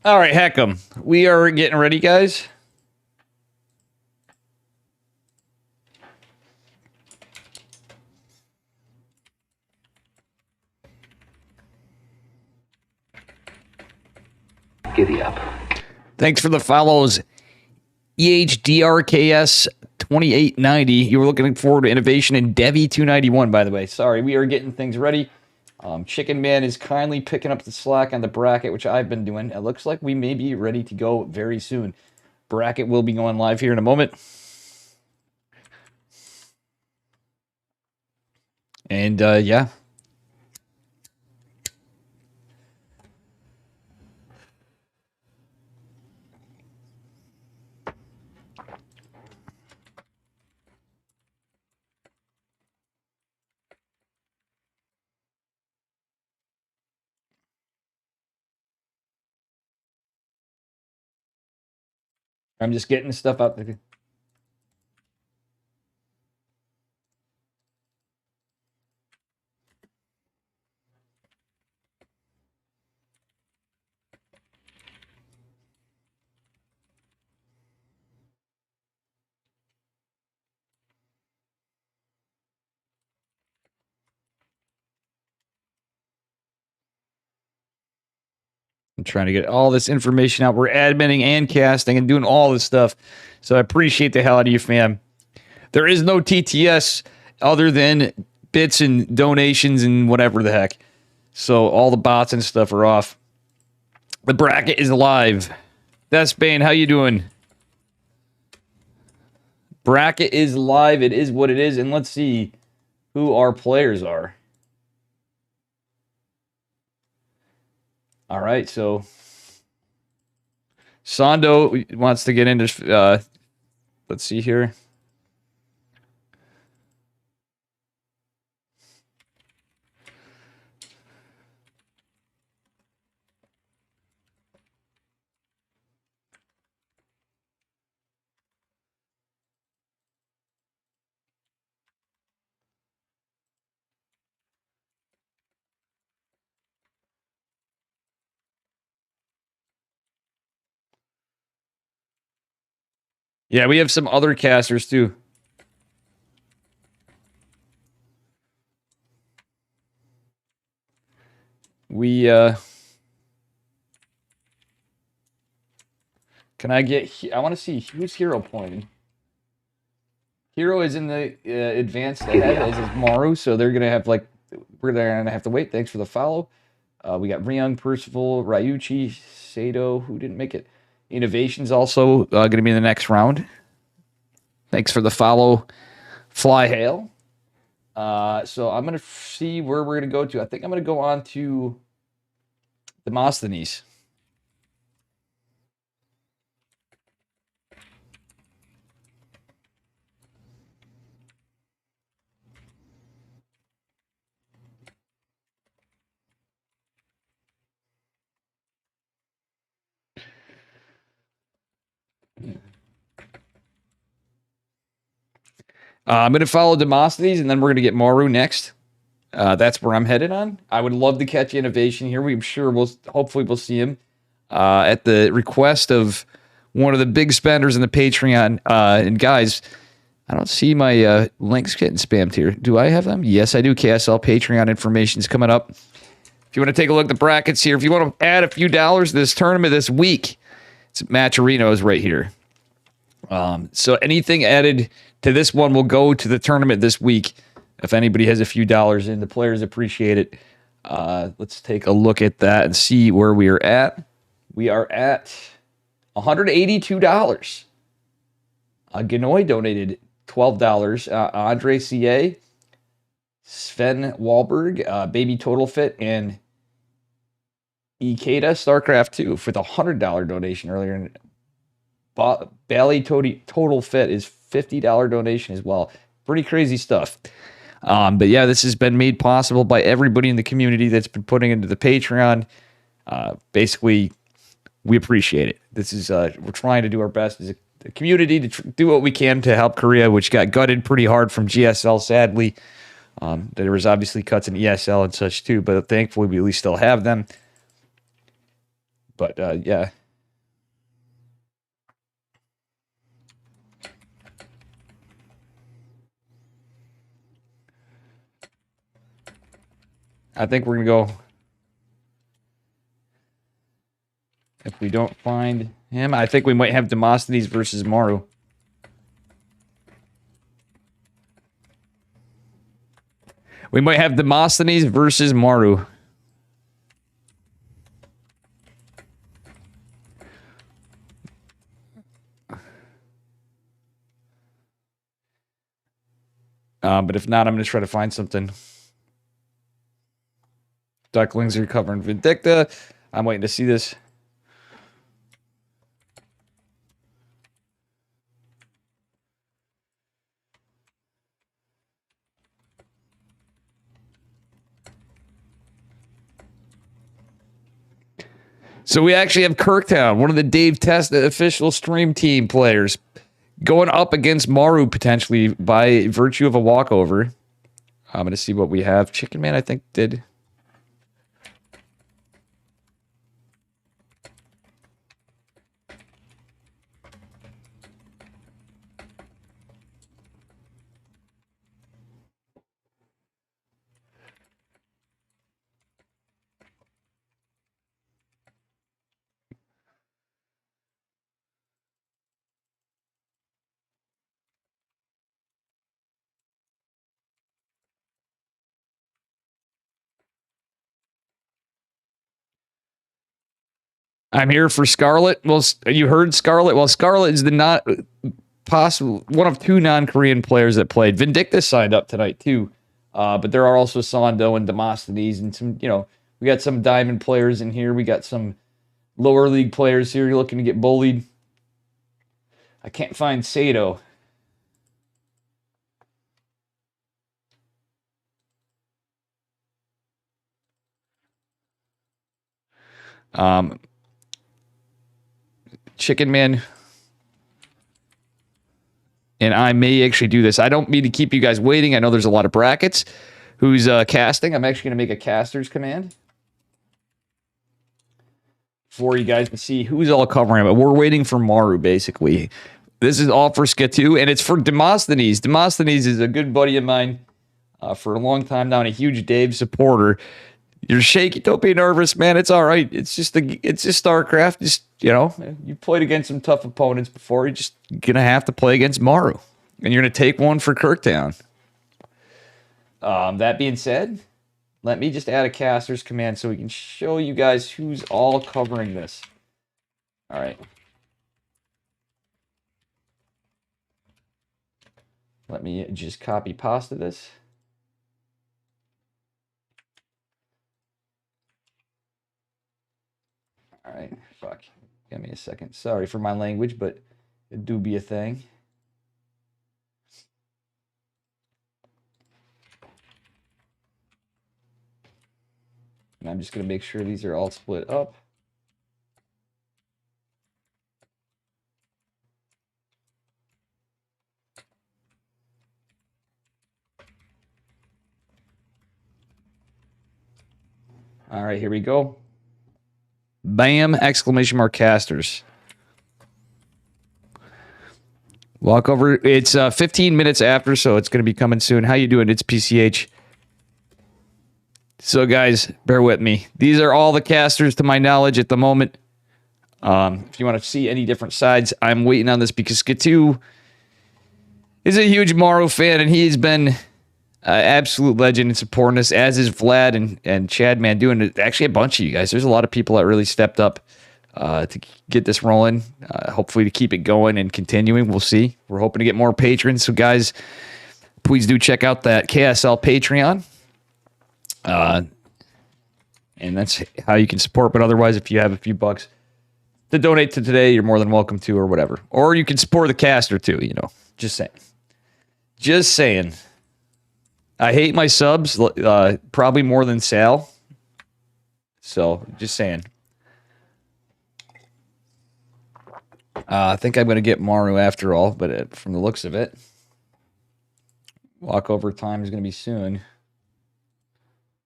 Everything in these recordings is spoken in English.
All right, heck 'em. We are getting ready, guys. Giddy up. Thanks for the follows. EHDRKS 2890. You were looking forward to innovation in Devi 291, by the way. Sorry, we are getting things ready. Chicken Man is kindly picking up the slack on the bracket, which I've been doing. It looks like we may be ready to go very soon. Bracket will be going live here in a moment. And yeah. I'm just getting stuff out there. I'm trying to get all this information out. We're adminning and casting and doing all this stuff. So I appreciate the hell out of you, fam. There is no TTS other than bits and donations and whatever the heck. So all the bots and stuff are off. The bracket is live. That's Bane. How you doing? Bracket is live. It is what it is. And let's see who our players are. All right, so Sando wants to get into, let's see here. Yeah, we have some other casters too. We, can I get, I want to see who's Hero pointing. Hero is in the advanced ahead, as is Maru, so they're going to have, like, we're going to have to wait. Thanks for the follow. We got Ryung, Percival, Ryuchi, Sato, who didn't make it. Innovation's also going to be in the next round. Thanks for the follow, Fly Hail. So I'm going to see where we're going to go to. I think I'm going to go on to Demosthenes. I'm going to follow Demosthenes, and then we're going to get Maru next. That's where I'm headed on. I would love to catch Innovation here. I'm sure hopefully we'll see him at the request of one of the big spenders in the Patreon. And guys, I don't see my links getting spammed here. Do I have them? Yes, I do. KSL Patreon information is coming up. If you want to take a look at the brackets here, if you want to add a few dollars to this tournament this week, it's Matcherino's right here. So anything added to this one will go to the tournament this week. If anybody has a few dollars in, the players appreciate it. Let's take a look at that and see where we are at. We are at $182. Ganoy donated $12. Andre CA, Sven Wahlberg, Baby Total Fit, and Ikeda Starcraft 2 for the $100 donation earlier. Bally Total Fit is $50 donation as well. Pretty crazy stuff. But yeah, this has been made possible by everybody in the community that's been putting into the Patreon. Basically, we appreciate it. This is we're trying to do our best as a community to do what we can to help Korea, which got gutted pretty hard from GSL, sadly. There was obviously cuts in ESL and such too, but thankfully we at least still have them. But yeah. I think we're going to go. If we don't find him, I think we might have Demosthenes versus Maru. We might have Demosthenes versus Maru. But if not, I'm going to try to find something. Ducklings are covering Vindicta. I'm waiting to see this. So we actually have Kirktown, one of the Dave Test official stream team players, going up against Maru potentially by virtue of a walkover. I'm going to see what we have. Chicken Man, I think, did. I'm here for Scarlet. Well, you heard Scarlet. Well, Scarlet is the not possible one of two non-Korean players that played. Vindicta signed up tonight too, but there are also Sando and Demosthenes and some. We got some diamond players in here. We got some lower league players here looking to get bullied. I can't find Sato. Chicken Man and I may actually do this. I don't mean to keep you guys waiting. I know there's a lot of brackets. Who's casting? I'm actually going to make a caster's command for you guys to see who's all covering it. But we're waiting for Maru, basically. This is all for Skatu, and it's for Demosthenes. Demosthenes is a good buddy of mine for a long time now and a huge Dave supporter. You're shaky. Don't be nervous, man. It's all right. It's just Starcraft. Just, you played against some tough opponents before. You're just going to have to play against Maru. And you're going to take one for Kirktown. That being said, let me just add a caster's command so we can show you guys who's all covering this. All right. Let me just copy pasta this. All right, fuck. Give me a second. Sorry for my language, but it do be a thing. And I'm just going to make sure these are all split up. All right, here we go. Bam! Exclamation mark casters. Walk over. It's 15 minutes after, so it's going to be coming soon. How you doing? It's PCH. So, guys, bear with me. These are all the casters to my knowledge at the moment. If you want to see any different sides, I'm waiting on this because Skatu is a huge Maru fan, and he's been absolute legend in supporting us, as is Vlad and Chad Man doing it. Actually, a bunch of you guys. There's a lot of people that really stepped up to get this rolling. Hopefully to keep it going and continuing. We'll see. We're hoping to get more patrons. So, guys, please do check out that KSL Patreon. And that's how you can support. But otherwise, if you have a few bucks to donate to today, you're more than welcome to, or whatever. Or you can support the caster too, Just saying. Just saying. I hate my subs probably more than Sal. So, just saying. I think I'm going to get Maru after all, but from the looks of it, walkover time is going to be soon.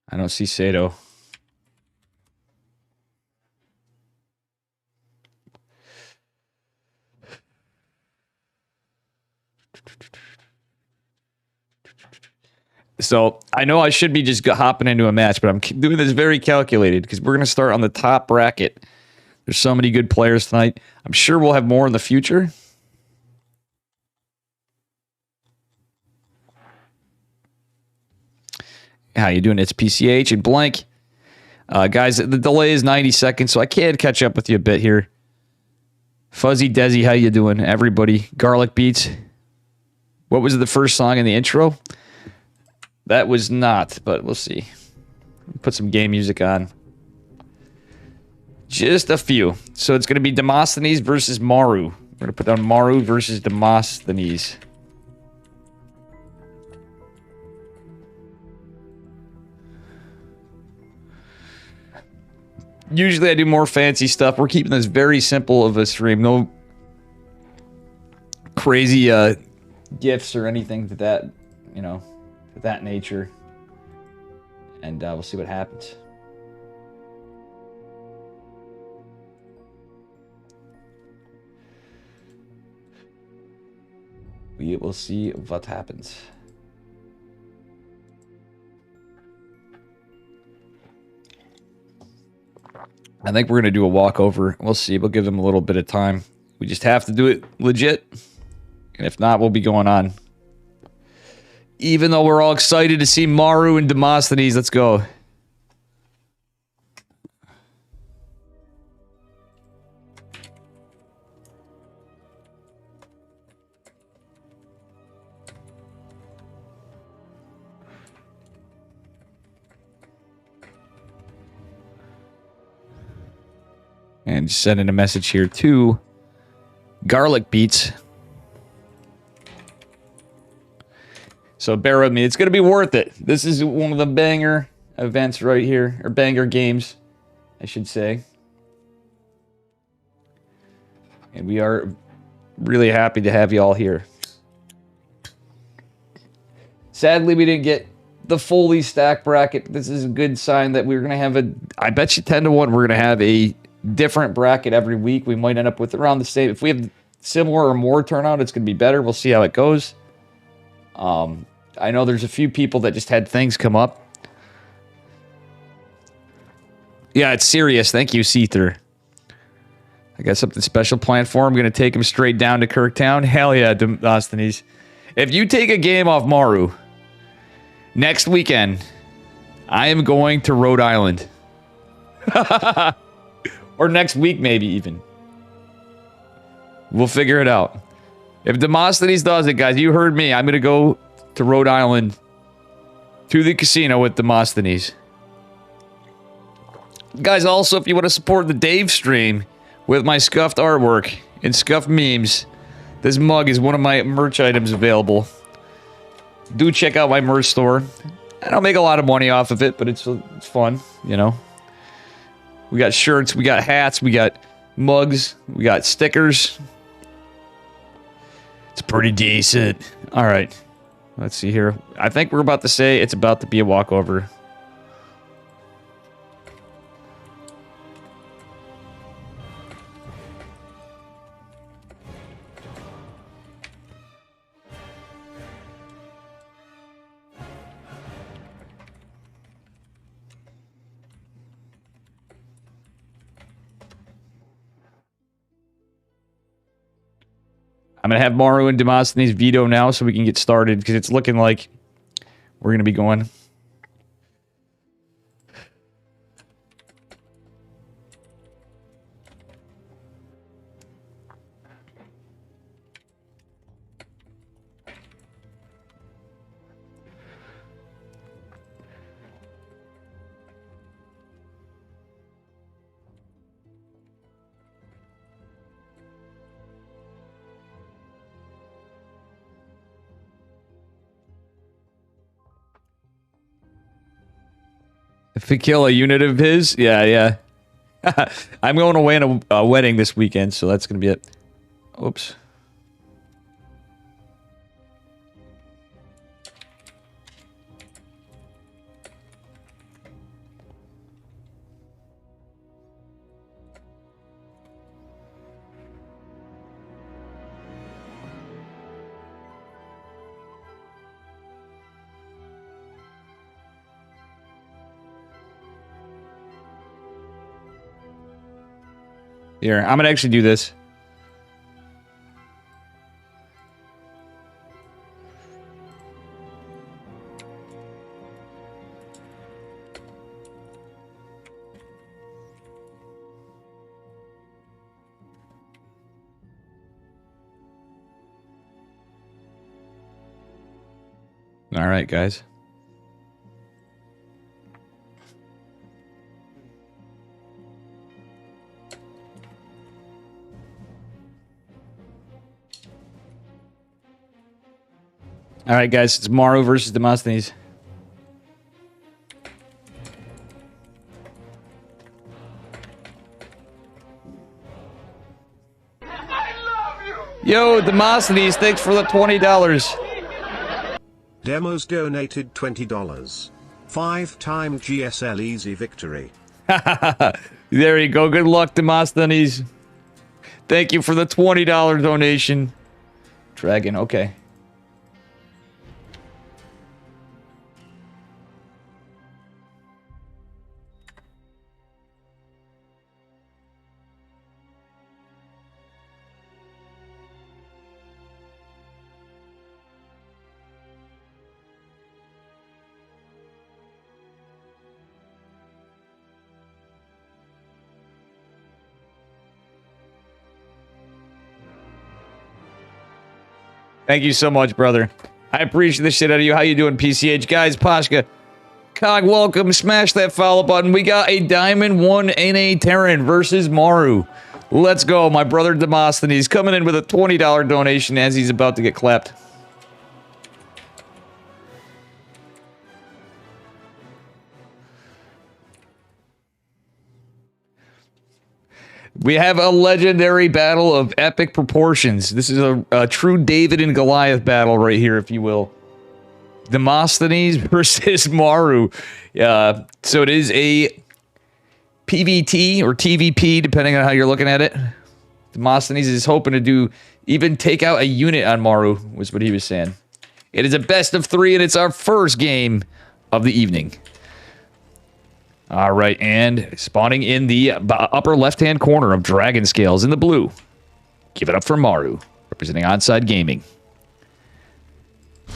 I don't see Sato. So I know I should be just hopping into a match, but I'm doing this very calculated because we're going to start on the top bracket. There's so many good players tonight. I'm sure we'll have more in the future. How you doing? It's PCH and Blank. Guys, the delay is 90 seconds, so I can catch up with you a bit here. Fuzzy Desi, how you doing? Everybody. Garlic Beats. What was the first song in the intro? That was not, but we'll see. Put some game music on. Just a few. So it's going to be Demosthenes versus Maru. We're going to put down Maru versus Demosthenes. Usually I do more fancy stuff. We're keeping this very simple of a stream. No crazy gifts or anything to that, you know, to that nature. And we'll see what happens. We will see what happens. I think we're going to do a walkover. We'll see. We'll give them a little bit of time. We just have to do it legit. And if not, we'll be going on. Even though we're all excited to see Maru and Demosthenes, let's go. And just sending a message here to Garlic Beats. So bear with me. It's going to be worth it. This is one of the banger events right here. Or banger games, I should say. And we are really happy to have you all here. Sadly, we didn't get the fully stacked bracket. This is a good sign that we're going to have a... I bet you 10 to 1 we're going to have a different bracket every week. We might end up with around the same. If we have similar or more turnout, it's going to be better. We'll see how it goes. I know there's a few people that just had things come up. Yeah, it's serious. Thank you, Seether. I got something special planned for him. I'm going to take him straight down to Kirktown. Hell yeah, Demosthenes. If you take a game off Maru, next weekend, I am going to Rhode Island. Or next week, maybe even. We'll figure it out. If Demosthenes does it, guys, you heard me. I'm going to go to Rhode Island to the casino with Demosthenes. Guys, also, if you want to support the Dave stream with my scuffed artwork and scuffed memes, this mug is one of my merch items available. Do check out my merch store. I don't make a lot of money off of it, but it's fun, you know. We got shirts, we got hats, we got mugs, we got stickers. It's pretty decent. All right. Let's see here. I think we're about to say it's about to be a walkover. I'm going to have Maru and Demosthenes veto now so we can get started because it's looking like we're going to be going. If we kill a unit of his, yeah. I'm going away on a wedding this weekend, so that's going to be it. Oops. Here, I'm going to actually do this. All right, guys. All right, guys. It's Maru versus Demosthenes. Yo, Demosthenes, thanks for the $20. Demos donated $20. 5-time GSL easy victory. There you go. Good luck, Demosthenes. Thank you for the $20 donation. Dragon, okay. Thank you so much, brother. I appreciate the shit out of you. How you doing, PCH? Guys, Pashka, Cog, welcome. Smash that follow button. We got a Diamond 1 NA Terran versus Maru. Let's go. My brother Demosthenes coming in with a $20 donation as he's about to get clapped. We have a legendary battle of epic proportions. This is a true David and Goliath battle right here, if you will. Demosthenes versus Maru. So it is a PVT or TVP, depending on how you're looking at it. Demosthenes is hoping to even take out a unit on Maru, was what he was saying. It is a best of 3, and it's our first game of the evening. All right, and spawning in the upper left-hand corner of Dragon Scales in the blue. Give it up for Maru, representing Onside Gaming.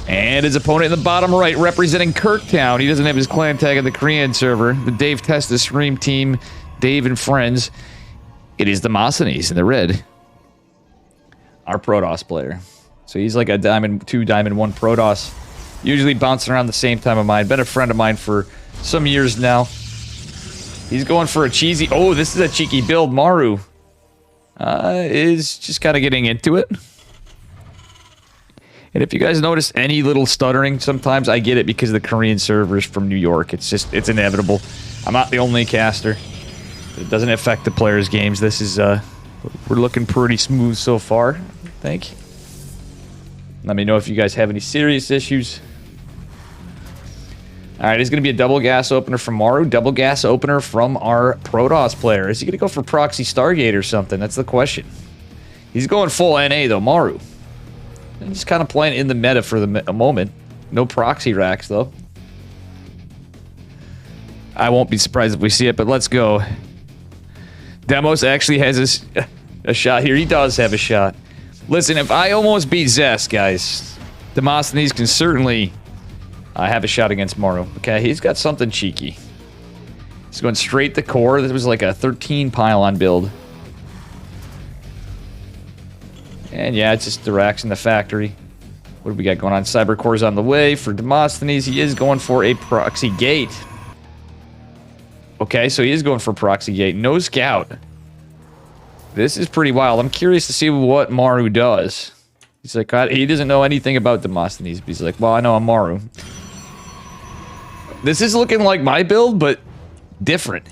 And his opponent in the bottom right, representing Kirktown. He doesn't have his clan tag on the Korean server. The DaveTestaSC stream team, Dave and friends. It is Demosthenes in the red. Our Protoss player. So he's like a Diamond 2, Diamond 1 Protoss. Usually bouncing around the same time of mine. Been a friend of mine for some years now. He's going for a cheesy... Oh, this is a cheeky build. Maru is just kind of getting into it. And if you guys notice any little stuttering, sometimes I get it because of the Korean servers from New York. It's inevitable. I'm not the only caster. It doesn't affect the players' games. This is... we're looking pretty smooth so far, I think. Let me know if you guys have any serious issues. Alright, it's going to be a double gas opener from Maru, double gas opener from our Protoss player. Is he going to go for Proxy Stargate or something? That's the question. He's going full NA, though, Maru. And just kind of playing in the meta for a moment. No proxy racks, though. I won't be surprised if we see it, but let's go. Demos actually has a shot here. He does have a shot. Listen, if I almost beat Zest, guys, Demosthenes can certainly... I have a shot against Maru. Okay, he's got something cheeky. He's going straight to core. This was like a 13 pylon build. And yeah, it's just Dirax in the factory. What do we got going on? Cybercore's on the way for Demosthenes. He is going for a proxy gate. Okay, so he is going for proxy gate. No scout. This is pretty wild. I'm curious to see what Maru does. He's like, he doesn't know anything about Demosthenes. But he's like, well, I know I'm Maru. This is looking like my build, but different.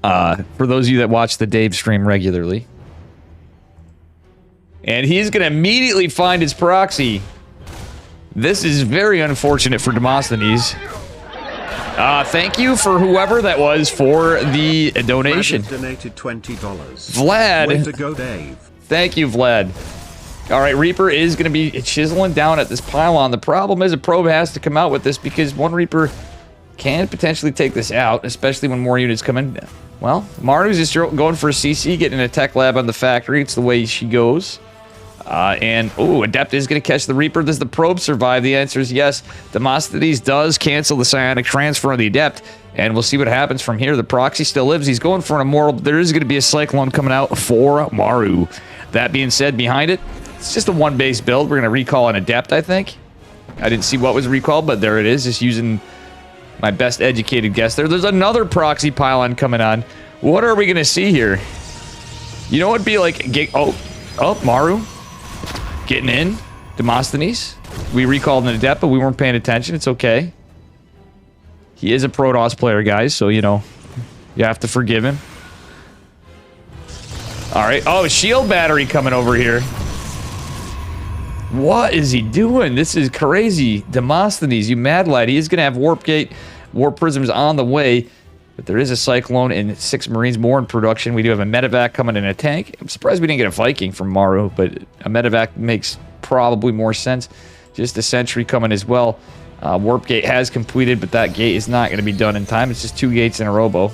For those of you that watch the Dave stream regularly. And he's going to immediately find his proxy. This is very unfortunate for Demosthenes. Thank you for whoever that was for the donation. Vlad donated $20. Vlad. Way to go, Dave. Thank you, Vlad. All right, Reaper is going to be chiseling down at this pylon. The problem is a probe has to come out with this because one Reaper can potentially take this out, especially when more units come in. Well, Maru's just going for a CC, getting a tech lab on the factory. It's the way she goes. Adept is going to catch the Reaper. Does the probe survive? The answer is yes. Demosthenes does cancel the psionic transfer on the Adept, and we'll see what happens from here. The proxy still lives. He's going for an immortal. There is going to be a cyclone coming out for Maru. That being said, behind it, it's just a one-base build. We're going to recall an Adept, I think. I didn't see what was recalled, but there it is. Just using my best educated guess there. There's another proxy pylon coming on. What are we going to see here? You know what would be like... Maru. Getting in. Demosthenes. We recalled an Adept, but we weren't paying attention. It's okay. He is a Protoss player, guys, so, you know, you have to forgive him. Alright. Oh, shield battery coming over here. What is he doing? This is crazy. Demosthenes, you mad lad. He is going to have Warp Gate. Warp Prisms on the way. But there is a Cyclone and 6 Marines more in production. We do have a Medevac coming in a tank. I'm surprised we didn't get a Viking from Maru, but a Medevac makes probably more sense. Just a Sentry coming as well. Warp Gate has completed, but that gate is not going to be done in time. It's just 2 gates in a robo.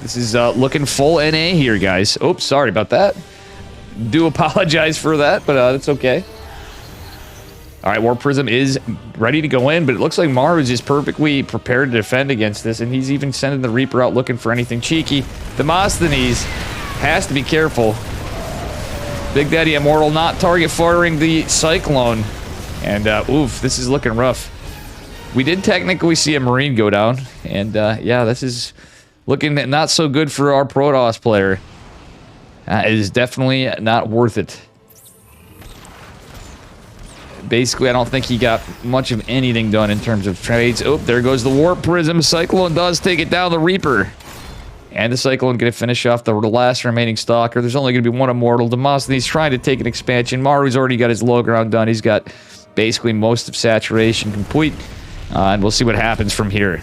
This is looking full NA here, guys. Oops, sorry about that. Do apologize for that, but it's okay. All right, Warp Prism is ready to go in, but it looks like Maru is just perfectly prepared to defend against this, and he's even sending the Reaper out looking for anything cheeky. Demosthenes has to be careful. Big Daddy Immortal not target firing the Cyclone. And, oof, this is looking rough. We did technically see a Marine go down, and, yeah, this is looking not so good for our Protoss player. It is definitely not worth it. Basically, I don't think he got much of anything done in terms of trades. Oh, there goes the Warp Prism. Cyclone does take it down, the Reaper. And the Cyclone going to finish off the last remaining Stalker. There's only going to be one Immortal. Demosthenes trying to take an expansion. Maru's already got his low ground done. He's got basically most of saturation complete. And we'll see what happens from here.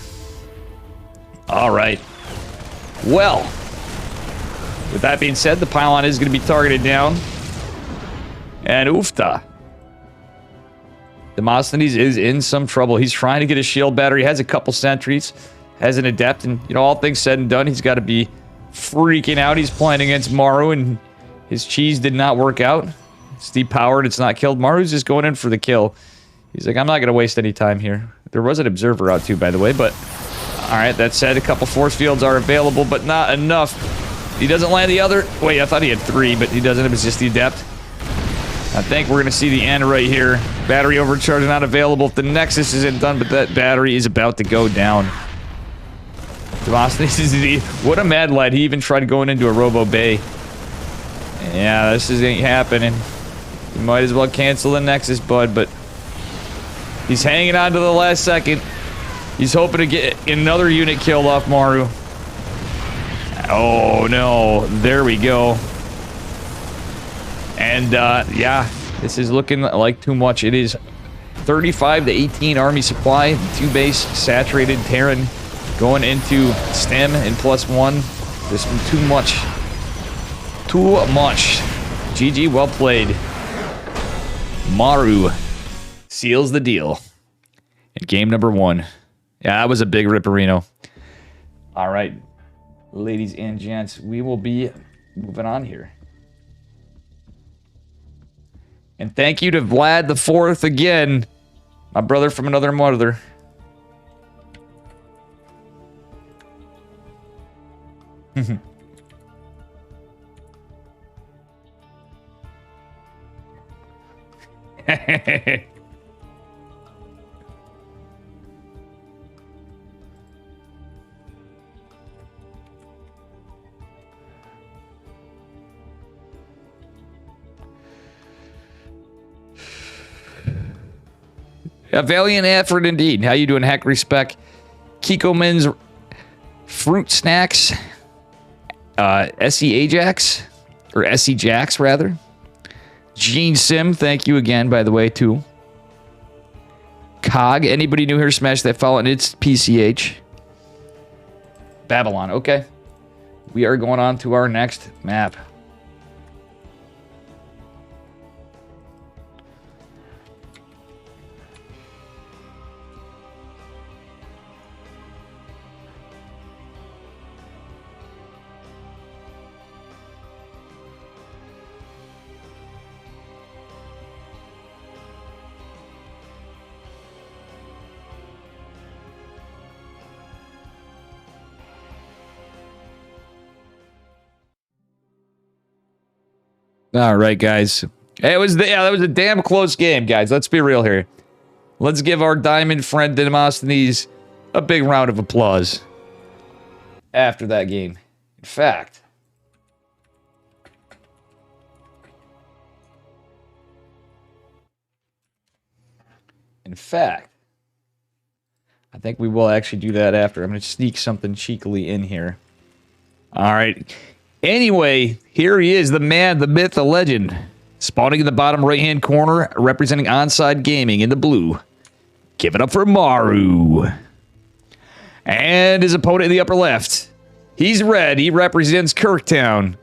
All right. Well, with that being said, the pylon is going to be targeted down. And oofta. Demosthenes is in some trouble. He's trying to get a shield battery. Has a couple sentries. Has an Adept. And, you know, all things said and done, he's got to be freaking out. He's playing against Maru, and his cheese did not work out. It's depowered. It's not killed. Maru's just going in for the kill. He's like, I'm not going to waste any time here. There was an Observer out too, by the way, but... Alright, that said, a couple force fields are available, but not enough. He doesn't land the other... Wait, I thought he had 3, but he doesn't. It was just the Adept. I think we're going to see the end right here. Battery overcharge not available if the Nexus isn't done, but that battery is about to go down. Demosthenes is... What a mad lad. He even tried going into a Robo Bay. Yeah, this ain't happening. You might as well cancel the Nexus, bud, but... He's hanging on to the last second. He's hoping to get another unit killed off Maru. Oh, no. There we go. And, yeah. This is looking like too much. It is 35 to 18 army supply. 2 base saturated Terran going into STEM in +1. This is too much. Too much. GG, well played. Maru seals the deal in game number 1. Yeah, that was a big ripperino. All right, ladies and gents, we will be moving on here. And thank you to Vlad the Fourth again, my brother from another mother. A valiant effort indeed. How you doing, Heck Respect? ChickenmanSC Fruit Snacks. SE Ajax. Or SE Jax, rather. Gene Sim, thank you again, by the way, too. Cog, anybody new here, smash that follow, and it's PCH. Babylon, okay. We are going on to our next map. All right, guys. Hey, that was a damn close game, guys. Let's be real here. Let's give our diamond friend Demosthenes a big round of applause after that game. In fact, I think we will actually do that after. I'm going to sneak something cheekily in here. All right. Anyway, here he is, the man, the myth, the legend. Spawning in the bottom right-hand corner, representing Onside Gaming in the blue. Give it up for Maru. And his opponent in the upper left. He's red. He represents Kirktown.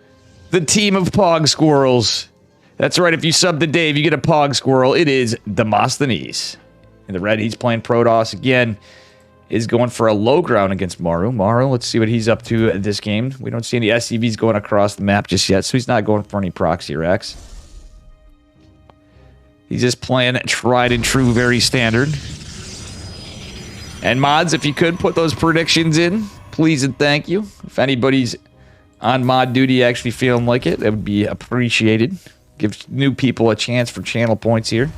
The team of Pog Squirrels. That's right. If you sub to Dave, you get a Pog Squirrel. It is Demosthenes. In the red, he's playing Protoss again. Is going for a low ground against Maru. Maru, let's see what he's up to at this game. We don't see any SCVs going across the map just yet, so he's not going for any proxy racks. He's just playing tried and true, very standard. And mods, if you could put those predictions in, please and thank you. If anybody's on mod duty actually feeling like it, that would be appreciated. Give new people a chance for channel points here.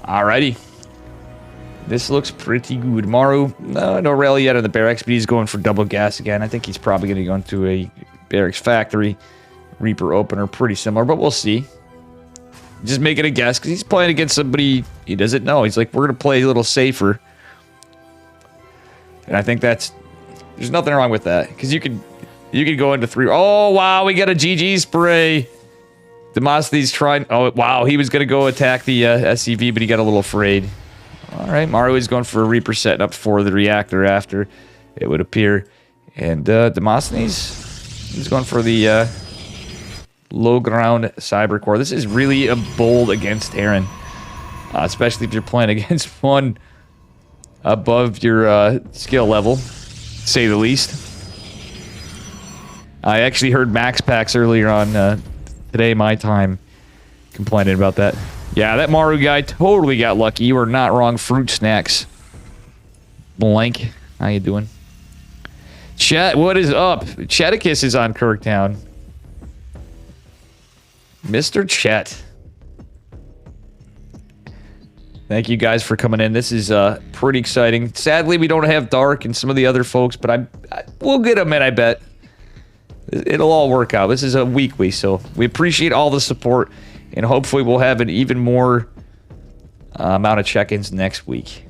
Alrighty. This looks pretty good. Maru, no rally yet on the barracks, but he's going for double gas again. I think he's probably going to go into a barracks factory. Reaper opener, pretty similar, but we'll see. Just making a guess, because he's playing against somebody he doesn't know. He's like, we're going to play a little safer. And I think there's nothing wrong with that, because you could go into 3. Oh, wow, we got a GG spray. Demosthenes trying, oh, wow, he was going to go attack the SCV, but he got a little afraid. All right, Maru is going for a Reaper setting up for the reactor after, it would appear. And Demosthenes is going for the low ground cyber core. This is really a bold against Terran, especially if you're playing against one above your skill level, to say the least. I actually heard Max Pax earlier on today, my time, complaining about that. Yeah, that Maru guy totally got lucky. You were not wrong. Fruit snacks. Blank. How you doing? Chat, what is up? Cheticus is on Kirktown. Mr. Chet. Thank you guys for coming in. This is pretty exciting. Sadly, we don't have Dark and some of the other folks, but we'll get them in, I bet. It'll all work out. This is a weekly, so we appreciate all the support. And hopefully we'll have an even more amount of check-ins next week.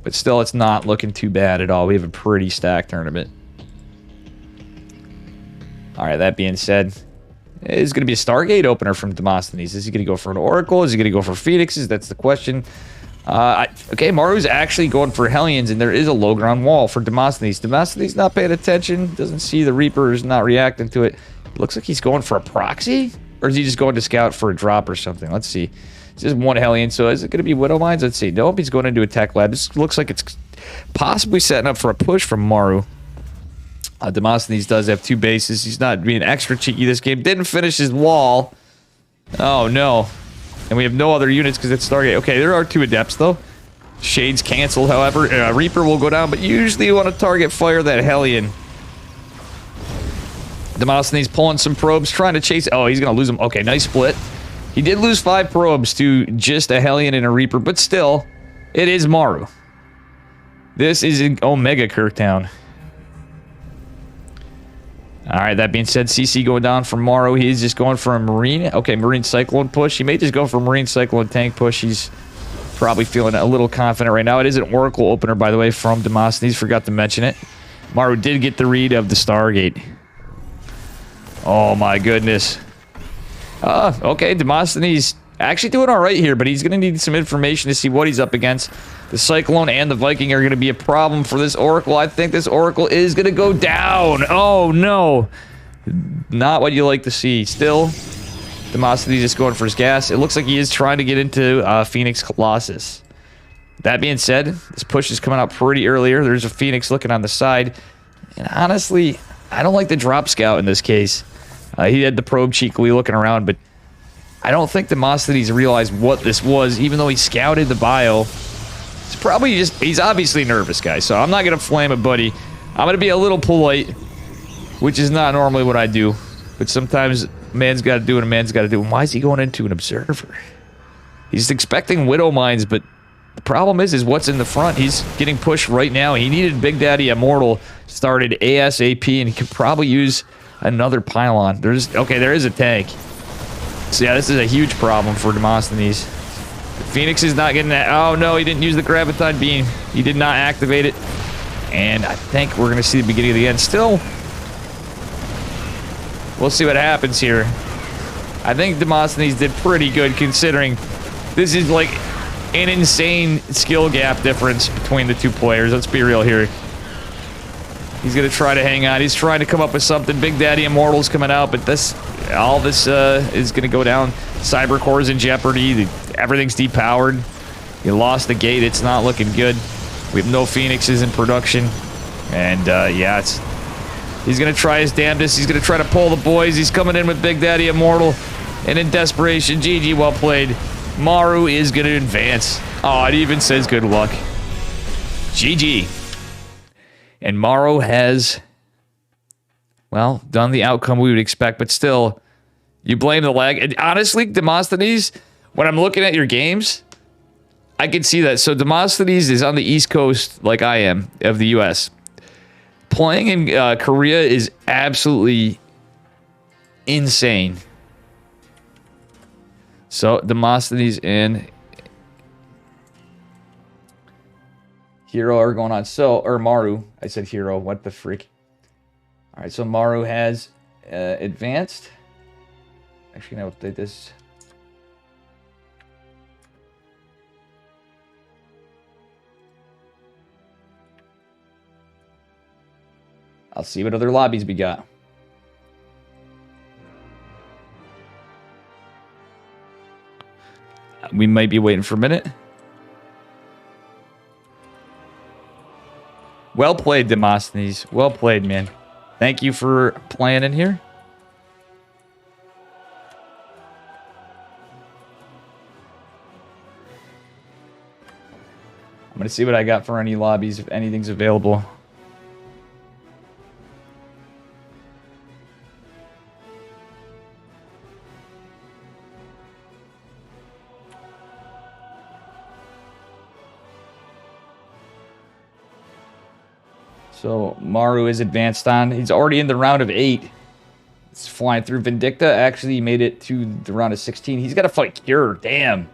But still, it's not looking too bad at all. We have a pretty stacked tournament. Alright, that being said, it's going to be a Stargate opener from Demosthenes. Is he going to go for an Oracle? Is he going to go for Phoenixes? That's the question. Okay, Maru's actually going for Hellions, and there is a low ground wall for Demosthenes. Demosthenes not paying attention. Doesn't see the Reapers, not reacting to it. Looks like he's going for a proxy? Or is he just going to scout for a drop or something? Let's see. It's just one Hellion, so is it going to be Widow Mines? Let's see. Nope, he's going into a tech lab. This looks like it's possibly setting up for a push from Maru. Demosthenes does have 2 bases. He's not being extra cheeky this game. Didn't finish his wall. Oh, no. And we have no other units because it's Stargate. Okay, there are 2 Adepts, though. Shades canceled, however. Reaper will go down, but usually you want to target fire that Hellion. Demosthenes pulling some probes, trying to chase. Oh, he's going to lose them. Okay, nice split. He did lose 5 probes to just a Hellion and a Reaper, but still, it is Maru. This is in Omega Kirktown. Alright, that being said, CC going down for Maru. He's just going for a Marine. Okay, Marine Cyclone push. He may just go for Marine Cyclone tank push. He's probably feeling a little confident right now. It is an Oracle opener, by the way, from Demosthenes. Forgot to mention it. Maru did get the read of the Stargate. Oh my goodness. Okay, Demosthenes actually doing all right here, but he's going to need some information to see what he's up against. The Cyclone and the Viking are going to be a problem for this Oracle. I think this Oracle is going to go down. Oh no. Not what you like to see. Still, Demosthenes is going for his gas. It looks like he is trying to get into Phoenix Colossus. That being said, this push is coming out pretty earlier. There's a Phoenix looking on the side. And honestly, I don't like the drop scout in this case. He had the probe cheekily looking around, but I don't think Demosthenes realized what this was, even though he scouted the bio. It's probably just, he's obviously nervous, guys, so I'm not going to flame it, buddy. I'm going to be a little polite, which is not normally what I do, but sometimes man's got to do what a man's got to do. And why is he going into an observer? He's expecting Widow Mines, but the problem is what's in the front. He's getting pushed right now. He needed Big Daddy Immortal started ASAP, and he could probably use another pylon. There is a tank. So yeah, this is a huge problem for Demosthenes. Phoenix is not getting that. Oh no, he didn't use the Graviton Beam. He did not activate it. And I think we're going to see the beginning of the end. Still, we'll see what happens here. I think Demosthenes did pretty good considering this is like an insane skill gap difference between the two players. Let's be real here. He's going to try to hang on. He's trying to come up with something. Big Daddy Immortal's coming out, but all this is going to go down. Cyber Core's in jeopardy. Everything's depowered. He lost the gate. It's not looking good. We have no Phoenixes in production. And, yeah, he's going to try his damnedest. He's going to try to pull the boys. He's coming in with Big Daddy Immortal. And in desperation, GG, well played. Maru is going to advance. Oh, it even says good luck. GG. And Maru has, well, done the outcome we would expect, but still, you blame the lag. And honestly, Demosthenes, when I'm looking at your games, I can see that. So Demosthenes is on the East Coast like I am of the U.S. Playing in Korea is absolutely insane. So Demosthenes and Hero are going on. So, or Maru. I said Hero. What the freak? All right, so Maru has advanced. Actually, I'll update this. I'll see what other lobbies we got. We might be waiting for a minute. Well played, Demosthenes. Well played, man. Thank you for playing in here. I'm going to see what I got for any lobbies, if anything's available. So Maru is advanced on. He's already in the round of 8. It's flying through. Vindicta actually made it to the round of 16. He's got to fight Cure. Damn.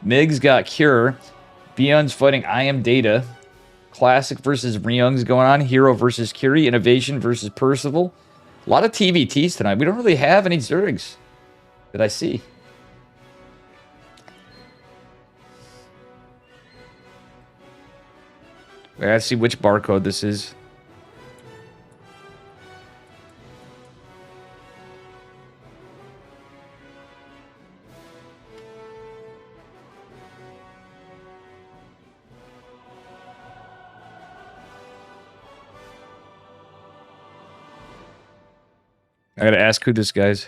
Mig's got Cure. Beyond's fighting I Am Data. Classic versus Ryung's going on. Hero versus Curie. Innovation versus Percival. A lot of TVTs tonight. We don't really have any Zergs that I see. I gotta see which barcode this is. I gotta ask who this guy's.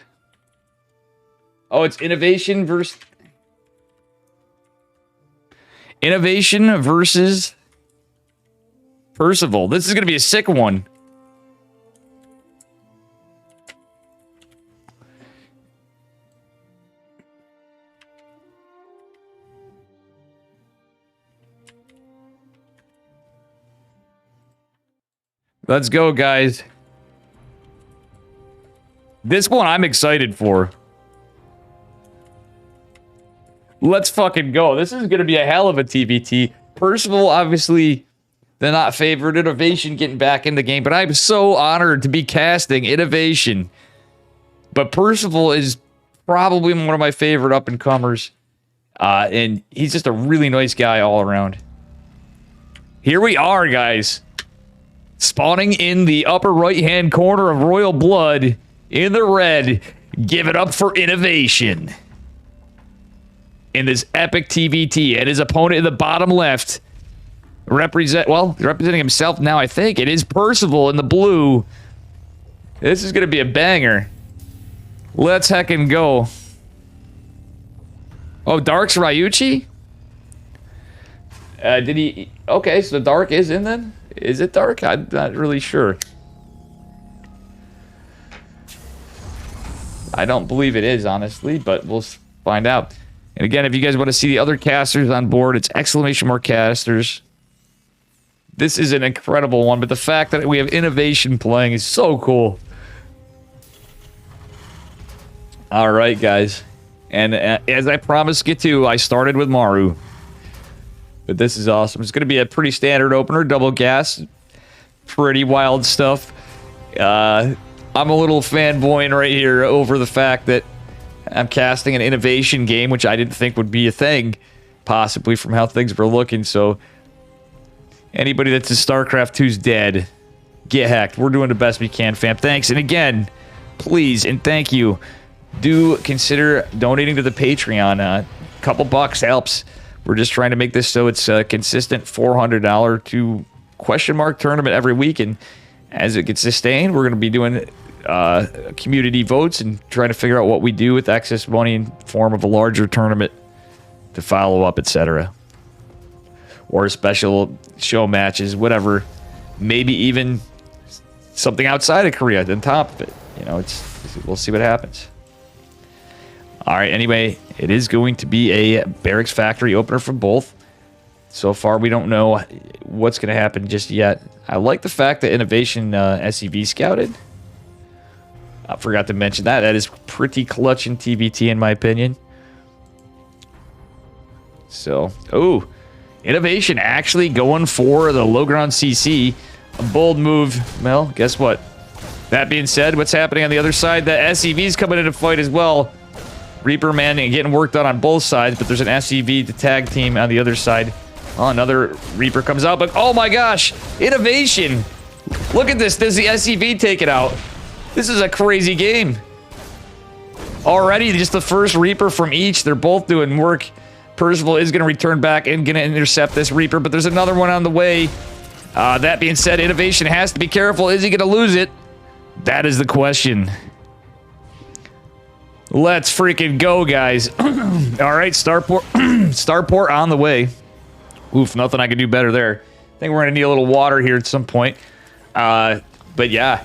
Oh, it's Innovation versus Percival. This is going to be a sick one. Let's go, guys. This one I'm excited for. Let's fucking go. This is going to be a hell of a TBT. Percival, obviously, they're not favored. Innovation getting back in the game, but I'm so honored to be casting Innovation. But Percival is probably one of my favorite up-and-comers. And he's just a really nice guy all around. Here we are, guys. Spawning in the upper right-hand corner of Royal Blood in the red. Give it up for Innovation. In this epic TVT. And his opponent in the bottom left. Representing himself now, I think. It is Percival in the blue. This is going to be a banger. Let's heckin' go. Oh, Dark's Ryuchi? Did he... Okay, so Dark is in then? Is it Dark? I'm not really sure. I don't believe it is, honestly, but we'll find out. And again, if you guys want to see the other casters on board, it's !casters. This is an incredible one, but the fact that we have Innovation playing is so cool. All right, guys. And as I promised get to, I started with Maru. But this is awesome. It's going to be a pretty standard opener, double gas. Pretty wild stuff. I'm a little fanboying right here over the fact that I'm casting an Innovation game, which I didn't think would be a thing, possibly from how things were looking. So anybody that's in StarCraft 2's dead. Get hacked. We're doing the best we can, fam. Thanks. And again, please and thank you. Do consider donating to the Patreon. A couple bucks helps. We're just trying to make this so it's a consistent $400 to question mark tournament every week. And as it gets sustained, we're going to be doing community votes and trying to figure out what we do with excess money in form of a larger tournament to follow up, etc. Or special show matches, whatever. Maybe even something outside of Korea on top of it. You know, we'll see what happens. All right, anyway, it is going to be a Barracks Factory opener for both. So far, we don't know what's going to happen just yet. I like the fact that Innovation SCV scouted. I forgot to mention that. That is pretty clutch in TBT, in my opinion. So, oh, Innovation actually going for the low ground CC. A bold move. Well, guess what? That being said, what's happening on the other side? The SCV's coming into fight as well. Reaper Man and getting work done on both sides, but there's an SCV to tag team on the other side. Oh, another Reaper comes out, but oh my gosh, Innovation. Look at this. Does the SCV take it out? This is a crazy game. Already, just the first Reaper from each. They're both doing work. Percival is going to return back and going to intercept this Reaper, but there's another one on the way. That being said, Innovation has to be careful. Is he going to lose it? That is the question. Let's freaking go, guys. All right, Starport on the way. Oof, nothing I can do better there. I think we're going to need a little water here at some point. But yeah.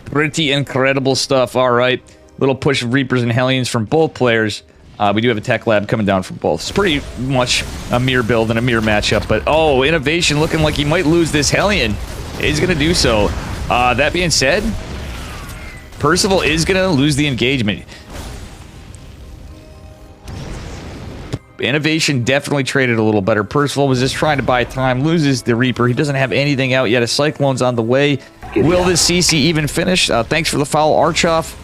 Pretty incredible stuff. All right. Little push of Reapers and Hellions from both players. We do have a Tech Lab coming down from both. It's pretty much a mirror build and a mirror matchup. But, oh, Innovation looking like he might lose this Hellion. He's going to do so. That being said, Percival is going to lose the engagement. Innovation definitely traded a little better. Percival was just trying to buy time. Loses the Reaper. He doesn't have anything out yet. A Cyclone's on the way. Will this CC even finish? Thanks for the follow, Archoff.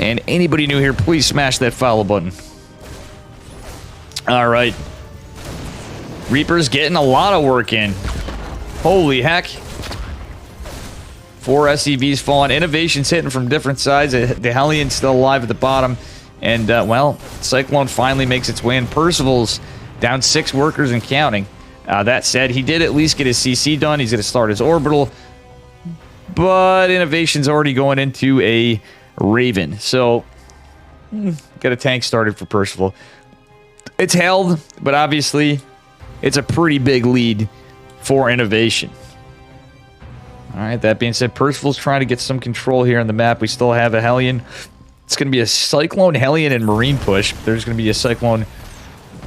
And anybody new here, please smash that follow button. All right. Reaper's getting a lot of work in. Holy heck. 4 SCVs falling. Innovation's hitting from different sides. The Hellion's still alive at the bottom. And, well, Cyclone finally makes its way in. Percival's down 6 workers and counting. That said, he did at least get his CC done. He's going to start his orbital. But Innovation's already going into a Raven. So, got a tank started for Percival. It's held, but obviously, it's a pretty big lead for Innovation. All right, that being said, Percival's trying to get some control here on the map. We still have a Hellion. It's going to be a Cyclone, Hellion, and Marine push. There's going to be a Cyclone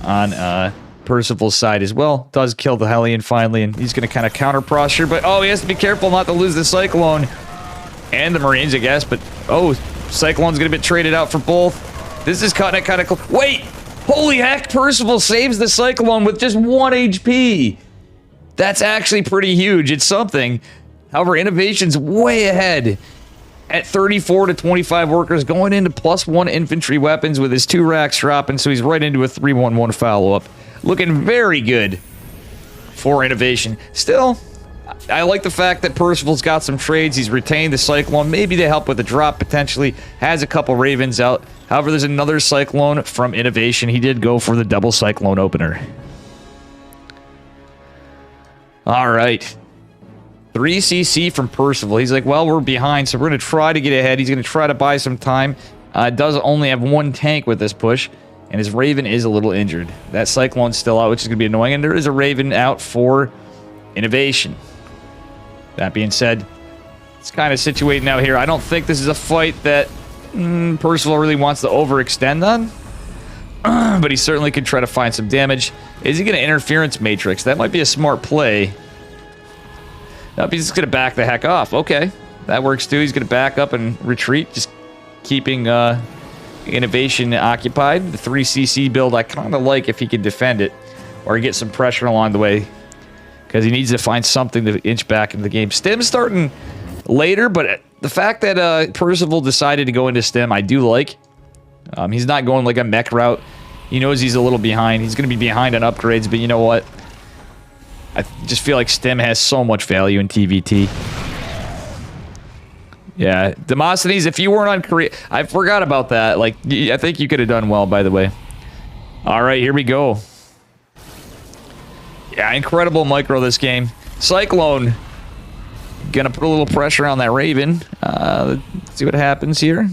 on Percival's side as well. Does kill the Hellion finally, and he's going to kind of counter posture. But, oh, he has to be careful not to lose the Cyclone and the Marines, I guess. But, oh, Cyclone's going to be traded out for both. This is cutting it kind of close. Wait! Holy heck, Percival saves the Cyclone with just 1 HP. That's actually pretty huge. It's something. However, Innovation's way ahead at 34 to 25 workers, going into +1 infantry weapons with his 2 racks dropping, so he's right into a 3-1-1 follow-up. Looking very good for Innovation. Still, I like the fact that Percival's got some trades. He's retained the Cyclone, maybe to help with the drop, potentially. Has a couple Ravens out. However, there's another Cyclone from Innovation. He did go for the double Cyclone opener. All right. 3 CC from Percival. He's like, well, we're behind, so we're going to try to get ahead. He's going to try to buy some time. Does only have 1 tank with this push, and his Raven is a little injured. That Cyclone's still out, which is going to be annoying, and there is a Raven out for Innovation. That being said, It's kind of situating out here. I don't think this is a fight that Percival really wants to overextend on. But he certainly could try to find some damage. Is he going to interference matrix? That might be a smart play. Nope, he's just going to back the heck off. Okay, that works too. He's going to back up and retreat, just keeping innovation occupied. The 3cc build I kind of like if he can defend it or get some pressure along the way, because he needs to find something to inch back into the game. Stim's starting later, but the fact that Percival decided to go into Stim, I do like. He's not going like a mech route. He knows he's a little behind. He's going to be behind on upgrades, but you know what? I just feel like Stim has so much value in TVT. Yeah, Demosthenes, if you weren't on Korea... I forgot about that. Like, I think you could have done well, by the way. All right, here we go. Yeah, incredible micro this game. Cyclone. Gonna put a little pressure on that Raven. Let's see what happens here.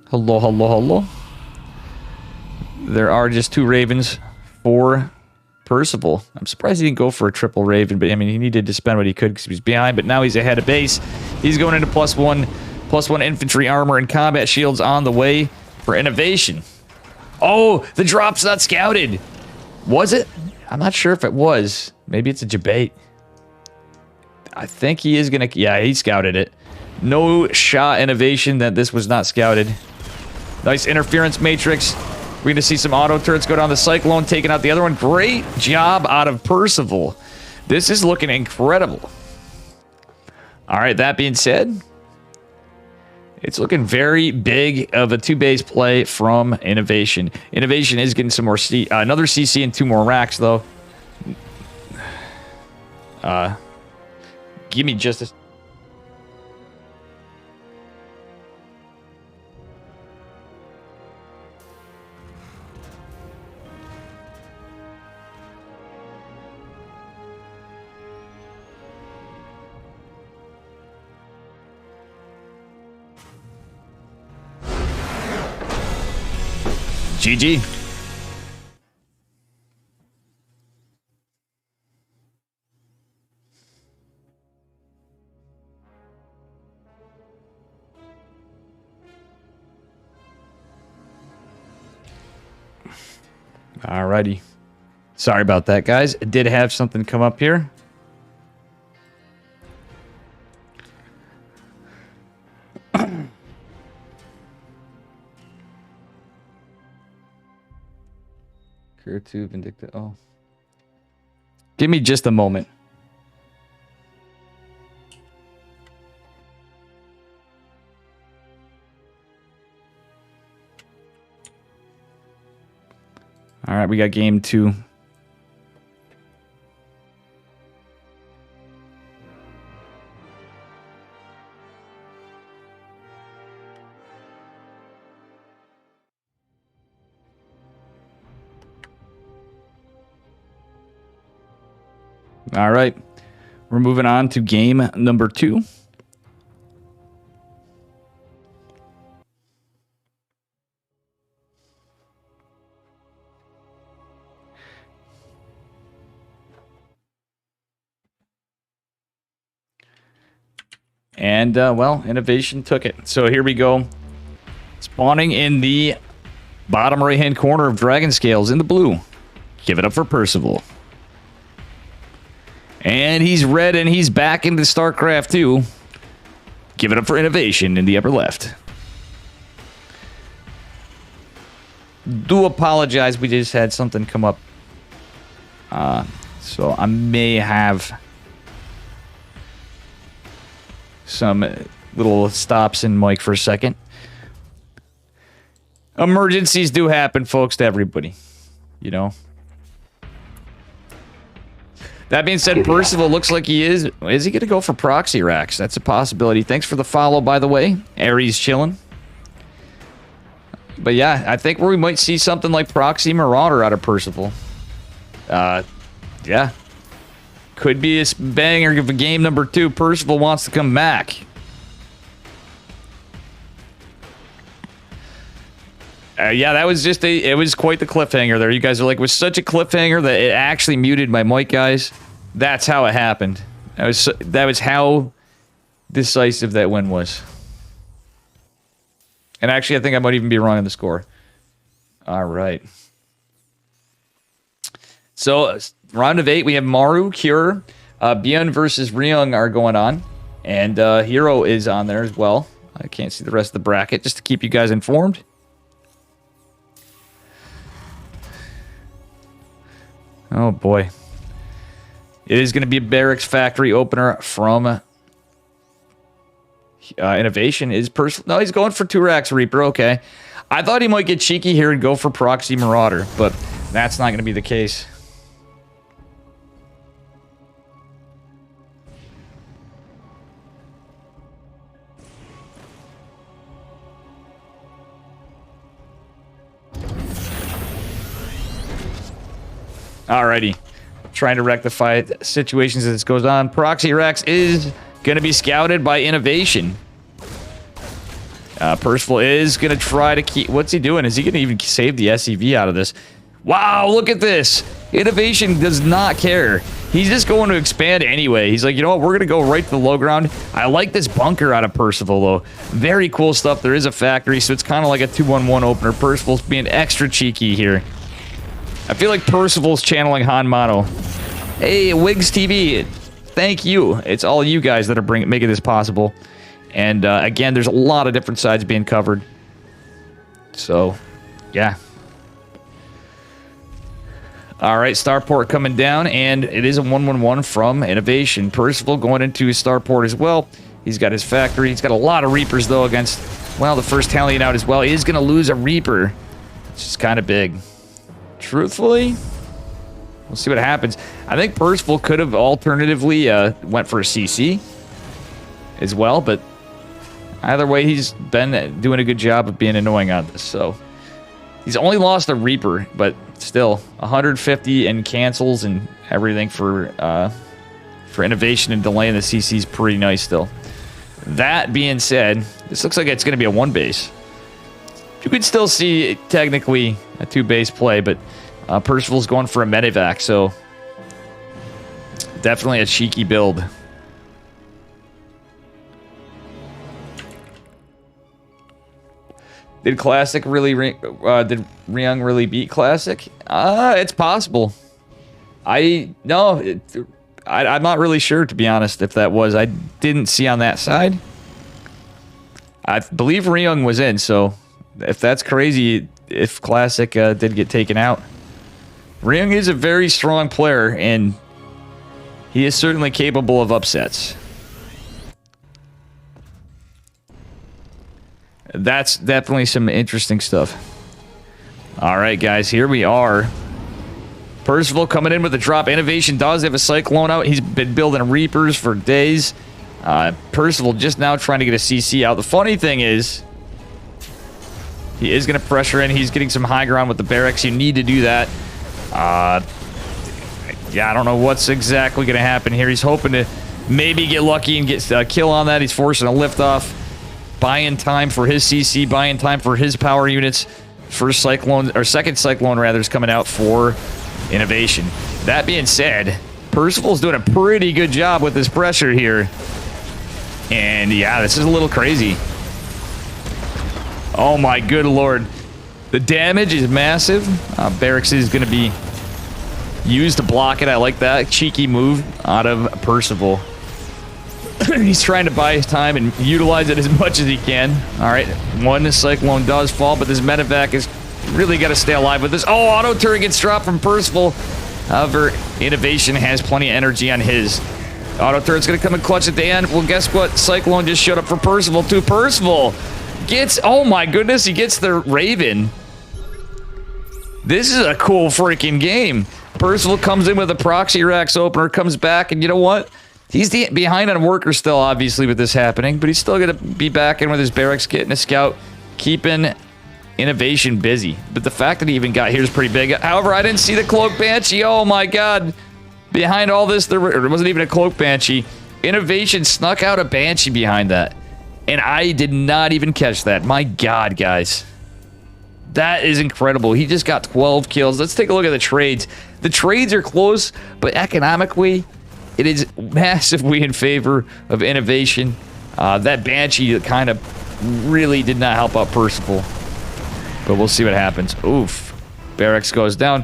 Hello, hello, hello. There are just 2 Ravens for Percival. I'm surprised he didn't go for a triple Raven, but I mean, he needed to spend what he could because he was behind, but now he's ahead of base. He's going into +1 infantry armor and combat shields on the way for innovation. Oh, the drop's not scouted. Was it? I'm not sure if it was. Maybe it's a debate. I think he is going to... Yeah, he scouted it. No shot innovation that this was not scouted. Nice interference matrix. We're going to see some auto turrets go down the Cyclone, taking out the other one. Great job out of Percival. This is looking incredible. All right, that being said, it's looking very big of a 2-base play from Innovation. Innovation is getting some more another CC and 2 more racks, though. Give me just a... GG. Alrighty. Sorry about that, guys. I did have something come up here. Career 2, Vindicta. Oh. Give me just a moment. All right, we got game 2. All right, we're moving on to game number 2. And, well, Innovation took it. So here we go. Spawning in the bottom right-hand corner of Dragon Scales in the blue. Give it up for Percival. And he's red and he's back into Starcraft 2. Give it up for Innovation in the upper left. Do apologize, we just had something come up. So I may have some little stops in mic for a second. Emergencies do happen, folks, to everybody. You know. That being said, Percival looks like he is. Is he going to go for proxy racks? That's a possibility. Thanks for the follow, by the way. Aries chilling. But yeah, I think we might see something like Proxy Marauder out of Percival. Yeah. Could be a banger of a game number 2. Percival wants to come back. Yeah, that was just it was quite the cliffhanger there. You guys are like, it was such a cliffhanger that it actually muted my mic, guys. That's how it happened. That was how decisive that win was. And actually, I think I might even be wrong on the score. All right. So, round of 8, we have Maru, Cure, Byeon versus Ryung are going on. And Hero is on there as well. I can't see the rest of the bracket, just to keep you guys informed. Oh, boy. It is going to be a Barracks Factory opener from Innovation. No, he's going for Turax Reaper. Okay. I thought he might get cheeky here and go for Proxy Marauder, but that's not going to be the case. Alrighty. Trying to rectify situations as this goes on. Proxy Rex is going to be scouted by Innovation. Percival is going to try to keep... What's he doing? Is he going to even save the SCV out of this? Wow, look at this. Innovation does not care. He's just going to expand anyway. He's like, you know what? We're going to go right to the low ground. I like this bunker out of Percival, though. Very cool stuff. There is a factory, so it's kind of like a 2-1-1 opener. Percival's being extra cheeky here. I feel like Percival's channeling Han Mono. Hey, Wigs TV, thank you. It's all you guys that are making this possible. And again, there's a lot of different sides being covered. So, yeah. All right, Starport coming down, and it is a 1-1-1 from Innovation. Percival going into his Starport as well. He's got his factory. He's got a lot of Reapers, though, against, well, the first Hellion out as well. He is going to lose a Reaper, which is kind of big. Truthfully, we'll see what happens. I think Percival could have alternatively went for a CC as well, but either way, he's been doing a good job of being annoying on this. So he's only lost a Reaper, but still 150 and cancels and everything for Innovation and delaying the CC is pretty nice still. That being said, this looks like it's going to be a 1-base. You could still see technically a 2-base play, but Percival's going for a medevac, so definitely a cheeky build. Did Classic really did Ryung really beat Classic? It's possible. I'm not really sure, to be honest, if that was. I didn't see on that side. I believe Ryung was in, so if that's crazy, if Classic did get taken out. Ryung is a very strong player, and he is certainly capable of upsets. That's definitely some interesting stuff. All right, guys, here we are. Percival coming in with a drop. Innovation does have a Cyclone out. He's been building Reapers for days. Percival just now trying to get a CC out. The funny thing is, he is going to pressure in. He's getting some high ground with the barracks. You need to do that. Yeah, I don't know what's exactly going to happen here. He's hoping to maybe get lucky and get a kill on that. He's forcing a lift off. Buying time for his CC. Buying time for his power units. First Cyclone, or second Cyclone rather, is coming out for Innovation. That being said, Percival's doing a pretty good job with this pressure here. And yeah, this is a little crazy. Oh my good lord. The damage is massive. Barracks is going to be used to block it. I like that cheeky move out of Percival. He's trying to buy his time and utilize it as much as he can. All right, one Cyclone does fall, but this medevac is really got to stay alive with this. Oh, auto turret gets dropped from Percival. However, Innovation has plenty of energy on his. Auto turret's going to come and clutch at the end. Well, guess what? Cyclone just showed up for Percival, too. Percival gets, oh my goodness, he gets the Raven. This is a cool freaking game. Percival comes in with a Proxy Rex opener, comes back, and you know what? He's behind on workers still, obviously, with this happening, but he's still going to be back in with his barracks, getting a scout, keeping Innovation busy. But the fact that he even got here is pretty big. However, I didn't see the Cloak Banshee. Oh my god. Behind all this, there wasn't even a Cloak Banshee. Innovation snuck out a Banshee behind that. And I did not even catch that. My god, guys. That is incredible. He just got 12 kills. Let's take a look at the trades. The trades are close, but economically, it is massively in favor of Innovation. That Banshee kind of really did not help out Percival. But we'll see what happens. Oof. Barracks goes down.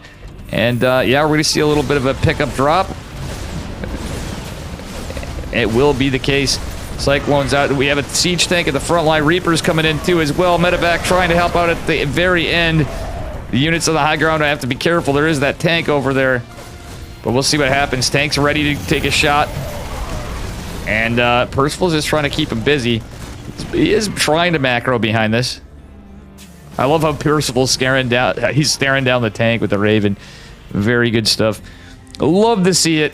And, yeah, we're going to see a little bit of a pickup drop. It will be the case. Cyclone's out. We have a siege tank at the front line. Reaper's coming in, too, as well. Medevac trying to help out at the very end. The units on the high ground have to be careful. There is that tank over there. But we'll see what happens. Tank's ready to take a shot. And, Percival's just trying to keep him busy. He is trying to macro behind this. I love how Percival's staring down. He's staring down the tank with the Raven. Very good stuff. Love to see it.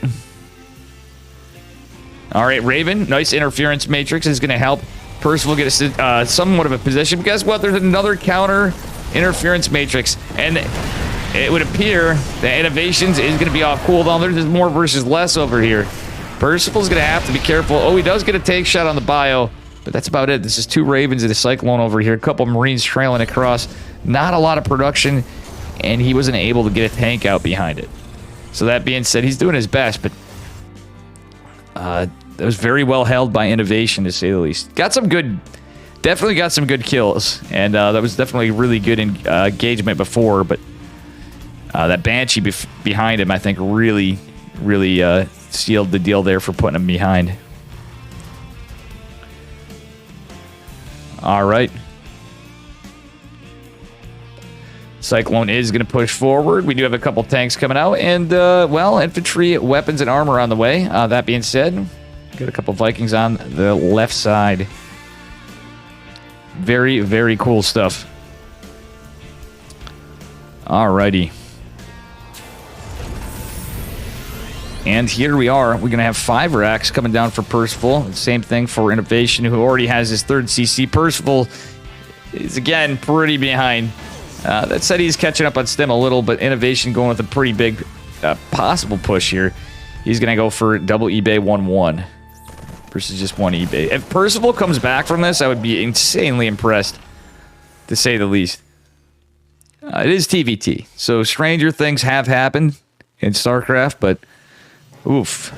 All right, Raven. Nice interference matrix is going to help Percival get somewhat of a position. But guess what? There's another counter interference matrix. And it would appear that Innovations is going to be off cooldown. There's just more versus less over here. Percival's going to have to be careful. Oh, he does get a take shot on the bio. But that's about it. This is 2 Ravens and a Cyclone over here. A couple Marines trailing across. Not a lot of production. And he wasn't able to get a tank out behind it. So that being said, he's doing his best. But that was very well held by Innovation, to say the least. Got some good... Definitely got some good kills. And that was definitely really good engagement before. But that Banshee behind him, I think, really sealed the deal there for putting him behind. All right. Cyclone is going to push forward. We do have a couple tanks coming out. And, well, infantry, weapons, and armor on the way. That being said, got a couple Vikings on the left side. Very, very cool stuff. All righty. And here we are. We're going to have 5 racks coming down for Percival. Same thing for Innovation, who already has his 3rd CC. Percival is, again, pretty behind. That said, he's catching up on Stem a little, but Innovation going with a pretty big possible push here. He's going to go for double eBay 1-1 versus just 1 eBay. If Percival comes back from this, I would be insanely impressed, to say the least. It is TVT, so stranger things have happened in StarCraft, but... Oof.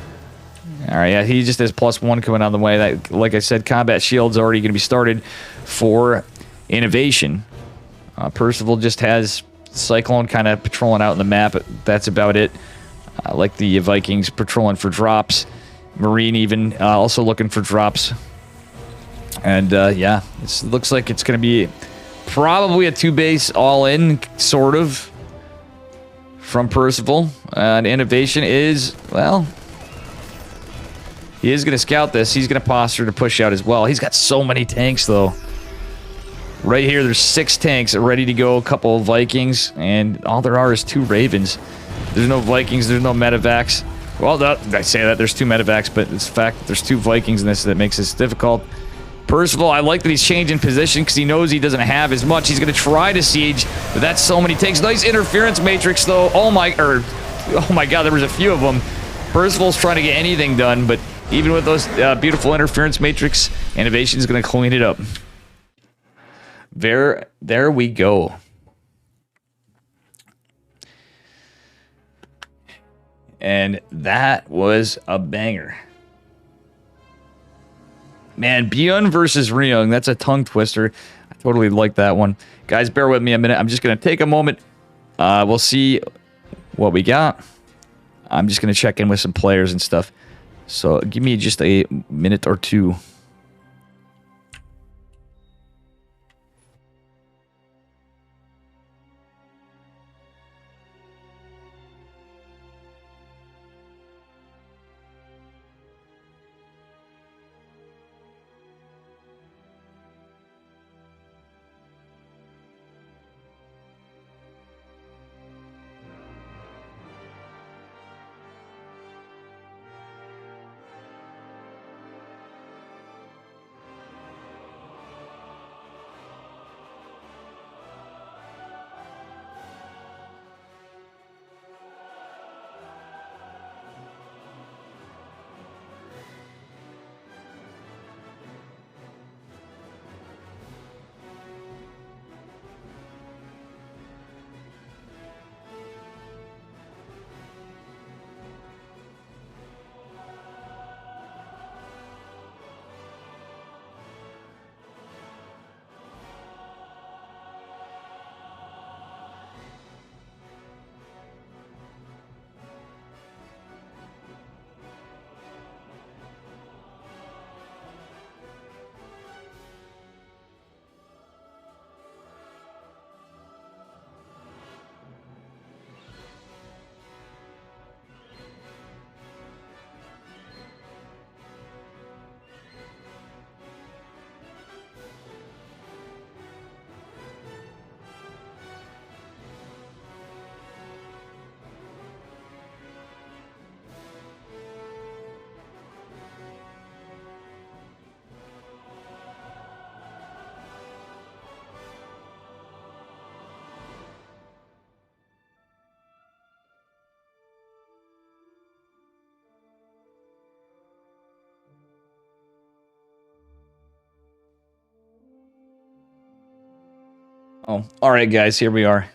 All right, yeah, he just has +1 coming on the way. That, like I said, combat shield's already going to be started for Innovation. Percival just has Cyclone kind of patrolling out in the map. But that's about it. Like the Vikings patrolling for drops. Marine even also looking for drops. And yeah, it looks like it's going to be probably a 2-base all-in, sort of, from Percival. And Innovation is, well, he is going to scout this. He's going to posture to push out as well. He's got so many tanks, though. Right here, there's 6 tanks ready to go. A couple of Vikings, and all there are is 2 Ravens. There's no Vikings. There's no medevacs. Well, I say that there's 2 medevacs, but it's the fact that there's 2 Vikings in this that makes this difficult. Percival, I like that he's changing position because he knows he doesn't have as much. He's going to try to siege, but that's so many tanks. Nice interference matrix, though. Oh my God, there was a few of them. Percival's trying to get anything done, but even with those beautiful interference matrix, Innovation's going to clean it up. There we go. And that was a banger. Man, Byun versus Ryung, that's a tongue twister. I totally like that one. Guys, bear with me a minute. I'm just going to take a moment. We'll see what we got. I'm just going to check in with some players and stuff. So give me just a minute or two. Oh, all right, guys, here we are.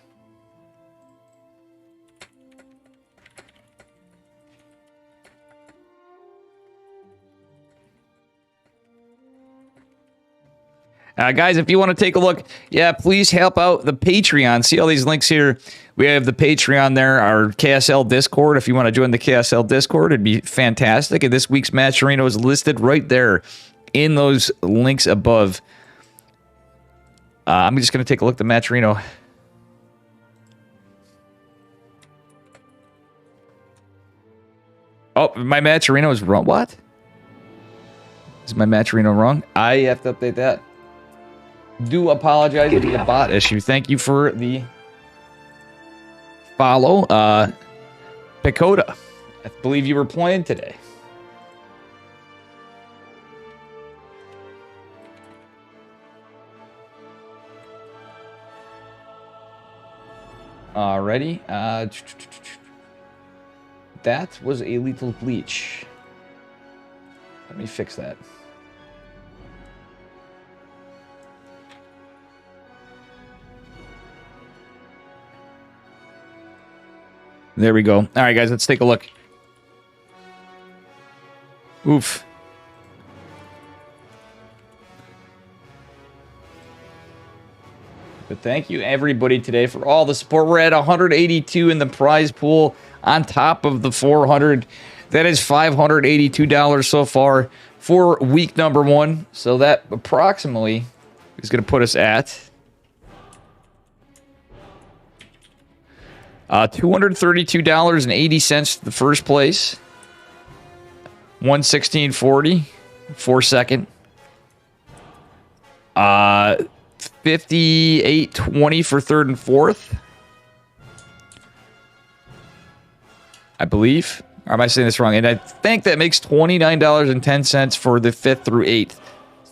Guys, if you want to take a look, yeah, please help out the Patreon. See all these links here? We have the Patreon there, our KSL Discord. If you want to join the KSL Discord, it'd be fantastic. And this week's Matcherino is listed right there in those links above. I'm just going to take a look at the Matcherino. Oh, my Matcherino is wrong. What? Is my Matcherino wrong? I have to update that. Do apologize for the bot issue. Thank you for the follow. Picota, I believe you were playing today. Alrighty. That was a lethal bleach. Let me fix that. There we go. All right, guys, let's take a look. Oof. But thank you, everybody, today for all the support. We're at 182 in the prize pool on top of the 400. That is $582 so far for week number 1. So that approximately is going to put us at $232.80 the first place, $116.40 for second, $58.20 for third and fourth, I believe. Or am I saying this wrong? And I think that makes $29.10 for the 5th through 8th.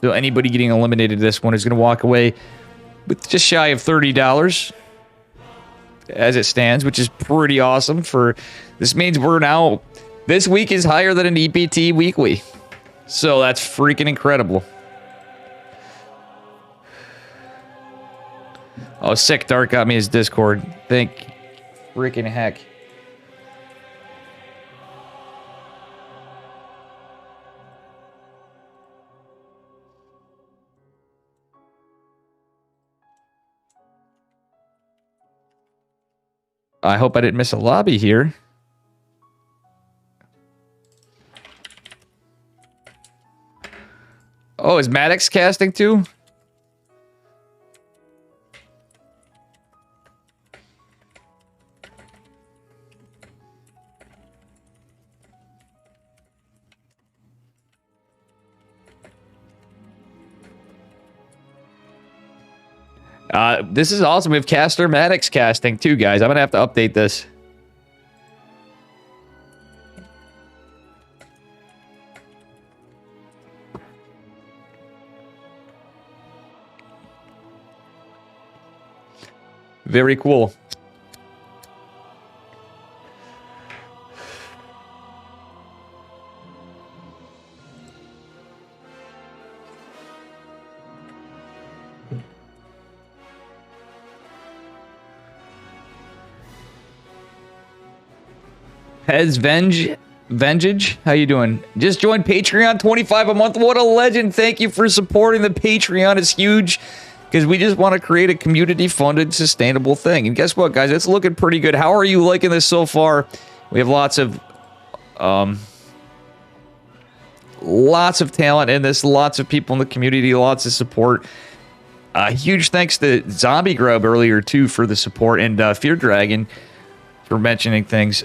So anybody getting eliminated this one is going to walk away with just shy of $30 as it stands, which is pretty awesome. For this means we're now, this week is higher than an EPT weekly. So that's freaking incredible. Oh, Sick Dark got me his Discord. Thank freaking heck. I hope I didn't miss a lobby here. Oh, is Maddox casting too? This is awesome. We have Caster Maddox casting too, guys. I'm going to have to update this. Very cool. Pez Vengage, how you doing? Just joined Patreon, 25 a month. What a legend. Thank you for supporting the Patreon. It's huge because we just want to create a community-funded, sustainable thing. And guess what, guys? It's looking pretty good. How are you liking this so far? We have lots of talent in this, lots of people in the community, lots of support. Huge thanks to Zombie Grub earlier, too, for the support, and Fear Dragon for mentioning things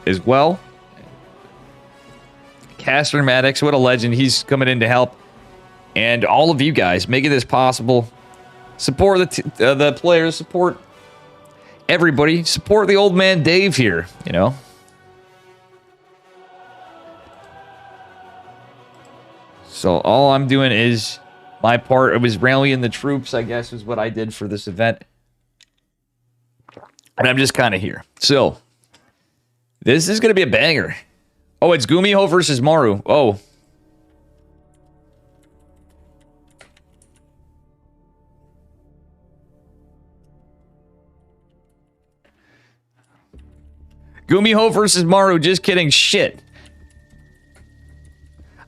as well. Caster Maddox, what a legend. He's coming in to help. And all of you guys making this possible. Support the players. Support everybody. Support the old man Dave here, you know. So all I'm doing is my part. It was rallying the troops, I guess, is what I did for this event. And I'm just kind of here. So this is going to be a banger. Oh, it's Gumiho versus Maru. Oh. Gumiho versus Maru. Just kidding. Shit.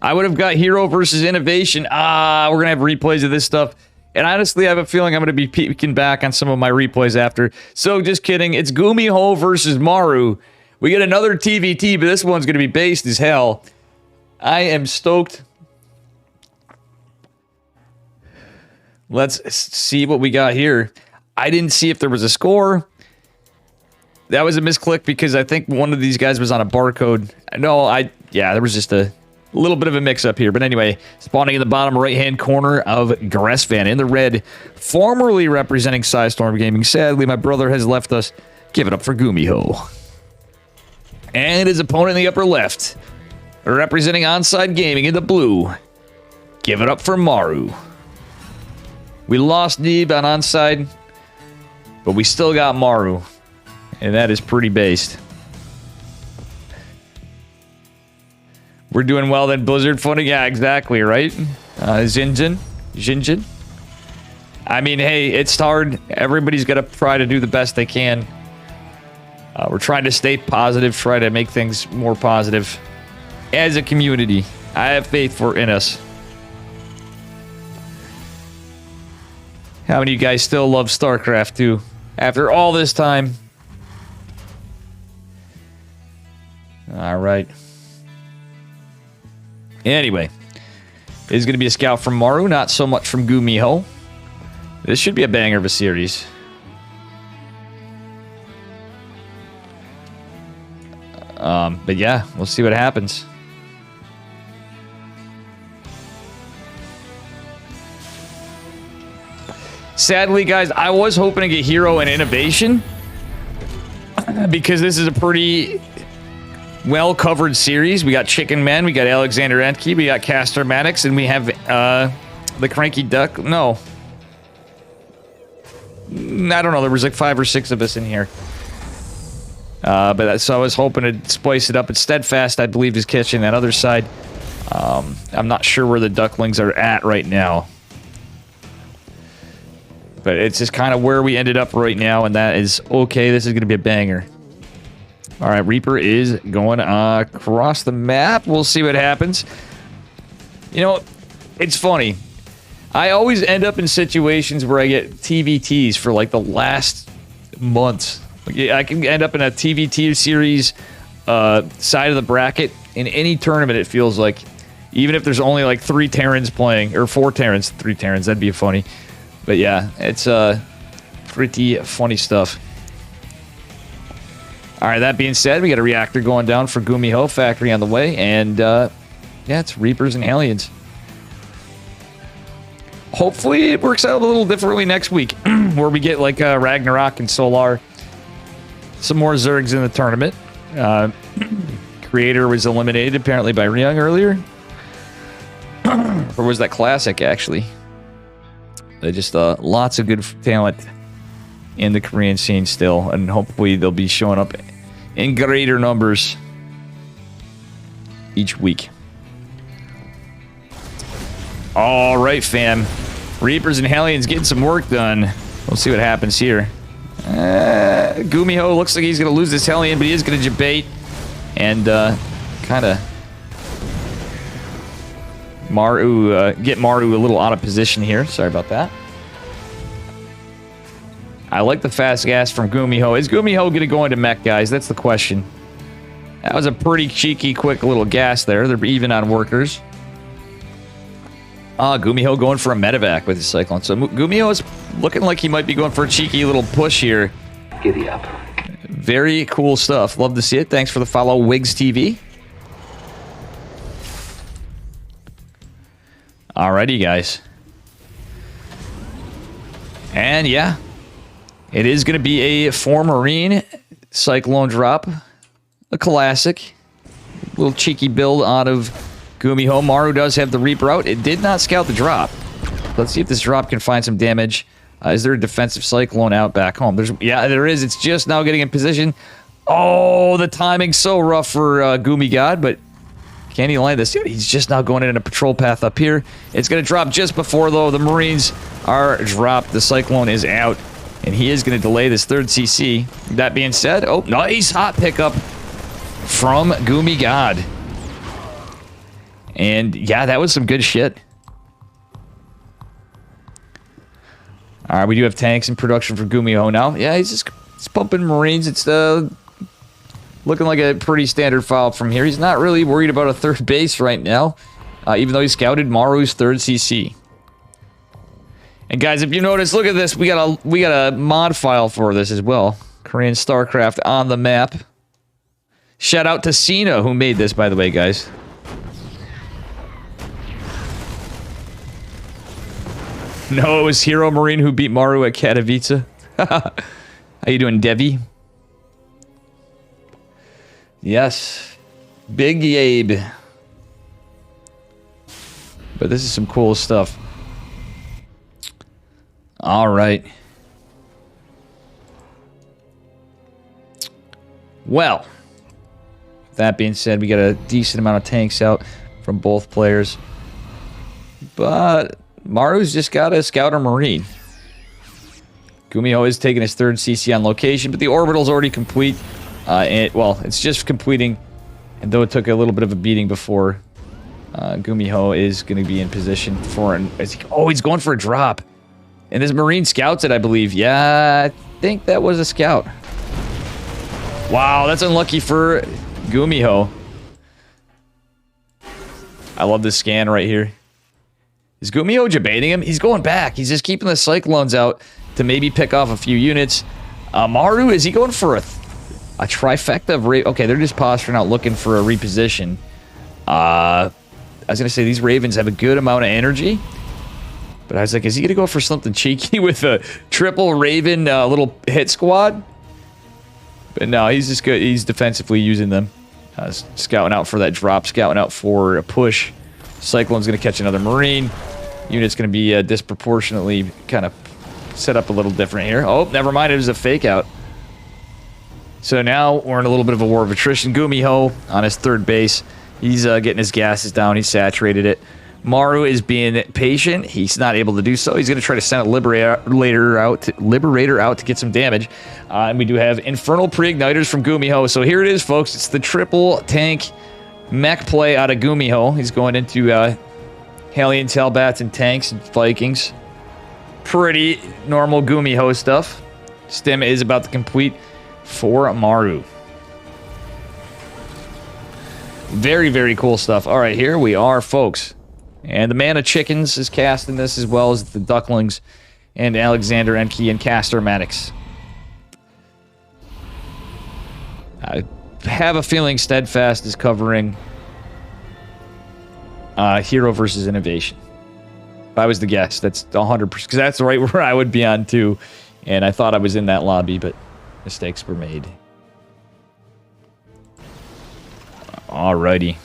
I would have got Hero versus Innovation. We're going to have replays of this stuff. And honestly, I have a feeling I'm going to be peeking back on some of my replays after. So just kidding. It's Gumiho versus Maru. We get another TVT, but this one's going to be based as hell. I am stoked. Let's see what we got here. I didn't see if there was a score. That was a misclick because I think one of these guys was on a barcode. No, yeah, there was just a little bit of a mix-up here. But anyway, spawning in the bottom right-hand corner of Gressvan in the red, formerly representing Psystorm Gaming. Sadly, my brother has left us. Give it up for Gumiho. And his opponent in the upper left, representing Onside Gaming in the blue. Give it up for Maru. We lost Neeb on Onside, but we still got Maru. And that is pretty based. We're doing well then, Blizzard Funny. Yeah, exactly, right? Jinjin. I mean, hey, it's hard. Everybody's got to try to do the best they can. We're trying to stay positive, try to make things more positive. As a community, I have faith in us. How many of you guys still love Starcraft 2 after all this time? All right. Anyway, this is going to be a scout from Maru, not so much from Gumiho. This should be a banger of a series. But yeah, we'll see what happens. Sadly, guys, I was hoping to get Hero and Innovation because this is a pretty well-covered series. We got Chicken Man, we got Alexander Entke, we got Castor Maddox, and we have the Cranky Duck. No. I don't know. There was like 5 or 6 of us in here. So I was hoping to spice it up. But Steadfast, I believe, is catching that other side. I'm not sure where the Ducklings are at right now. But it's just kind of where we ended up right now, and that is okay. This is going to be a banger. All right, Reaper is going across the map. We'll see what happens. You know, it's funny. I always end up in situations where I get TVTs for like the last months. I can end up in a TVT series side of the bracket in any tournament, it feels like. Even if there's only like 3 Terrans playing, or 4 Terrans, 3 Terrans, that'd be funny. But yeah, it's pretty funny stuff. All right, that being said, we got a reactor going down for Gumiho Factory on the way. And yeah, it's Reapers and Aliens. Hopefully it works out a little differently next week, where we get like Ragnarok and Solar. Some more Zergs in the tournament. Creator was eliminated apparently by Ryung earlier. Or was that Classic, actually? Just lots of good talent in the Korean scene still, and hopefully they'll be showing up in greater numbers each week. All right, fam. Reapers and Hellions getting some work done. We'll see what happens here. Gumiho looks like he's going to lose this Hellion, but he is going to debate and kind of get Maru a little out of position here. Sorry about that. I like the fast gas from Gumiho. Is Gumiho going to go into mech, guys? That's the question. That was a pretty cheeky, quick little gas there. They're even on workers. Gumiho going for a medevac with his Cyclone. So Gumiho is looking like he might be going for a cheeky little push here. Giddy up. Very cool stuff. Love to see it. Thanks for the follow, Wigs TV. Alrighty, guys. And yeah, it is going to be a 4 Marine Cyclone drop. A classic. Little cheeky build out of Gumiho. Maru does have the Reaper out. It did not scout the drop. Let's see if this drop can find some damage. Is there a defensive Cyclone out back home? Yeah, there is. It's just now getting in position. Oh, the timing's so rough for Gumi God, but can he land this? He's just now going in a patrol path up here. It's going to drop just before, though. The Marines are dropped. The Cyclone is out. And he is going to delay this third CC. That being said, oh, nice hot pickup from Gumi God. And yeah, that was some good shit. All right, we do have tanks in production for Gumiho now. Yeah, he's pumping Marines. It's looking like a pretty standard file from here. He's not really worried about a third base right now, even though he scouted Maru's third CC. And guys, if you notice, look at this. We got a mod file for this as well. Korean Starcraft on the map. Shout out to Cena who made this, by the way, guys. No, it was Hero Marine who beat Maru at Katowice. How you doing, Devi? Yes. Big Yabe. But this is some cool stuff. All right. Well, that being said, we got a decent amount of tanks out from both players. But Maru's just got a Scouter Marine. Gumiho is taking his third CC on location, but the orbital's already complete. Well, it's just completing. And though it took a little bit of a beating before, Gumiho is going to be in position for an... Oh, he's going for a drop. And this Marine scouts it, I believe. Yeah, I think that was a scout. Wow, that's unlucky for Gumiho. I love this scan right here. Is Gumiho debating him? He's going back. He's just keeping the Cyclones out to maybe pick off a few units. Maru, is he going for a trifecta of... Okay, they're just posturing out looking for a reposition. I was going to say, these Ravens have a good amount of energy. But I was like, is he going to go for something cheeky with a triple Raven little hit squad? But no, he's just good. He's defensively using them. Scouting out for that drop. Scouting out for a push. Cyclone's going to catch another Marine. Unit's going to be disproportionately kind of set up a little different here. Oh, never mind. It was a fake out. So now we're in a little bit of a war of attrition. Gumiho on his third base. He's getting his gases down. He's saturated it. Maru is being patient. He's not able to do so. He's going to try to send a Liberator out to get some damage. And we do have Infernal Pre-Igniters from Gumiho. So here it is, folks. It's the triple tank mech play out of Gumiho. He's going into Hellion Talbats and tanks and Vikings. Pretty normal Gumiho stuff. Stem is about to complete for Maru. Very, very cool stuff. All right, here we are, folks. And the Man of Chickens is casting this as well as the Ducklings and Alexander Enke and Castor Maddox. I have a feeling Steadfast is covering Hero versus Innovation. If I was the guess, that's 100%. Because that's right where I would be on too. And I thought I was in that lobby, but mistakes were made. Alrighty.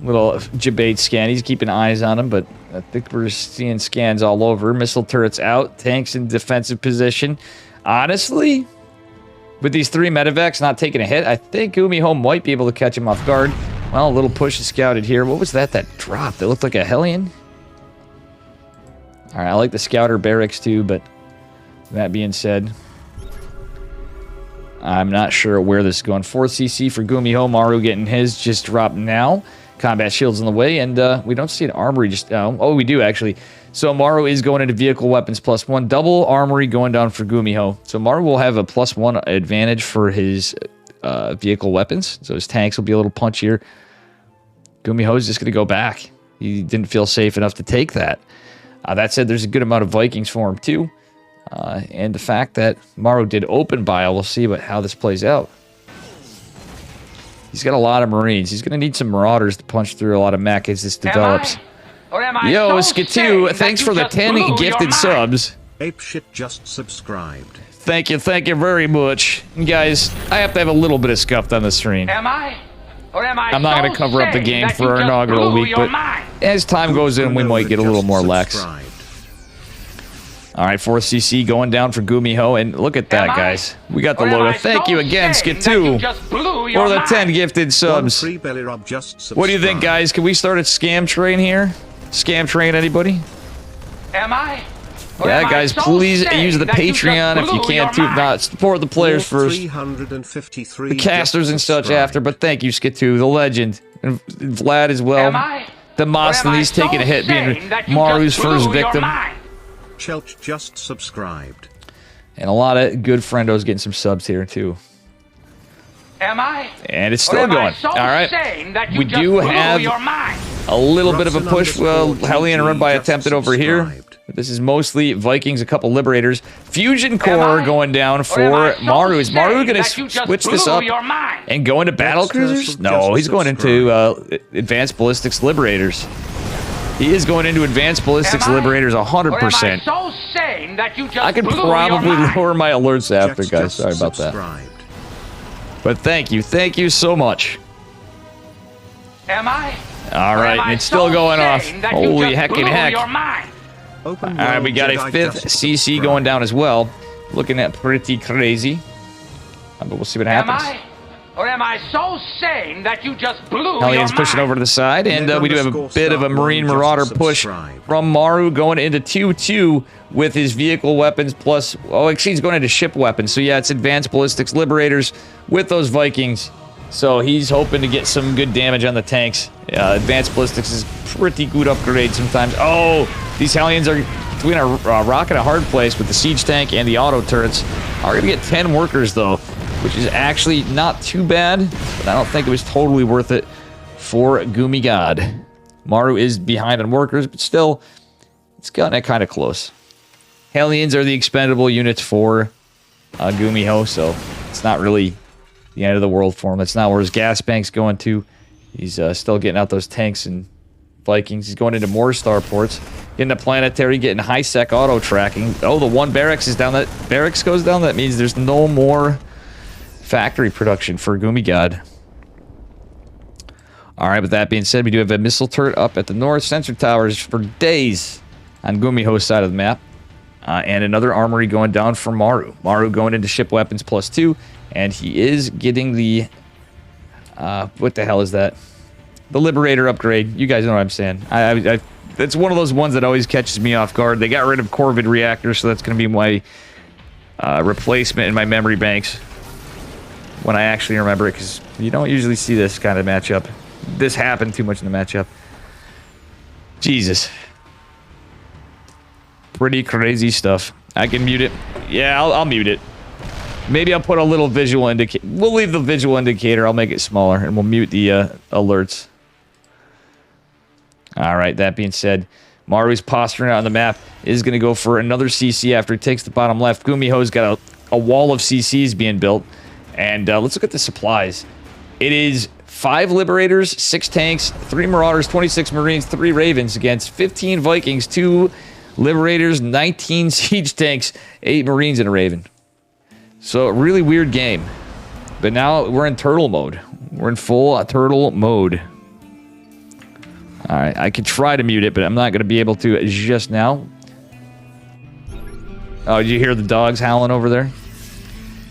Little debate scan. He's keeping eyes on him, but I think we're seeing scans all over. Missile turrets out. Tanks in defensive position. Honestly, with these three medevacs not taking a hit, I think Gumiho might be able to catch him off guard. Well, a little push is scouted here. What was that dropped? It looked like a Hellion. Alright, I like the Scouter barracks too, but that being said, I'm not sure where this is going. 4th CC for Gumiho. Maru getting his just dropped now. Combat shields in the way, and we don't see an armory just... oh, we do, actually. So Maru is going into vehicle weapons +1. Double armory going down for Gumiho. So Maru will have a +1 advantage for his vehicle weapons. So his tanks will be a little punchier. Gumiho is just going to go back. He didn't feel safe enough to take that. That said, there's a good amount of Vikings for him, too. And the fact that Maru did open bile, we'll see how this plays out. He's got a lot of Marines. He's going to need some Marauders to punch through a lot of mech as this develops. Yo, Skitoo, thanks for the 10 gifted subs. Apeshit just subscribed. Thank you very much. And guys, I have to have a little bit of scuffed on the stream. I'm not going to cover up the game for our inaugural week, but as time goes in, we might get a little more lax. All right, 4th CC going down for Gumiho, and look at that, guys. We got the logo. Thank you again, Skitoo, for the 10 gifted subs. What do you think, guys? Can we start a scam train here? Scam train, anybody? Am I? Yeah, guys, please use the Patreon if you can to. If not, support the players first. The casters and such after, but thank you, Skittu, the legend. And Vlad as well. Demosthenes taking a hit, being Maru's first victim. Chelch just subscribed. And a lot of good friendos getting some subs here, too. Am I? And it's still going. All right. We do have a little bit of a push. Well, Hellion run by attempted over here. But this is mostly Vikings, a couple Liberators. Fusion Core going down for Maru. Is Maru going to switch this up and go into Battle Cruisers? No, he's going into Advanced Ballistics Liberators. He is going into Advanced Ballistics Liberators 100%. I could probably lower my alerts after, guys. Sorry about that. But thank you so much. Am I? All right, and it's still going off. Holy heckin' heck. All right, we got a 5th CC going down as well. Looking at pretty crazy. But we'll see what happens. Or am I so sane that you just blew Hellion's pushing over to the side, and we do have a bit of a Marine Marauder push from Maru going into 2-2 with his vehicle weapons plus... Oh, actually, he's going into ship weapons. So, yeah, it's Advanced Ballistics Liberators with those Vikings. So, he's hoping to get some good damage on the tanks. Advanced Ballistics is pretty good upgrade sometimes. Oh, these Hellions are between a rock and a hard place with the Siege Tank and the auto turrets. Are going to get 10 workers, though, which is actually not too bad, but I don't think it was totally worth it for Gumi God. Maru is behind on workers, but still, it's gotten it kind of close. Hellions are the expendable units for Gumiho, so it's not really the end of the world for him. That's not where his gas bank's going to. He's still getting out those tanks and Vikings. He's going into more starports. Getting the planetary, getting high-sec auto tracking. Oh, the one barracks is down. That barracks goes down. That means there's no more factory production for Gumi God. Alright, with that being said, we do have a missile turret up at the north. Sensor towers for days on Gumiho's side of the map. And another armory going down for Maru. Maru going into ship weapons +2. And he is getting the... what the hell is that? The Liberator upgrade. You guys know what I'm saying. It's one of those ones that always catches me off guard. They got rid of Corvid reactors, so that's going to be my replacement in my memory banks. When I actually remember it, because you don't usually see this kind of matchup. This happened too much in the matchup. Jesus. Pretty crazy stuff. I can mute it. Yeah, I'll mute it. Maybe I'll put a little visual indicator. We'll leave the visual indicator. I'll make it smaller, and we'll mute the alerts. Alright, that being said, Maru's posturing out on the map. Is going to go for another CC after he takes the bottom left. Gumiho's got a wall of CCs being built. And let's look at the supplies. It is 5 Liberators, 6 tanks, 3 Marauders, 26 Marines, 3 Ravens against 15 Vikings, 2 Liberators, 19 Siege Tanks, 8 Marines, and a Raven. So, a really weird game. But now we're in turtle mode. We're in full turtle mode. Alright, I could try to mute it, but I'm not going to be able to just now. Oh, did you hear the dogs howling over there?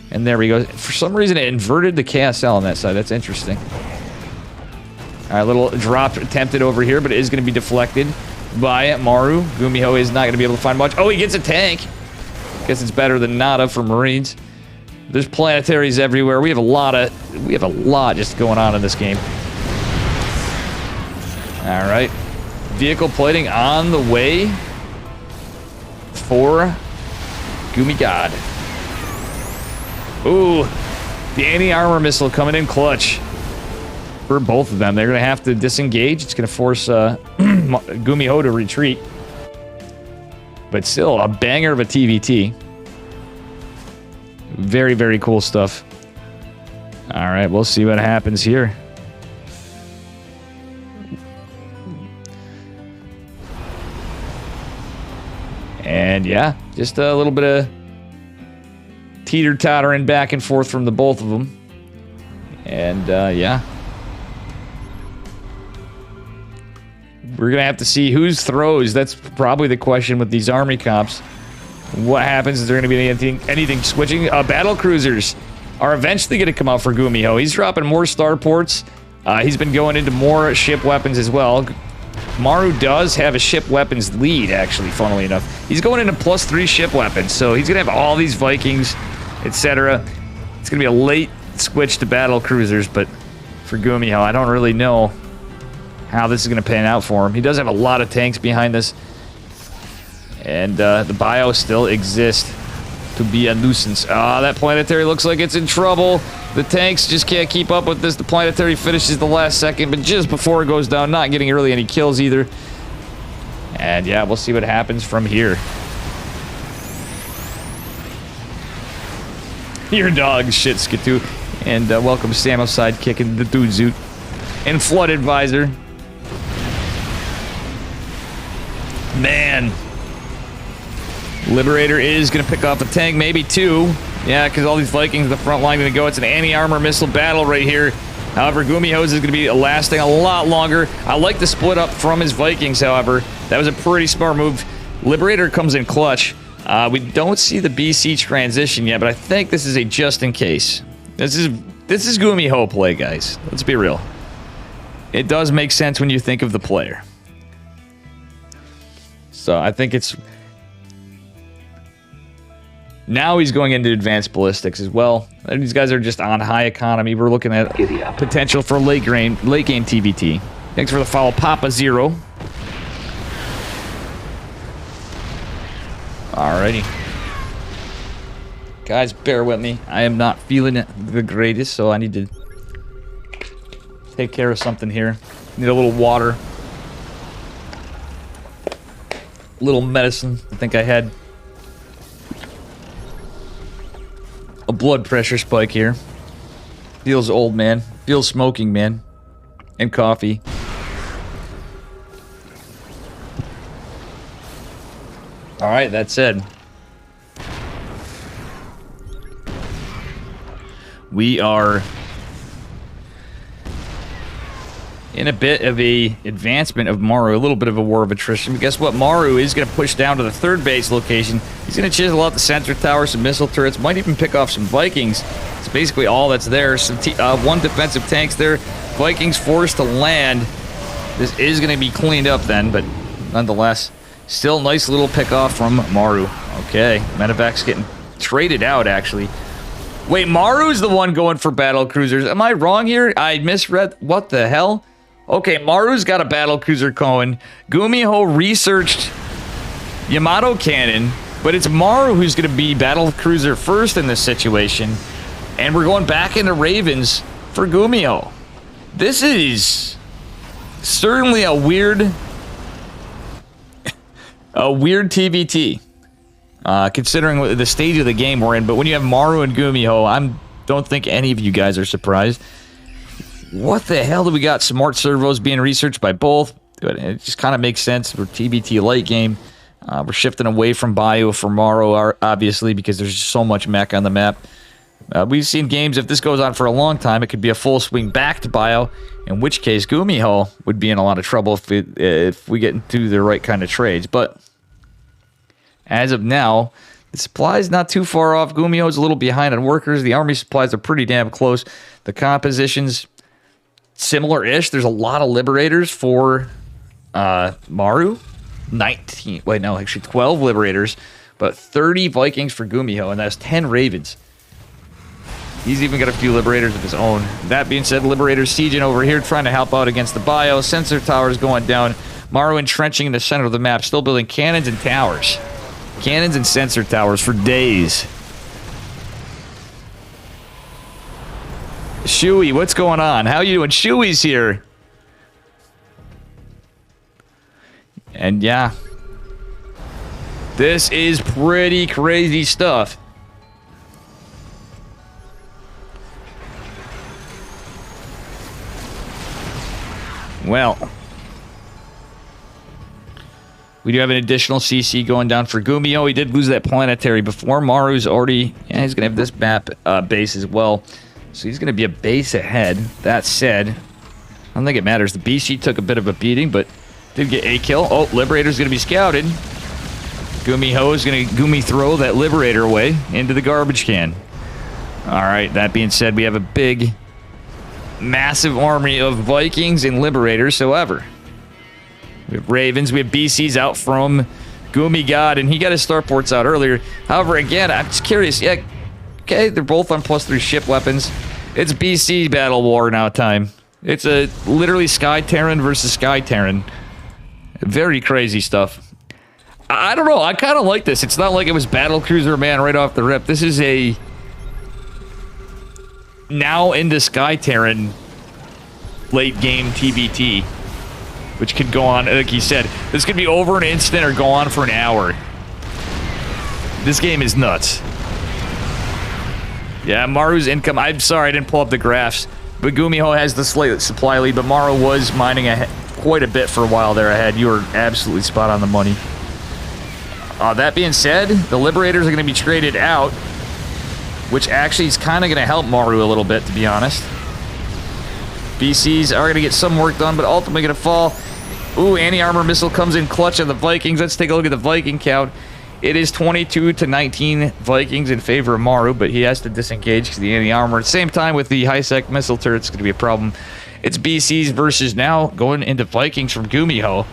And there we go. For some reason, it inverted the KSL on that side. That's interesting. All right, little drop attempted over here, but it is going to be deflected by Maru. Gumiho is not going to be able to find much. Oh, he gets a tank. Guess it's better than nada for Marines. There's planetaries everywhere. We have a lot just going on in this game. All right. Vehicle plating on the way for Gumi God. Ooh, the anti-armor missile coming in clutch for both of them. They're going to have to disengage. It's going to force Gumiho to retreat. But still, a banger of a TVT. Very, very cool stuff. All right, we'll see what happens here. And yeah, just a little bit of teeter-tottering back and forth from the both of them. And, yeah. We're going to have to see whose throws. That's probably the question with these army comps. What happens? Is there going to be anything switching? Battle cruisers are eventually going to come out for Gumiho. He's dropping more starports. He's been going into more ship weapons as well. Maru does have a ship weapons lead, actually, funnily enough. He's going into +3 ship weapons, so he's going to have all these Vikings, etc. It's going to be a late switch to battle cruisers, but for Gumiho, I don't really know how this is going to pan out for him. He does have a lot of tanks behind this, and the bio still exists to be a nuisance. Ah, that planetary looks like it's in trouble. The tanks just can't keep up with this. The planetary finishes the last second, but just before it goes down, not getting really any kills either. And yeah, we'll see what happens from here. Your dog, shit, Skidoo. And welcome Samo Sidekick and the Dude Zoot. And Flood Advisor. Man. Liberator is going to pick off a tank, maybe 2. Yeah, because all these Vikings in the front line going to go. It's an anti-armor missile battle right here. However, Gumiho's is going to be lasting a lot longer. I like the split up from his Vikings, however. That was a pretty smart move. Liberator comes in clutch. We don't see the BC transition yet, but I think this is a just in case. This is Gumiho play, guys. Let's be real. It does make sense when you think of the player. So I think it's... Now he's going into advanced ballistics as well. And these guys are just on high economy. We're looking at potential for late game TVT. Thanks for the follow, Papa Zero. Alrighty. Guys, bear with me. I am not feeling it the greatest, so I need to take care of something here. Need a little water. A little medicine. I think I had a blood pressure spike here. Feels old, man. Feels smoking, man. And coffee. Alright, that said, we are in a bit of a advancement of Maru, a little bit of a war of attrition. But guess what? Maru is going to push down to the 3rd base location. He's going to chisel out the sensor tower, some missile turrets, might even pick off some Vikings. It's basically all that's there. Some 1 defensive tanks there. Vikings forced to land. This is going to be cleaned up then, but nonetheless, still nice little pick off from Maru. Okay, Medevac's getting traded out, actually. Wait, Maru's the one going for battle cruisers. Am I wrong here? I misread. What the hell? Okay, Maru's got a battle cruiser going. Gumiho researched Yamato cannon, but it's Maru who's going to be battle cruiser first in this situation. And we're going back into Ravens for Gumiho. This is certainly a weird TVT, considering the stage of the game we're in. But when you have Maru and Gumiho, I don't think any of you guys are surprised. What the hell do we got? Smart servos being researched by both. It just kind of makes sense for TBT late game. We're shifting away from bio for Maru, obviously, because there's just so much mech on the map. We've seen games, if this goes on for a long time, it could be a full swing back to bio, in which case Gumiho would be in a lot of trouble if we get into the right kind of trades. But as of now, the supply's not too far off. Gumiho's a little behind on workers. The army supplies are pretty damn close. The compositions, similar-ish. There's a lot of liberators for Maru. 19. Wait, no, actually 12 liberators, but 30 Vikings for Gumiho, and that's 10 Ravens. He's even got a few liberators of his own. That being said, liberators sieging over here, trying to help out against the bio. Sensor towers going down. Maru entrenching in the center of the map, still building cannons and towers. Cannons and sensor towers for days. Shuey, what's going on? How you doing? Shuey's here. And yeah, this is pretty crazy stuff. Well, we do have an additional CC going down for Gumiho. He did lose that planetary before. Maru's already, yeah, he's going to have this map base as well. So he's going to be a base ahead. That said, I don't think it matters. The BC took a bit of a beating, but did get a kill. Oh, Liberator's going to be scouted. Gumiho is going to Gumi throw that Liberator away into the garbage can. All right, that being said, we have a big, massive army of Vikings and Liberators. However, We have Ravens. We have BCs out from Goomy God, and he got his starports out earlier. However, again, I'm just curious. Yeah, okay, they're both on +3 ship weapons. It's BC Battle War now time. It's a literally Sky Terran versus Sky Terran. Very crazy stuff. I don't know. I kind of like this. It's not like it was Battle Cruiser Man right off the rip. This is a now into Sky Terran late game TBT, which could go on, like you said, this could be over an instant or go on for an hour. This game is nuts. Yeah, Maru's income. I'm sorry I didn't pull up the graphs, but Gumiho has the supply lead, but Maru was mining quite a bit for a while there ahead. You were absolutely spot on the money. That being said, the Liberators are going to be traded out, which actually is kind of going to help Maru a little bit, to be honest. BCs are going to get some work done, but ultimately going to fall. Ooh, anti-armor missile comes in clutch on the Vikings. Let's take a look at the Viking count. It is 22-19 Vikings in favor of Maru, but he has to disengage because of the anti-armor. At the same time, with the high-sec missile turret, it's going to be a problem. It's BCs versus now going into Vikings from Gumiho.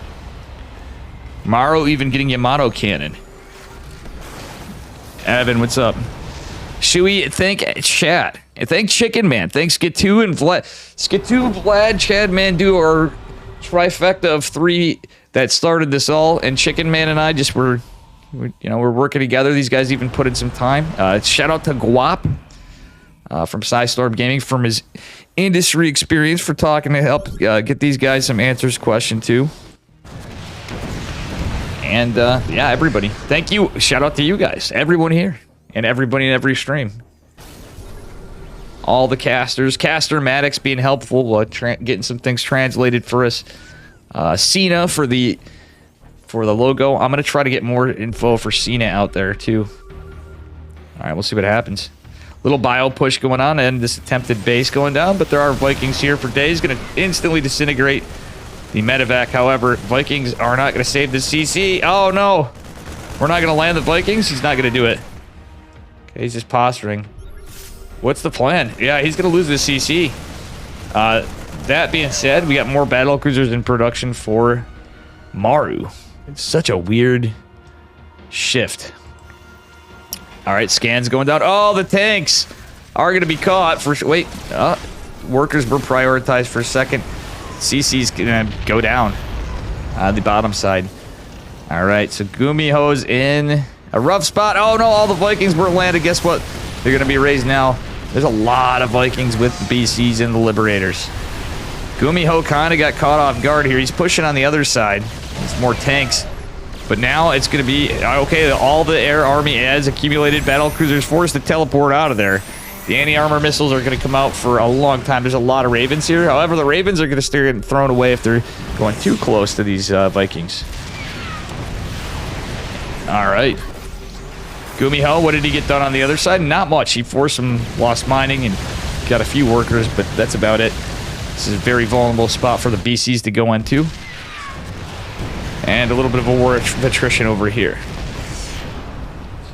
Maru even getting Yamato cannon. Evan, what's up? Shui, thank chat. Thank Chicken Man. Thanks Skatu and Vlad. Skatu, Vlad, Chad, Mandu, our trifecta of 3 that started this all. And Chicken Man and I just were, you know, we're working together. These guys even put in some time. Shout out to Guap from Psystorm Gaming from his industry experience for talking to help get these guys some answers question 2. And yeah, everybody. Thank you. Shout out to you guys. Everyone here. And everybody in every stream. All the casters. Caster Maddox being helpful. Getting some things translated for us. Cena for the logo. I'm going to try to get more info for Cena out there too. Alright, we'll see what happens. Little bio push going on and this attempted base going down. But there are Vikings here for days. Going to instantly disintegrate the medevac. However, Vikings are not going to save the CC. Oh no! We're not going to land the Vikings? He's not going to do it. Okay, he's just posturing. What's the plan? Yeah, he's going to lose the CC. That being said, we got more battle cruisers in production for Maru. It's such a weird shift. Alright, scans going down. Oh, the tanks are going to be caught for... Wait, workers were prioritized for a second. CC's gonna go down the bottom side. Alright, so Gumiho's in a rough spot. Oh no, all the Vikings weren't landed. Guess what? They're gonna be raised now. There's a lot of Vikings with the BCs and the Liberators. Gumiho kind of got caught off guard here. He's pushing on the other side. It's more tanks. But now it's gonna be okay, all the air army has accumulated battle cruisers forced to teleport out of there. The anti-armor missiles are going to come out for a long time. There's a lot of Ravens here. However, the Ravens are going to start getting thrown away if they're going too close to these Vikings. All right. Gumiho, what did he get done on the other side? Not much. He forced some lost mining and got a few workers, but that's about it. This is a very vulnerable spot for the BCs to go into. And a little bit of a war of attrition over here.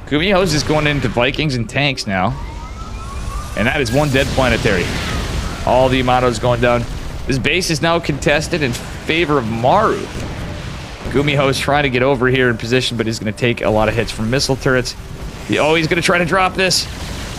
Gumiho's just going into Vikings and tanks now. And that is one dead planetary. All the Yamato's going down. This base is now contested in favor of Maru. Gumiho's trying to get over here in position, but he's going to take a lot of hits from missile turrets. Oh, he's going to try to drop this.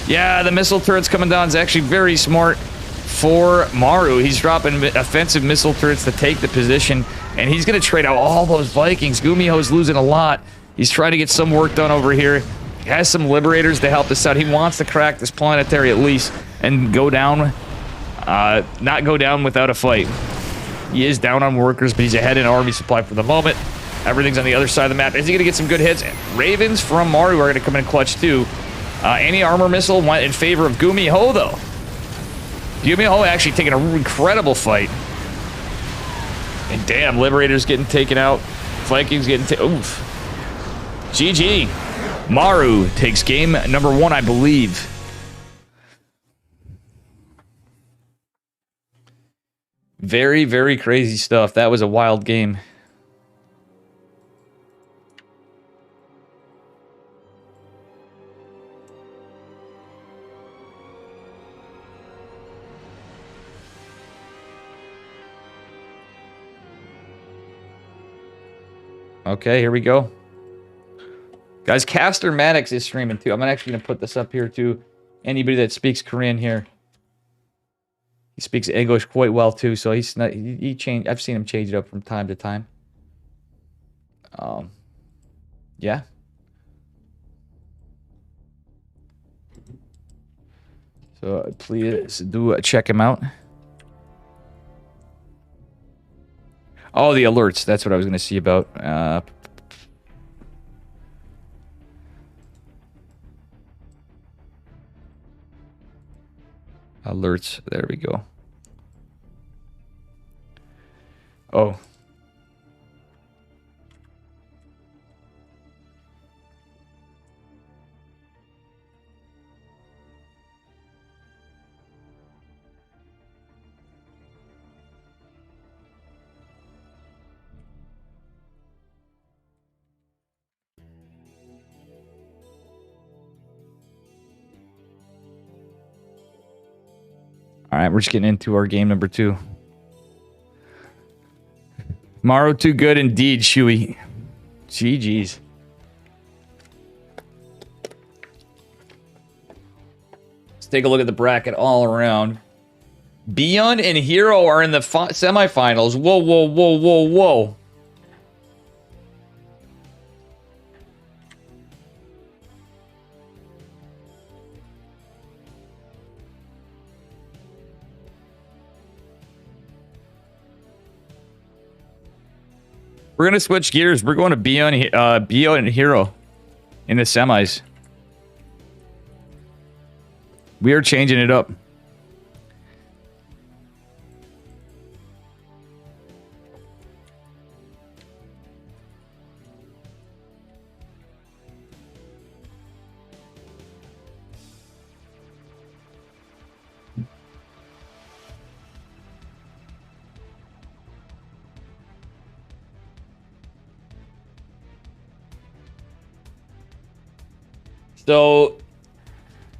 Yeah, the missile turrets coming down is actually very smart for Maru. He's dropping offensive missile turrets to take the position, and he's going to trade out all those Vikings. Gumiho's losing a lot. He's trying to get some work done over here. He has some Liberators to help this out. He wants to crack this planetary at least and go down, not go down without a fight. He is down on workers, but he's ahead in army supply for the moment. Everything's on the other side of the map. Is he going to get some good hits? Ravens from Maru are going to come in clutch too. Anti-armor missile went in favor of Gumiho though. Gumiho actually taking an incredible fight. And damn, Liberators getting taken out. Vikings getting oof. GG. Maru takes game number 1, I believe. Very, very crazy stuff. That was a wild game. Okay, here we go. Guys, Caster Maddox is streaming too. I'm actually going to put this up here too. Anybody that speaks Korean here. He speaks English quite well too, so he's not, he changed. I've seen him change it up from time to time. Yeah. So please do check him out. Oh, the alerts. That's what I was going to see about. Alerts. There we go. Oh. All right, we're just getting into our game number 2. Maru too good indeed, Shuey. GG's. Let's take a look at the bracket all around. Beyond and Hero are in the semifinals. Whoa, whoa, whoa, whoa, whoa. We're going to switch gears. We're going to Beyond and Hero in the semis. We are changing it up. So,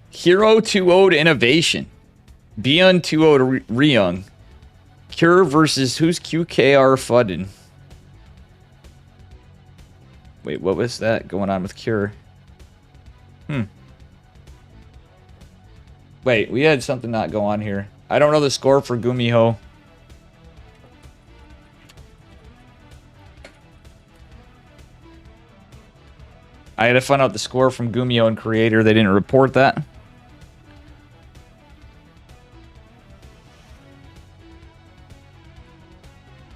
Hero 2-0 to Innovation. Beyond 2-0 to Ryung. Cure versus who's QKR Fudden? Wait, what was that going on with Cure? Wait, we had something not go on here. I don't know the score for Gumiho. I had to find out the score from Gumiho and Creator. They didn't report that.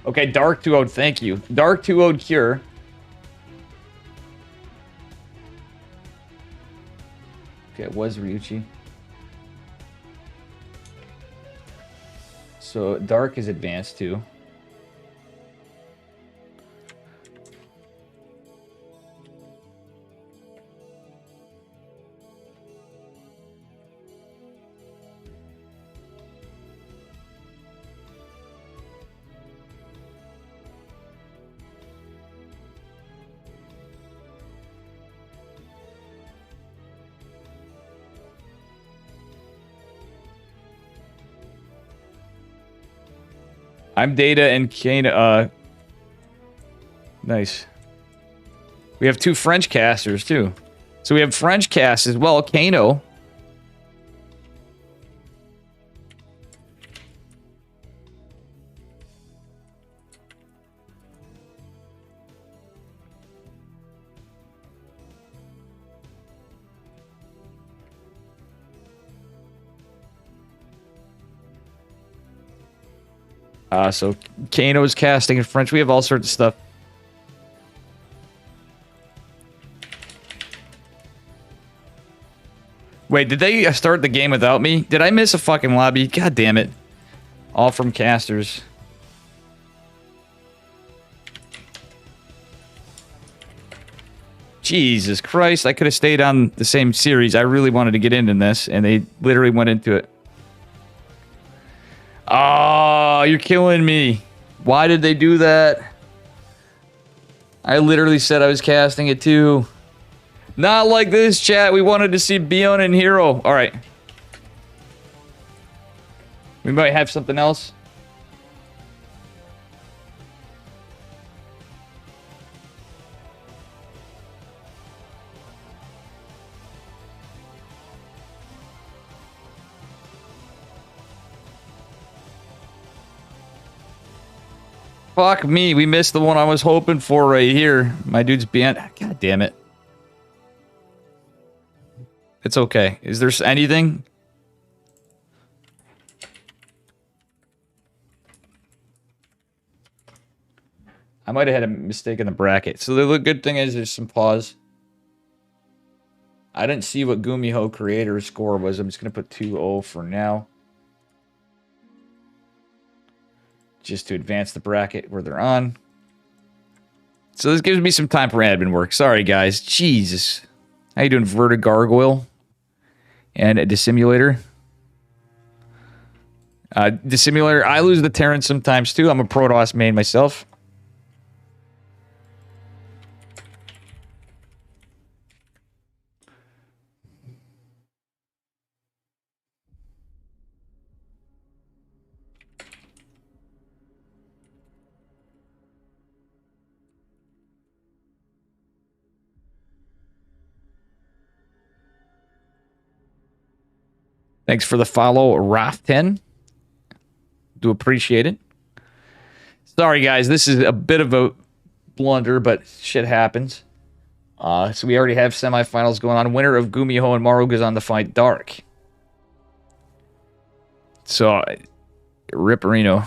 Okay, Dark 2-0, thank you. Dark 2-0 Cure. Okay, it was Ryuchi. So Dark is advanced too. I'm Data and Kane. Nice. We have 2 French casters too. So we have French cast as well. Kano. So Kano's casting in French. We have all sorts of stuff. Wait, did they start the game without me? Did I miss a fucking lobby? God damn it. All from casters. Jesus Christ, I could have stayed on the same series. I really wanted to get into this, and they literally went into it. Oh, you're killing me. Why did they do that? I literally said I was casting it too. Not like this, chat. We wanted to see Beyond and Hero. All right. We might have something else. Fuck me. We missed the one I was hoping for right here. My dude's banned. God damn it. It's okay. Is there anything? I might have had a mistake in the bracket. So the good thing is there's some pause. I didn't see what Gumiho creator's score was. I'm just going to put 2-0 for now. Just to advance the bracket where they're on. So this gives me some time for admin work. Sorry, guys. Jesus. How you doing, Vertigargoyle? And a Dissimulator. Dissimulator, I lose the Terran sometimes too. I'm a Protoss main myself. Thanks for the follow, Raf10. Do appreciate it. Sorry, guys. This is a bit of a blunder, but shit happens. So we already have semifinals going on. Winner of Gumiho and Maru goes on to fight Dark. So, rip Reno.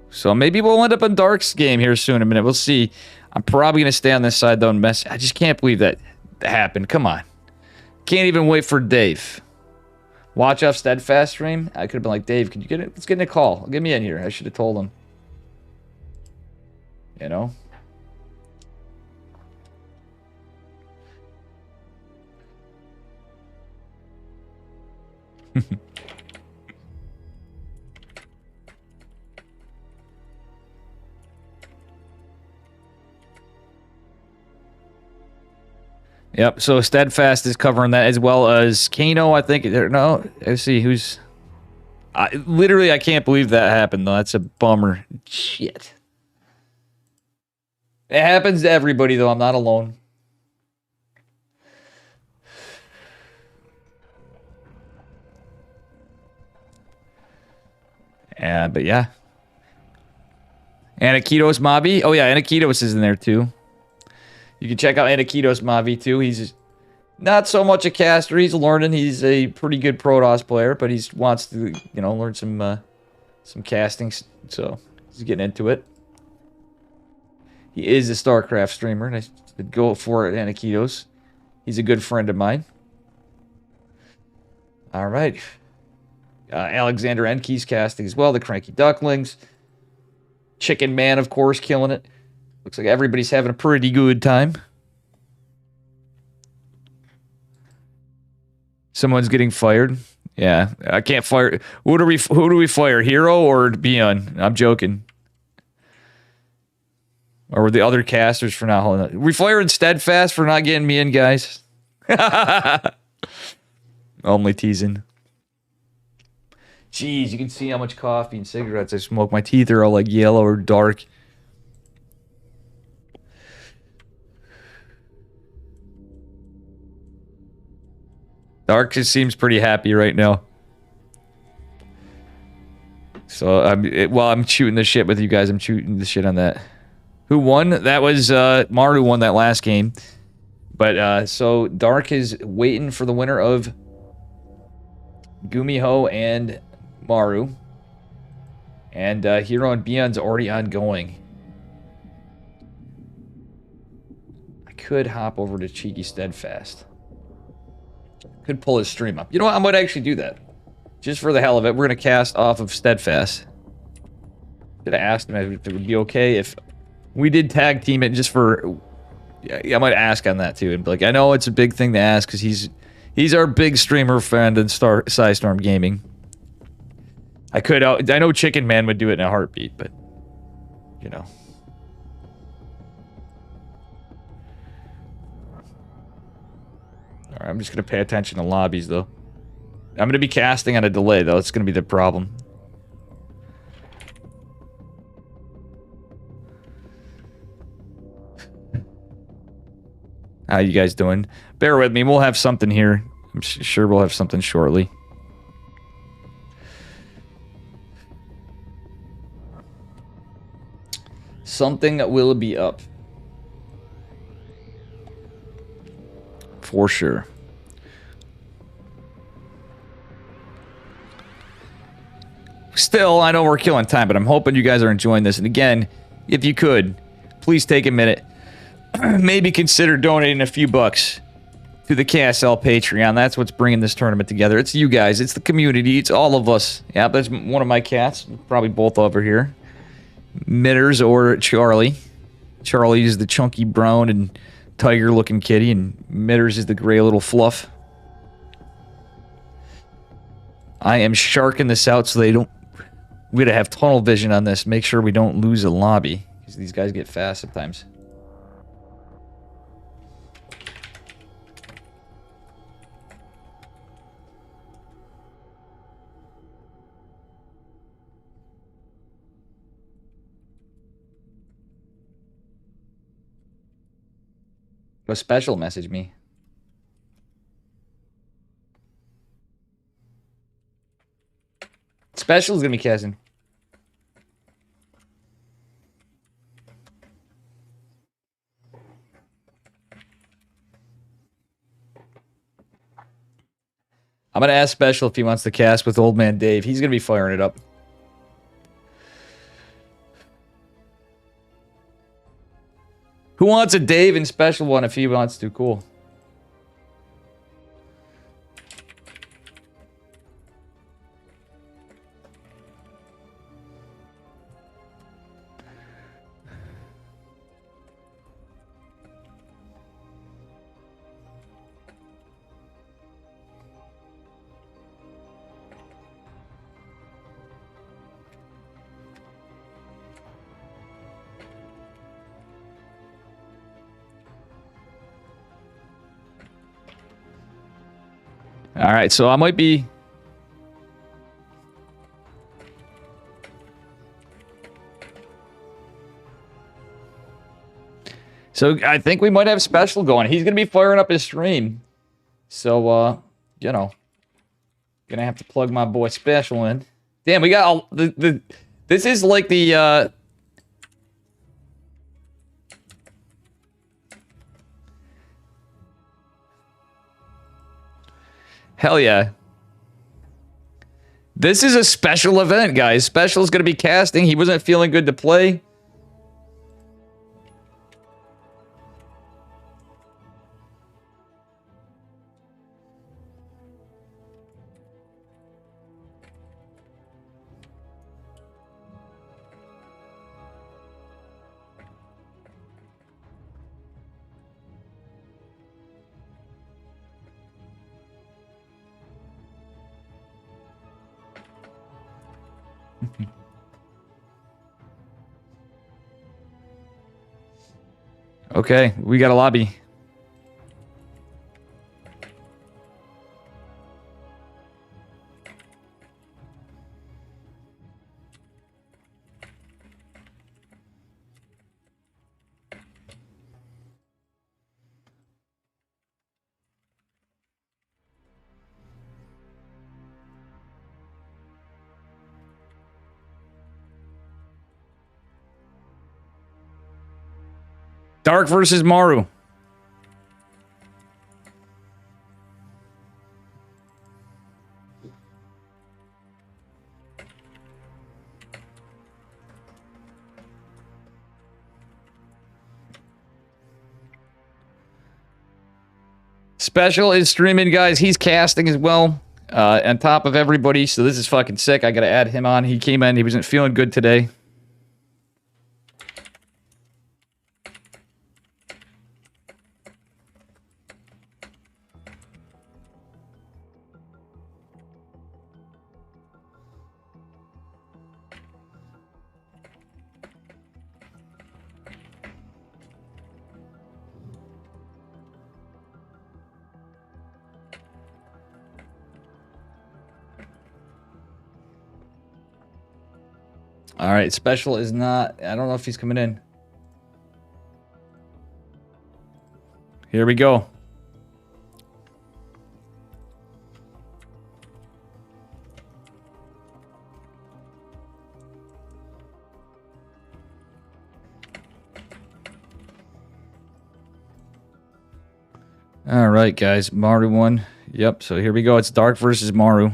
So maybe we'll end up in Dark's game here soon in a minute. We'll see. I'm probably going to stay on this side, though, and mess. I just can't believe that happened. Come on. Can't even wait for Dave. Watch off Steadfast stream. I could have been like, Dave, could you get it? Let's get in a call. Get me in here. I should have told him. You know? Yep, so Steadfast is covering that as well as Kano, I think. No, let's see who's... literally, I can't believe that happened, though. That's a bummer. Shit. It happens to everybody, though. I'm not alone. But yeah. Anakitos Mavi. Oh, yeah, Anakitos is in there, too. You can check out Anakitos Mavi, too. He's not so much a caster. He's learning. He's a pretty good Protoss player, but he wants to, you know, learn some casting, so he's getting into it. He is a Starcraft streamer, and I should go for it, Anakitos. He's a good friend of mine. All right. Alexander Enke's casting as well. The Cranky Ducklings. Chicken Man, of course, killing it. Looks like everybody's having a pretty good time. Someone's getting fired. Yeah, I can't fire. Who do we fire? Hero or Beyond? I'm joking. Or the other casters for not holding it. We firing Steadfast for not getting me in, guys. Only teasing. Jeez, you can see how much coffee and cigarettes I smoke. My teeth are all like yellow or dark. Dark just seems pretty happy right now. So I'm shooting the shit with you guys. I'm shooting the shit on that. Who won? That was Maru won that last game. But so Dark is waiting for the winner of Gumiho and Maru. And Hero and Beyond's already ongoing. I could hop over to Cheeky Steadfast. Could pull his stream up. You know what? I might actually do that. Just for the hell of it. We're going to cast off of Steadfast. Should have asked him if it would be okay if we did tag team it just for... Yeah, I might ask on that too. And be like, I know it's a big thing to ask because he's our big streamer friend in Psystorm Gaming. I know Chicken Man would do it in a heartbeat, but... You know... All right, I'm just going to pay attention to lobbies, though. I'm going to be casting on a delay, though. It's going to be the problem. How you guys doing? Bear with me. We'll have something here. I'm sure we'll have something shortly. Something will be up. For sure. Still, I know we're killing time, but I'm hoping you guys are enjoying this. And again, if you could, please take a minute. Maybe consider donating a few bucks to the KSL Patreon. That's what's bringing this tournament together. It's you guys. It's the community. It's all of us. Yeah, that's one of my cats. Probably both over here. Mitters or Charlie. Charlie is the chunky brown and tiger-looking kitty, and Mitters is the gray little fluff. I am sharking this out so they don't... We gotta have tunnel vision on this. Make sure we don't lose a lobby, because these guys get fast sometimes. A special message me. Special's gonna be casting. I'm gonna ask Special if he wants to cast with Old Man Dave. He's gonna be firing it up. Who wants a Dave and Special one if he wants to? Cool. All right, so I might be... So I think we might have Special going. He's going to be firing up his stream. So, you know, gonna have to plug my boy Special in. Damn, we got all... This is like the... Hell yeah. This is a special event, guys. Special's going to be casting. He wasn't feeling good to play. Okay, we got a lobby. Dark versus Maru. Special is streaming, guys. He's casting as well. On top of everybody. So this is fucking sick. I gotta add him on. He came in. He wasn't feeling good today. All right, special is not... I don't know if he's coming in. Here we go. All right, guys. Maru won. Yep, so here we go. It's Dark versus Maru.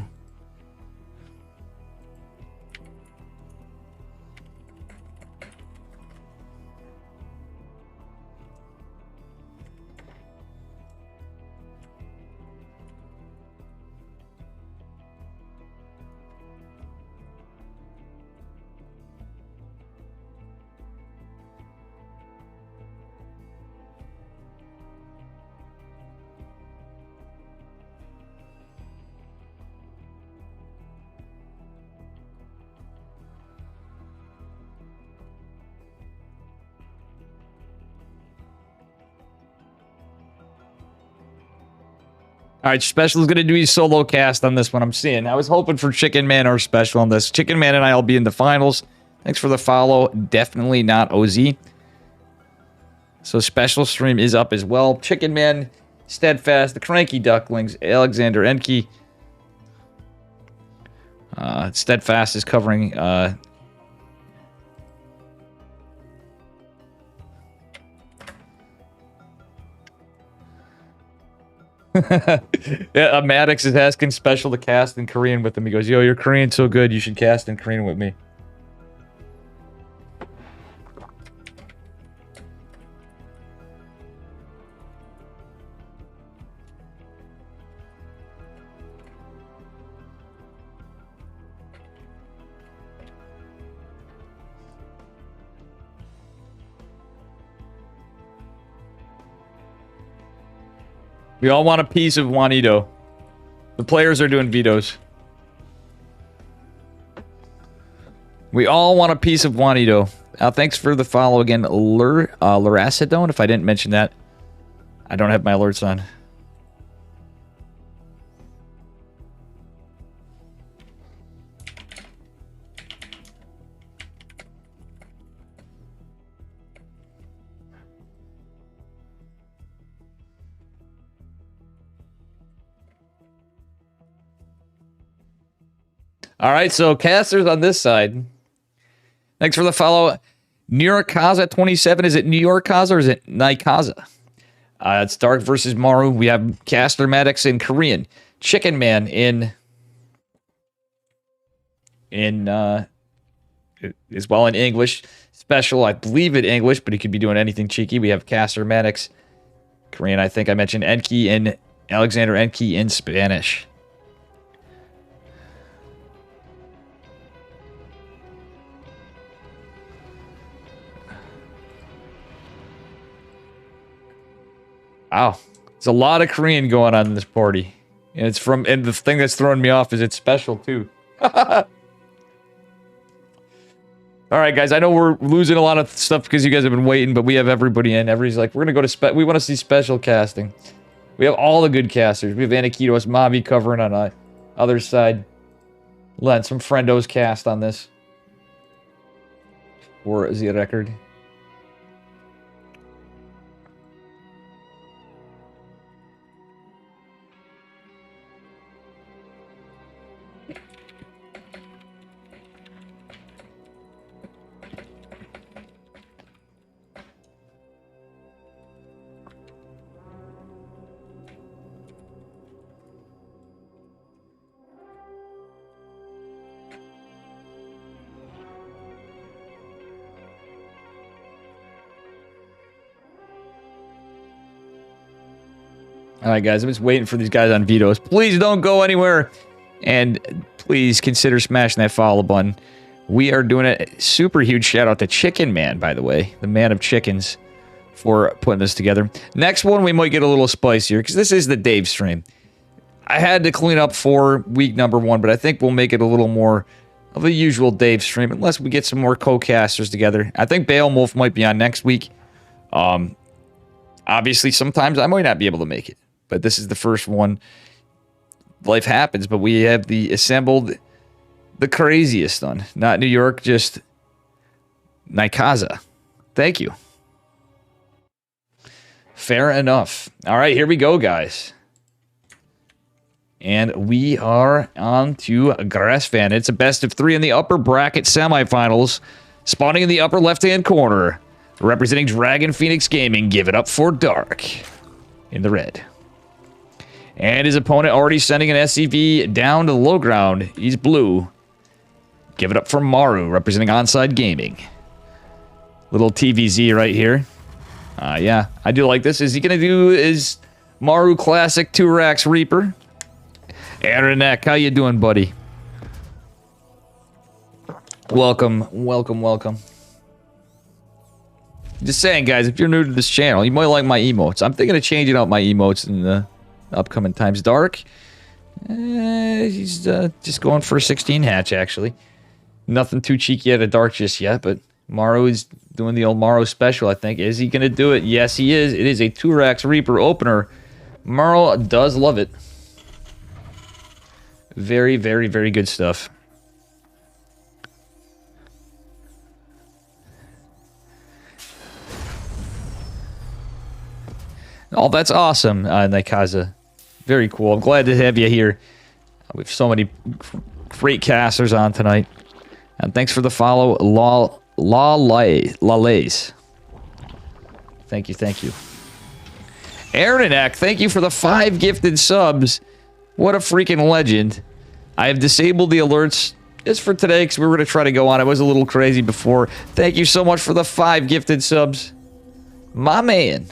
All right, Special is going to do his solo cast on this one, I'm seeing. I was hoping for Chicken Man or Special on this. Chicken Man and I will be in the finals. Thanks for the follow. Definitely not OZ. So Special stream is up as well. Chicken Man, Steadfast, the Cranky Ducklings, Alexander Enke. Steadfast is covering... Yeah, Maddox is asking Special to cast in Korean with him. He goes, yo, your Korean's so good, you should cast in Korean with me. We all want a piece of Juanito. The players are doing vetoes. We all want a piece of Juanito. Thanks for the follow again, Luracidone, if I didn't mention that. I don't have my alerts on. All right, so casters on this side. Thanks for the follow. New York Kaza 27. Is it New York Kaza or is it Naikaza? It's Dark versus Maru. We have Caster Maddox in Korean. Chicken Man in as well in English. Special, I believe in English, but he could be doing anything cheeky. We have Caster Maddox Korean. I think I mentioned Enke and Alexander Enke in Spanish. Wow, there's a lot of Korean going on in this party. And it's from, and the thing that's throwing me off is it's Special too. All right, guys, I know we're losing a lot of stuff because you guys have been waiting, but we have everybody in. Everybody's like, we're going to go to, we want to see Special casting. We have all the good casters. We have Anakitos, Mavi covering on the other side. Let some friendos cast on this. For the record. All right, guys, I'm just waiting for these guys on vetoes. Please don't go anywhere. And please consider smashing that follow button. We are doing a super huge shout out to Chicken Man, by the way, the man of chickens, for putting this together. Next one, we might get a little spicier because this is the Dave stream. I had to clean up for week number 1, but I think we'll make it a little more of a usual Dave stream unless we get some more co-casters together. I think Bale Wolf might be on next week. Obviously, sometimes I might not be able to make it. But this is the first one. Life happens, but we have the assembled the craziest one. Not New York, just Nikaza. Thank you. Fair enough. All right, here we go, guys. And we are on to Grass Fan. It's a best of 3 in the upper bracket semifinals. Spawning in the upper left-hand corner. Representing Dragon Phoenix Gaming. Give it up for Dark. In the red. And his opponent already sending an SCV down to the low ground. He's blue. Give it up for Maru, representing Onside Gaming. Little TVZ right here. Yeah, I do like this. Is he going to do his Maru Classic 2-Rax Reaper? Aranek, how you doing, buddy? Welcome, welcome, welcome. Just saying, guys, if you're new to this channel, you might like my emotes. I'm thinking of changing out my emotes in the upcoming times. Dark, he's just going for a 16 hatch, actually. Nothing too cheeky at a Dark just yet, but Maru is doing the old Maru special, I think. Is he going to do it? Yes, he is. It is a 2-Rax Reaper opener. Maru does love it. Very, very, very good stuff. Oh, that's awesome, Nikaza. Very cool. I'm glad to have you here. We have so many great casters on tonight. And thanks for the follow, Lalays. Thank you, thank you. Aranek, thank you for the 5 gifted subs. What a freaking legend. I have disabled the alerts just for today because we were going to try to go on. I was a little crazy before. Thank you so much for the 5 gifted subs. My man.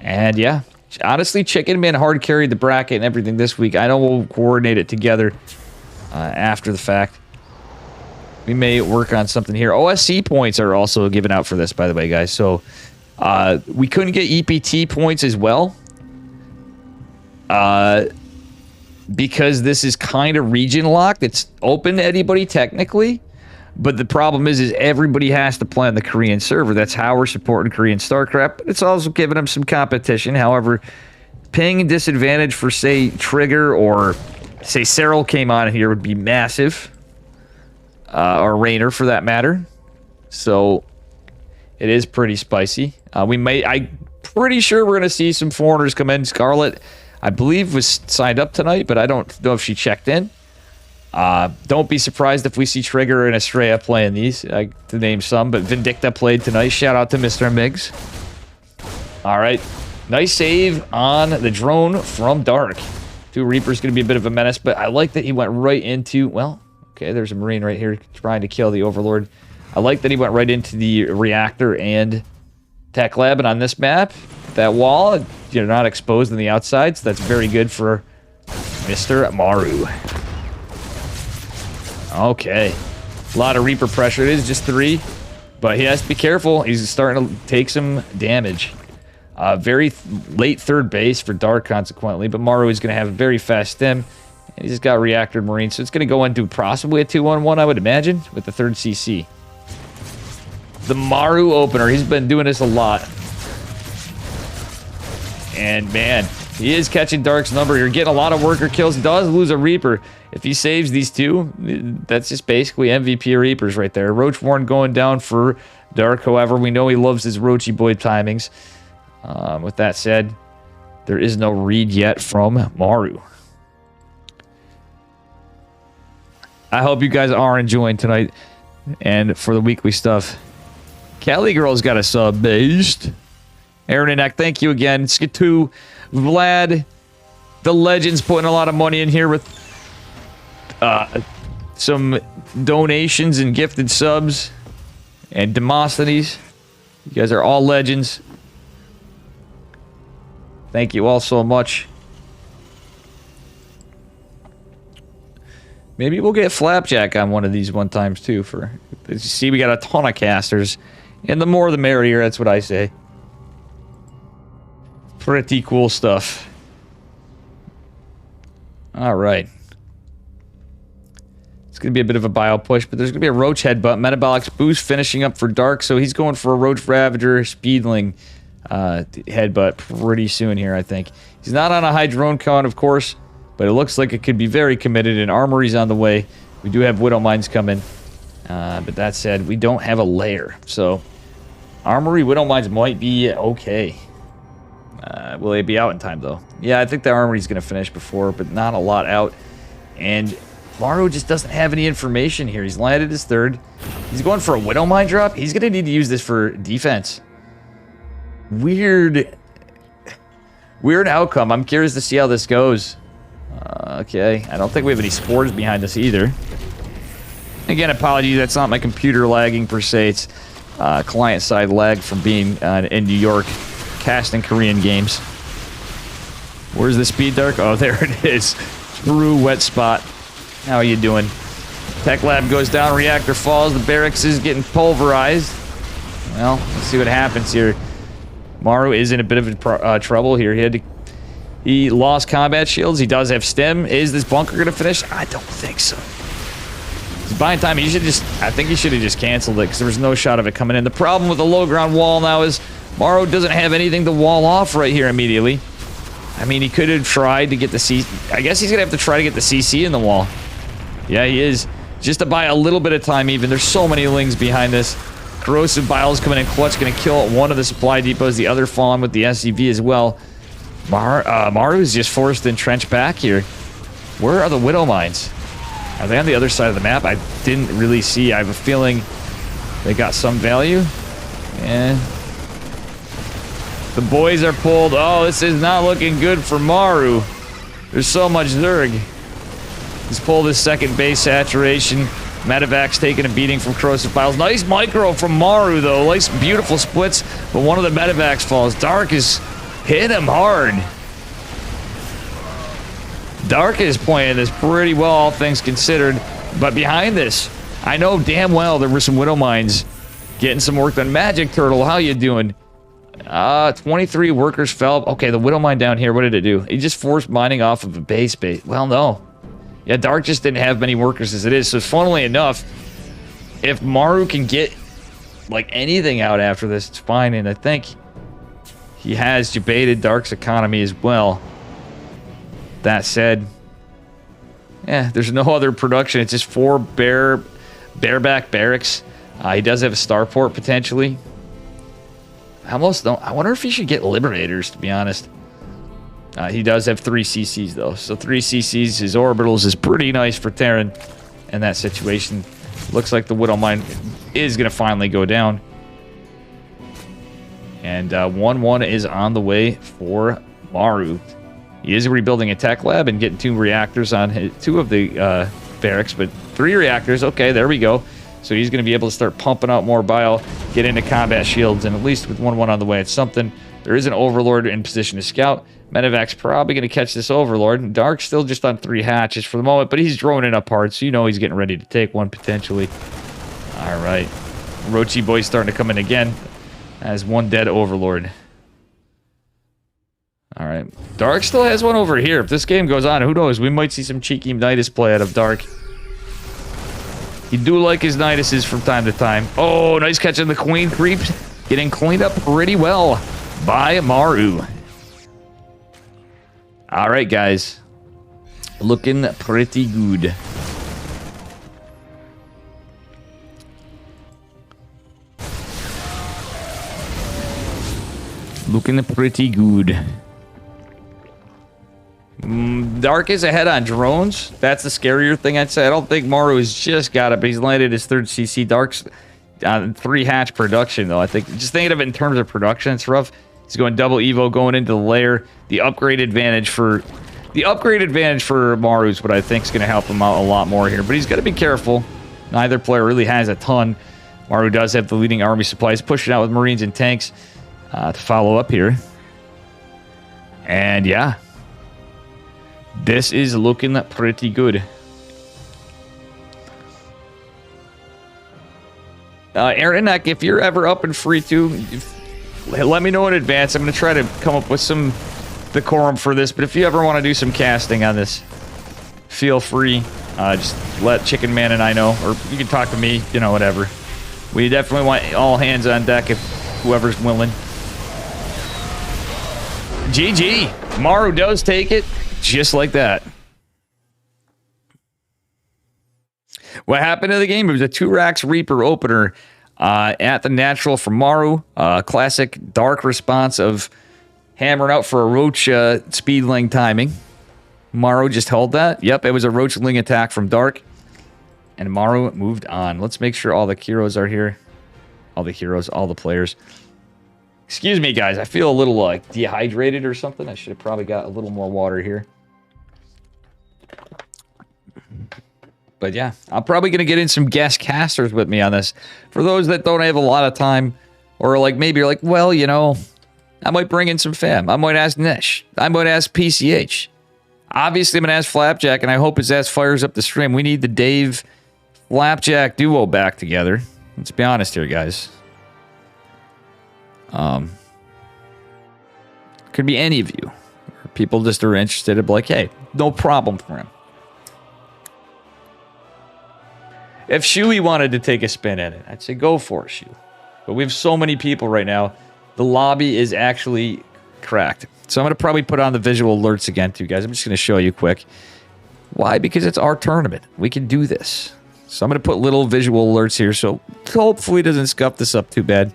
And yeah, honestly, Chickenman hard carried the bracket and everything this week. I know we'll coordinate it together after the fact. We may work on something here. OSC points are also given out for this, by the way, guys. So we couldn't get EPT points as well. Because this is kind of region locked. It's open to anybody technically, but the problem is everybody has to play on the Korean server. That's how we're supporting Korean Starcraft, but it's also giving them some competition. However, ping disadvantage for, say, Trigger or, say, Cyril came on here would be massive. Or Rainer, for that matter. So, it is pretty spicy. I'm pretty sure we're going to see some foreigners come in. Scarlet, I believe, was signed up tonight, but I don't know if she checked in. Don't be surprised if we see Trigger and Estrella playing these, to name some, but Vindicta played tonight. Shout out to Mr. Miggs. All right. Nice save on the drone from Dark. 2 Reaper's going to be a bit of a menace, but I like that he went right into, well, okay, there's a Marine right here trying to kill the Overlord. I like that he went right into the reactor and tech lab, and on this map, that wall, you're not exposed on the outside, so that's very good for Mr. Maru. Okay. A lot of Reaper pressure. It is just 3, but he has to be careful. He's starting to take some damage. Very late third base for Dark, consequently, but Maru is going to have a very fast stem. And he's just got Reactor Marine, so it's going to go into possibly a 2-1-1, I would imagine, with the 3rd CC. The Maru opener. He's been doing this a lot. And, man, he is catching Dark's number. You're getting a lot of worker kills. He does lose a Reaper. If he saves these 2, that's just basically MVP Reapers right there. Roach Warren going down for Dark. However, we know he loves his Roachy Boy timings. With that said, there is no read yet from Maru. I hope you guys are enjoying tonight. And for the weekly stuff, Cali Girl's got a sub based. Aaron and Eck, thank you again. Skatu, Vlad, the Legends putting a lot of money in here with some donations and gifted subs and Demosthenes. You guys are all legends. Thank you all so much. Maybe we'll get Flapjack on one of these one times too. You see, we got a ton of casters, and the more the merrier. That's what I say. Pretty cool stuff. All right. It's going to be a bit of a bio push, but there's going to be a Roach Headbutt. Metabolic's Boost finishing up for Dark, so he's going for a Roach Ravager Speedling Headbutt pretty soon here, I think. He's not on a high drone count, of course, But it looks like it could be very committed, and Armory's on the way. We do have Widow Mines coming. But that said, we don't have a lair. So, Armory, Widow Mines might be okay. Will they be out in time, though? Yeah, I think the Armory's going to finish before, but not a lot out. And Maru just doesn't have any information here. He's landed his third. He's going for a Widow Mine drop. He's going to need to use this for defense. Weird outcome. I'm curious to see how this goes. Okay, I don't think we have any spores behind us either. Again, apologies, that's not my computer lagging per se. It's client-side lag from being in New York, casting Korean games. Where's the speed dark? Oh, there it is. True wet spot. How are you doing? Tech lab goes down, reactor falls, the barracks is getting pulverized. Well, let's see what happens here. Maru is in a bit of trouble here. He lost combat shields. He does have stem. Is this bunker going to finish? I don't think so. He's buying time. I think he should have just canceled it because there was no shot of it coming in. The problem with the low ground wall now is Maru doesn't have anything to wall off right here immediately. I mean, he could have tried to get the CC. I guess he's going to have to try to get the CC in the wall. Yeah, he is. Just to buy a little bit of time even. There's so many lings behind this. Corrosive Biles coming in clutch, going to kill one of the supply depots, the other falling with the SCV as well. Maru is just forced to entrench back here. Where are the Widow Mines? Are they on the other side of the map? I didn't really see. I have a feeling they got some value. Yeah. The boys are pulled. Oh, this is not looking good for Maru. There's so much Zerg. He's pulled his second base saturation. Medevac's taking a beating from Corrosive Biles. Nice micro from Maru, though. Nice, beautiful splits, but one of the Medevacs falls. Dark is hit him hard. Dark is playing this pretty well, all things considered. But behind this, I know damn well there were some Widow Mines getting some work done. Magic Turtle, how you doing? 23 workers fell. Okay, the Widow Mine down here, what did it do? He just forced mining off of a base. Well, no. Yeah, Dark just didn't have many workers as it is. So funnily enough, if Maru can get like anything out after this, it's fine. And I think he has debated Dark's economy as well. That said, yeah, there's no other production. It's just 4 bareback barracks. He does have a starport potentially. I wonder if he should get Liberators, to be honest. He does have 3 CCs, though. So 3 CCs, his orbitals is pretty nice for Terran in that situation. Looks like the Widow Mine is going to finally go down. And 1-1 is on the way for Maru. He is rebuilding a tech lab and getting 2 reactors on 2 of the barracks, but 3 reactors. Okay, there we go. So he's going to be able to start pumping out more bile, get into combat shields, and at least with 1-1 on the way, it's something. There is an Overlord in position to scout. Medevac's probably going to catch this Overlord. Dark's still just on 3 hatches for the moment, but he's droning up hard, so you know he's getting ready to take one potentially. All right. Rochi boy's starting to come in again as 1 dead Overlord. All right. Dark still has one over here. If this game goes on, who knows? We might see some cheeky Nidus play out of Dark. You do like his Niduses from time to time. Oh, nice catch on the Queen creep. Getting cleaned up pretty well by Maru. All right, guys. Looking pretty good. Looking pretty good. Dark is ahead on drones. That's the scarier thing I'd say. I don't think Maru has just got it, but he's landed his 3rd CC. Dark's on 3 hatch production, though. I think just thinking of it in terms of production, it's rough. He's going double Evo, going into the lair. The upgrade advantage for Maru is what I think is going to help him out a lot more here. But he's got to be careful. Neither player really has a ton. Maru does have the leading army supplies, pushing out with Marines and tanks to follow up here. And yeah, this is looking pretty good. Aaron, if you're ever up and free to, let me know in advance. I'm going to try to come up with some decorum for this, but if you ever want to do some casting on this, feel free. Just let Chicken Man and I know, or you can talk to me, you know, whatever. We definitely want all hands on deck if whoever's willing. GG. Maru does take it just like that. What happened to the game? It was a 2-Rax Reaper opener at the natural from Maru. Classic dark response of hammering out for a Roach speedling timing. Maru just held that. Yep, it was a Roachling attack from Dark. And Maru moved on. Let's make sure all the heroes are here. All the heroes, all the players. Excuse me, guys. I feel a little dehydrated or something. I should have probably got a little more water here. But yeah, I'm probably going to get in some guest casters with me on this. For those that don't have a lot of time, or like maybe you're like, well, you know, I might bring in some fam. I might ask Nish. I might ask PCH. Obviously, I'm going to ask Flapjack, and I hope his ass fires up the stream. We need the Dave Flapjack duo back together. Let's be honest here, guys. Could be any of you. People just are interested in like, hey, no problem for him. If Shuey wanted to take a spin at it, I'd say go for it, Shu. But we have so many people right now. The lobby is actually cracked. So I'm going to probably put on the visual alerts again too, guys. I'm just going to show you quick. Why? Because it's our tournament. We can do this. So I'm going to put little visual alerts here so hopefully it doesn't scuff this up too bad.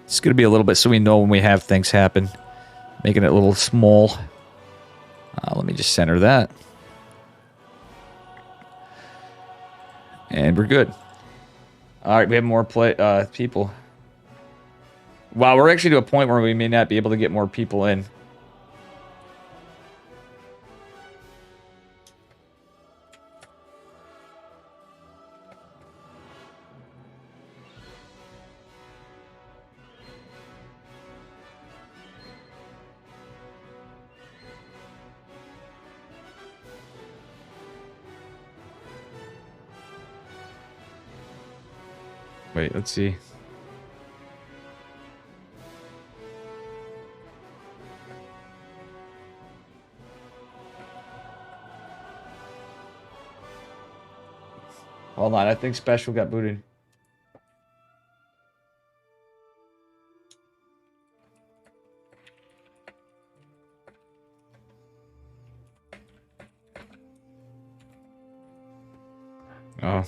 It's going to be a little bit so we know when we have things happen. Making it a little small. Let me just center that. And we're good. All right, we have more people. Wow, we're actually to a point where we may not be able to get more people in. Wait, let's see. Hold on, I think Special got booted. Oh.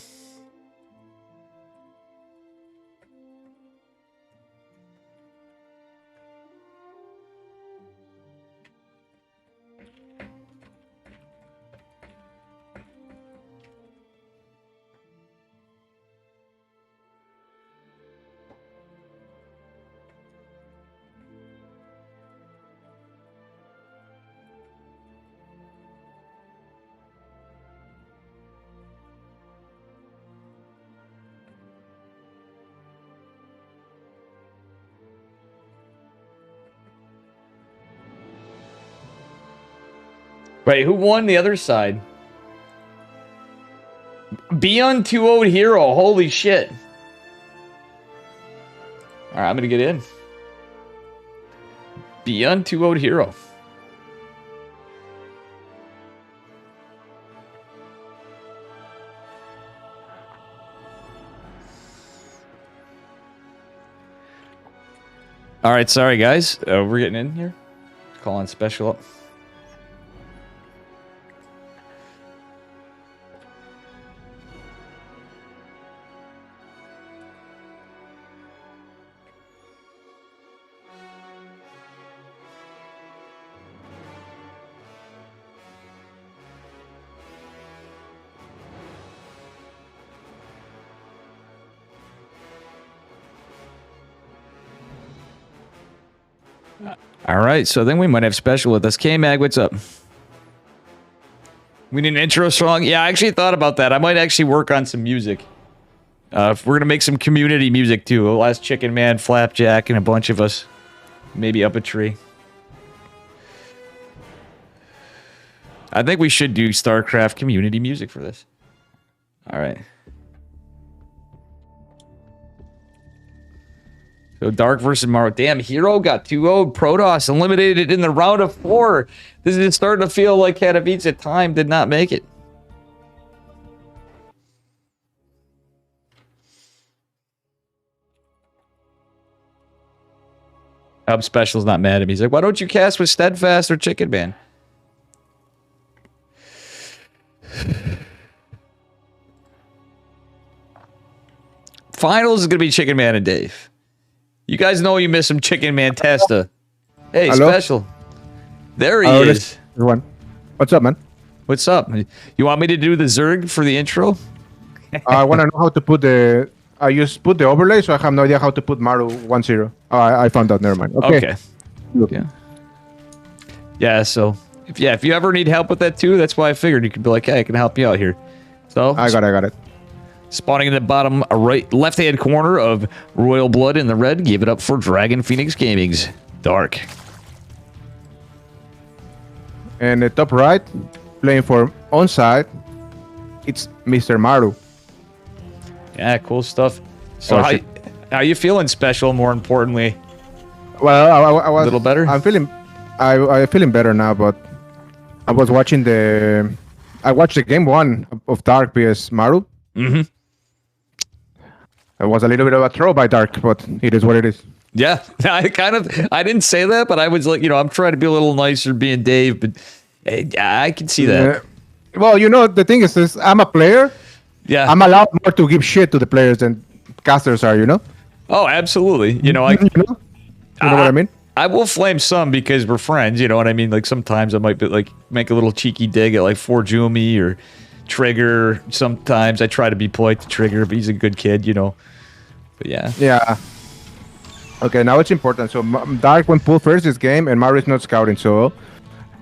Wait, who won the other side? Beyond 2-0 Hero. Holy shit. Alright, I'm gonna get in. Beyond 2-0 Hero. Alright, sorry guys. We're getting in here. Calling Special up. All right, so then we might have Special with us. K-Mag, what's up? We need an intro song? Yeah, I actually thought about that. I might actually work on some music. We're going to make some community music, too. We'll ask Chicken Man, Flapjack, and a bunch of us. Maybe up a tree. I think we should do StarCraft community music for this. All right. So Dark versus Maru. Damn, Hero got 2-0. Protoss eliminated in the round of 4. This is starting to feel like Katowice time did not make it. Special's not mad at me. He's like, why don't you cast with Steadfast or Chicken Man? finals is going to be Chicken Man and Dave. You guys know you miss some Chicken Man Testa. Hey, Hello? Special. There he is. Everyone. What's up, man? What's up? You want me to do the Zerg for the intro? I want to know how to put the... I just put the overlay, so I have no idea how to put Maru 1-0. Oh, I found out. Never mind. Okay. Look. Yeah, so... If you ever need help with that too, that's why I figured you could be like, hey, I can help you out here. So... I got it. Spawning in the bottom right left-hand corner of Royal Blood in the red, give it up for Dragon Phoenix Gaming's Dark. And the top right, playing for onside, it's Mr. Maru. Yeah, cool stuff. So how you feeling, Special, more importantly? Well, I was... A little better? I'm feeling better now, but I was watching the... I watched the game 1 of Dark vs Maru. Mm-hmm. It was a little bit of a throw by Dark, but it is what it is. Yeah, I didn't say that, but I was like, I'm trying to be a little nicer being Dave, but I can see that. Well, the thing is I'm a player. Yeah. I'm allowed more to give shit to the players than casters are, Oh, absolutely. You know what I mean? I will flame some because we're friends, you know what I mean? Like sometimes I might be like make a little cheeky dig at like Forjumi or Trigger. Sometimes I try to be polite to Trigger, but he's a good kid, But yeah. Yeah. Okay, now it's important. So Dark went pull first this game, and Maru is not scouting. So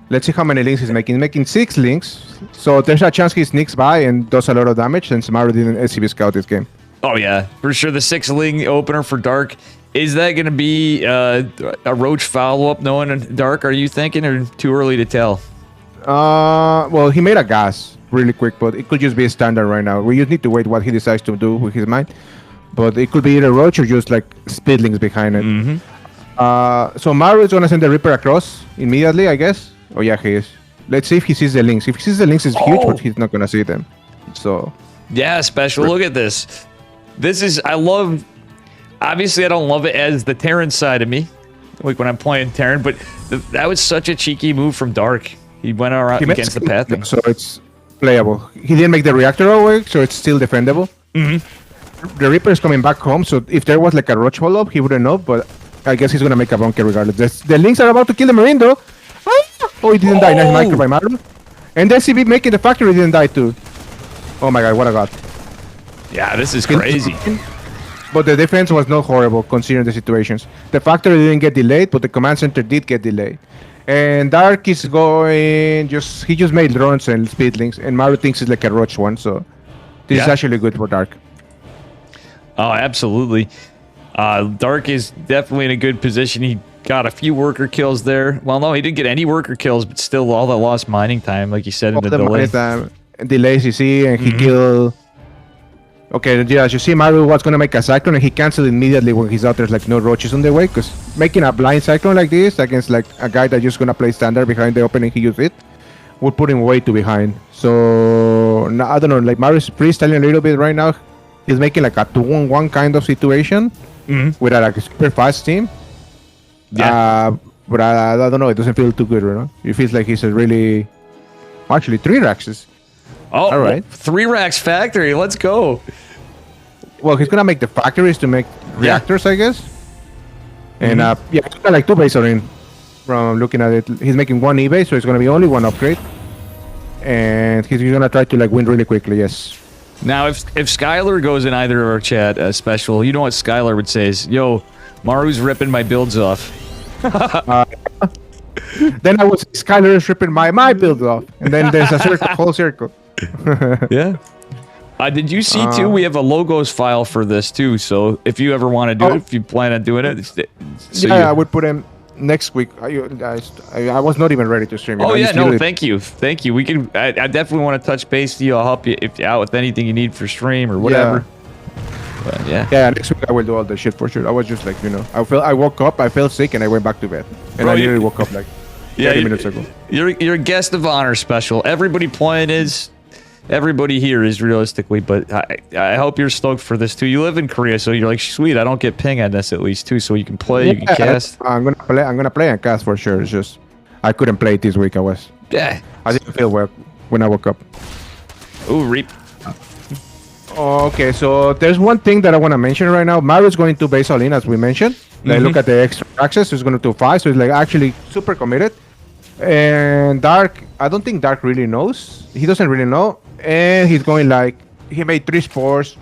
let's see how many links he's making. He's making 6 links. So there's a chance he sneaks by and does a lot of damage since Maru didn't SCB scout this game. Oh yeah, for sure. The 6 ling opener for Dark. Is that going to be a Roach follow-up knowing Dark, are you thinking, or too early to tell? Well, he made a gas really quick, but it could just be a standard right now. We just need to wait what he decides to do with his mind. But it could be either Roach or just like speedlings behind it. Mm-hmm. So Maru is going to send the Reaper across immediately, I guess. Oh yeah, he is. Let's see if he sees the links. If he sees the links, it's huge, but he's not going to see them. So... Yeah, Special. Look at this. This is... Obviously, I don't love it as the Terran side of me. Like when I'm playing Terran, but that was such a cheeky move from Dark. He went around against the path. So it's playable. He didn't make the reactor away, so it's still defendable. Mm-hmm. The Reaper is coming back home, so if there was like a Roach follow-up, he wouldn't know, but I guess he's going to make a bunker regardless. The links are about to kill the Marine, though. Oh, he didn't die. Nice micro by Maru. And then CB making the factory didn't die, too. Oh my god, what a god. Yeah, this is crazy. But the defense was not horrible, considering the situations. The factory didn't get delayed, but the command center did get delayed. And Dark is going... He just made runs and speedlings, and Maru thinks it's like a Roach one, so... This is actually good for Dark. Oh, absolutely. Dark is definitely in a good position. He got a few worker kills there. Well, no, he didn't get any worker kills, but still all the lost mining time, like you said, in the delay. Time, delays, you see, and he killed... Okay, yeah, as you see, Maru was going to make a Cyclone, and he canceled immediately when he thought there's like no Roaches on the way, because making a blind Cyclone like this against like a guy that's just going to play standard behind the opening he used it, would put him way too behind. So, I don't know, like Maru's freestyling a little bit right now. He's making like a 2-on-1 kind of situation with a like, super fast team. Yeah. But I don't know, it doesn't feel too good, right now. It feels like he's a really... Actually, 3 Raxes. Oh, all right. 3 racks factory. Let's go. Well, he's gonna make the factories to make reactors, I guess. And yeah, he's got like 2 base in. From looking at it, he's making 1 e-base, so it's gonna be only 1 upgrade. And he's gonna try to like win really quickly. Yes. Now, if Skylar goes in either of our chat Special, you know what Skylar would say is, "Yo, Maru's ripping my builds off." Then I was Skylar is ripping my build off, and then there's a circle, whole circle. Yeah. Did you see too? We have a logos file for this too. So if you ever want to do it, if you plan on doing it, so I would put him next week. I was not even ready to stream. Oh yeah, no, thank you. We can. I definitely want to touch base with you. I'll help you if you're out with anything you need for stream or whatever. But, yeah. Next week I will do all the shit for sure. I was just like, I woke up, I felt sick, and I went back to bed. And I literally woke up like 30 minutes ago. You're a guest of honor, Special. Everybody playing is. Everybody here is realistically, but I hope you're stoked for this too. You live in Korea, so you're like, sweet, I don't get ping on this at least too, so you can play, you can cast. I'm gonna play and cast for sure. It's just I couldn't play it this week. I didn't feel well when I woke up. Ooh, reap. Okay, so there's one thing that I want to mention right now. Maru's going to base all in, as we mentioned. Like, look at the extra access. He's going to do 5, so he's like actually super committed. And Dark, I don't think Dark really knows. He doesn't really know. And he's going like, he made 3 spores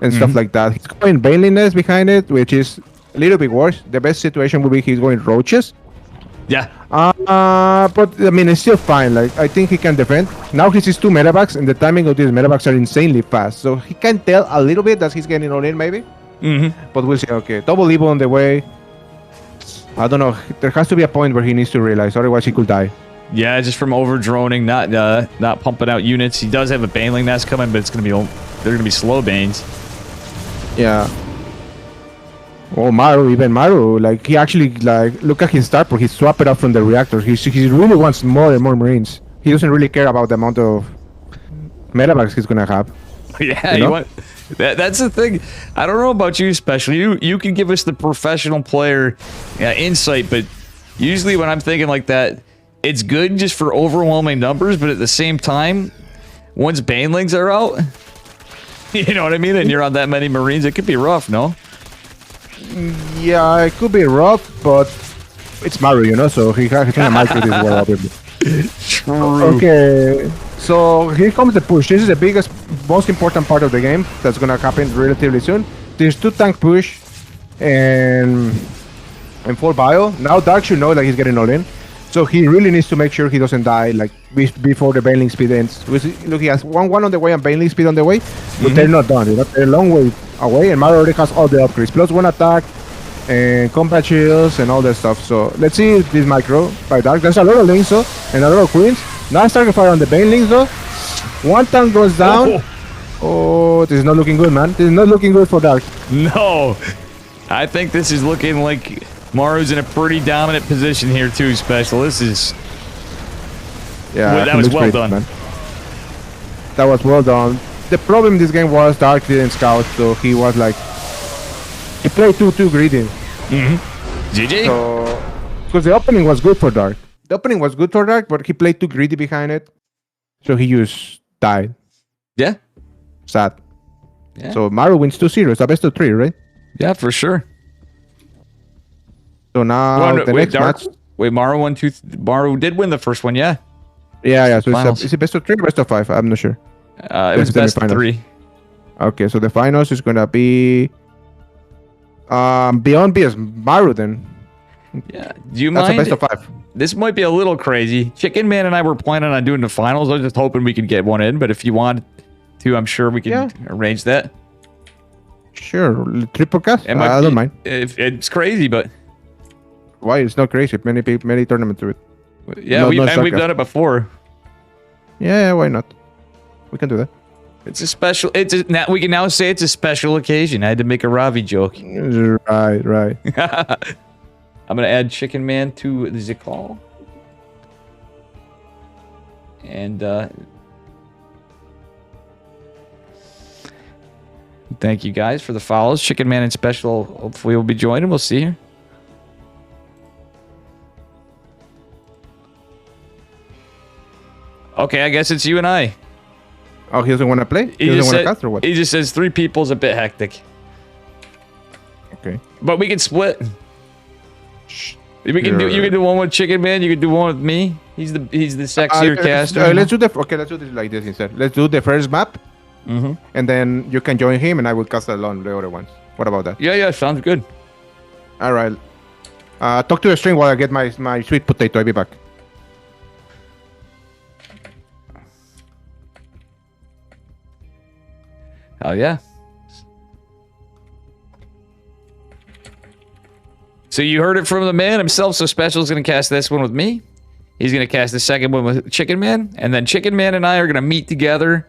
and stuff like that. He's going Baneliness behind it, which is a little bit worse. The best situation would be he's going Roaches. Yeah. But I mean, it's still fine. Like, I think he can defend. Now he sees 2 medevacs, and the timing of these medevacs are insanely fast. So he can tell a little bit that he's getting all in, maybe. But we'll see. Okay, double Evo on the way. I don't know. There has to be a point where he needs to realize, otherwise he could die. Yeah, just from over droning, not pumping out units. He does have a Baneling Nest coming, but it's gonna be they're gonna be slow Banes. Yeah. Oh, Maru, like, he actually, like, look at his starport. He swapped it up from the reactors. He really wants more and more Marines. He doesn't really care about the amount of medevacs he's gonna have. Yeah, you want that's the thing. I don't know about you, especially you can give us the professional player insight, but usually when I'm thinking like that, it's good just for overwhelming numbers, but at the same time, once Banelings are out, you know what I mean, and you're on that many Marines, it could be rough, no? Yeah, it could be rough, but it's Maru, you know, so he can micro this well, obviously. True. Okay, so here comes the push. This is the biggest, most important part of the game that's gonna happen relatively soon. There's 2 tank push and full bio. Now Dark should know that he's getting all in. So he really needs to make sure he doesn't die like before the Baneling speed ends. Look, he has 1-1 on the way and Baneling speed on the way, but they're not done. They're a long way away, and Maru already has all the upgrades. Plus 1 attack and combat shields and all that stuff. So let's see this micro by Dark. There's a lot of links though, and a lot of queens. Now starting fire on the Banelings though. 1 tank goes down. Oh, this is not looking good, man. This is not looking good for Dark. No. I think this is looking like Maru's in a pretty dominant position here too, Special. This is... Yeah, well, that was well done. Man. That was well done. The problem in this game was Dark didn't scout, so he was like... He played too greedy. GG. So... Because the opening was good for Dark. The opening was good for Dark, but he played too greedy behind it. So he just died. Yeah. Sad. Yeah. So Maru wins 2-0. It's a best of 3, right? Yeah, for sure. So now the next match. Wait, Maru won 2. Maru did win the first one, yeah. Yeah. So is it best of 3 or best of 5? I'm not sure. It was best of 3. Okay, so the finals is gonna be Beyond BS Maru then. Yeah. Do you mind? That's a best of 5. This might be a little crazy. Chicken Man and I were planning on doing the finals. I was just hoping we could get one in, but if you want to, I'm sure we can arrange that. Sure, triple cast. I don't mind. It's crazy, but why? It's not crazy. Many tournaments do it. Yeah, we've done it before. Yeah, why not? We can do that. It's a special. We can now say it's a special occasion. I had to make a Ravi joke. Right. I'm gonna add Chicken Man to the call, and thank you guys for the follows. Chicken Man and Special hopefully will be joining. We'll see you. Okay, I guess it's you and I. Oh, he doesn't want to play? He doesn't want to cast or what? He just says 3 people's a bit hectic. Okay. But we can split. We can do. You can do one with Chicken Man. You can do one with me. He's the sexier caster. Let's do this like this instead. Let's do the first map, and then you can join him, and I will cast along the other ones. What about that? Yeah, sounds good. All right. Talk to the string while I get my sweet potato. I'll be back. Oh yeah. So you heard it from the man himself. So Special is going to cast this one with me. He's going to cast the second one with Chicken Man. And then Chicken Man and I are going to meet together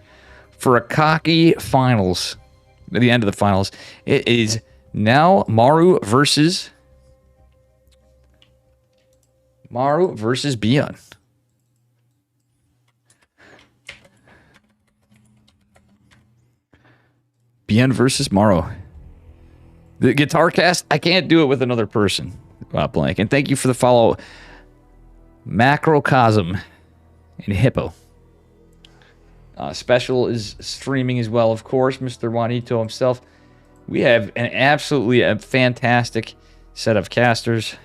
for a cocky finals. At the end of the finals. It is now Maru versus Beyond. Beyond versus Maru. The guitar cast, I can't do it with another person. Blank. And thank you for the follow, Macrocosm and Hippo. Special is streaming as well, of course. Mr. Juanito himself. We have an absolutely fantastic set of casters.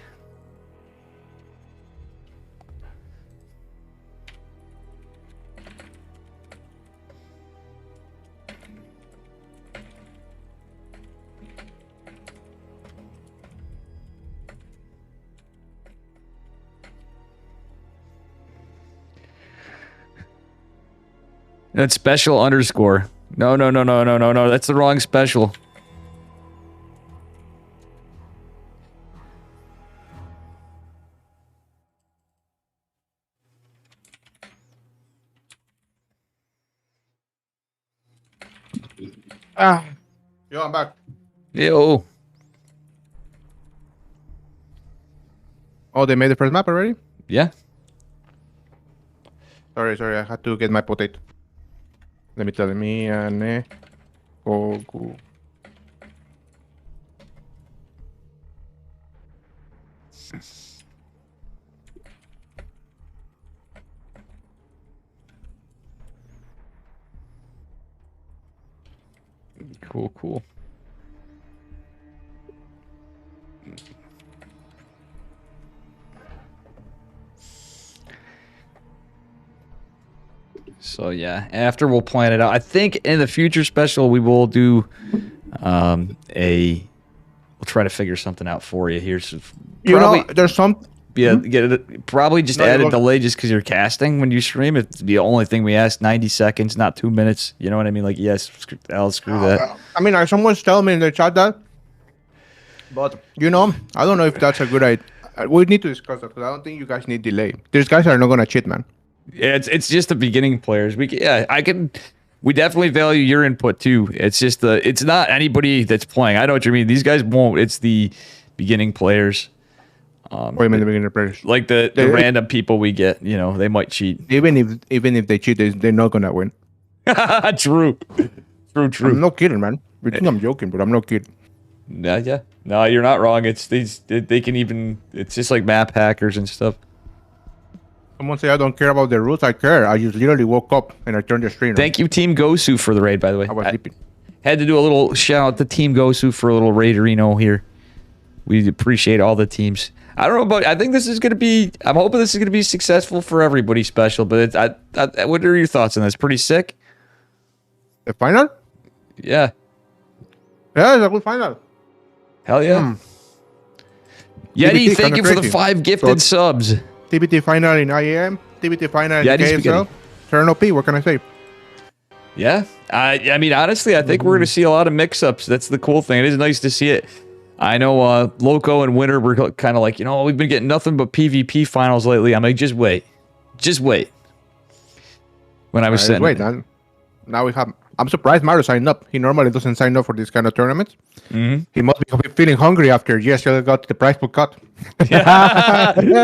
That's special underscore. No. That's the wrong special. Yo, I'm back. Yo. Oh, they made the first map already? Yeah. Sorry, I had to get my potato. Let me tell me and Goku. Cool. So yeah, after we'll plan it out. I think in the future special we will do we'll try to figure something out for you here. So There's some. Yeah, probably just add a delay just because you're casting when you stream. It's the only thing we ask. 90 seconds, not 2 minutes. You know what I mean? Like, yes, I'll screw that. I mean, someone's telling me in the chat that, but I don't know if that's a good idea. We need to discuss that because I don't think you guys need delay. These guys are not gonna cheat, man. Yeah, it's just the beginning players. We definitely value your input too. It's just it's not anybody that's playing. I know what you mean. These guys won't. It's the beginning players. What do you mean the beginner players? Like the random people we get, they might cheat. Even if they cheat, they're not gonna win. True. I'm not kidding, man. You think I'm joking, but I'm not kidding. Yeah. No, you're not wrong. It's they can even. It's just like map hackers and stuff. Someone say I don't care about the rules. I care. I just literally woke up and I turned the screen. Thank you, Team Gosu, for the raid. By the way, I was sleeping. Had to do a little shout out to Team Gosu for a little raiderino here. We appreciate all the teams. I don't know about. I think this is going to be. I'm hoping this is going to be successful for everybody special. But what are your thoughts on this? Pretty sick. The final? Yeah. Yeah, it's a good final. Hell yeah. Yeti, thank you for the 5 gifted subs. TBT final in IAM. TBT final in Yeti's KSL. Turn OP. What can I say? Yeah. I mean, honestly, I think we're going to see a lot of mix-ups. That's the cool thing. It is nice to see it. I know Loco and Winter were kind of like, we've been getting nothing but PvP finals lately. I'm like, just wait. When I was saying, wait, now we have. I'm surprised Mario signed up. He normally doesn't sign up for this kind of tournaments. Mm-hmm. He must be feeling hungry after yesterday got the prize pool cut.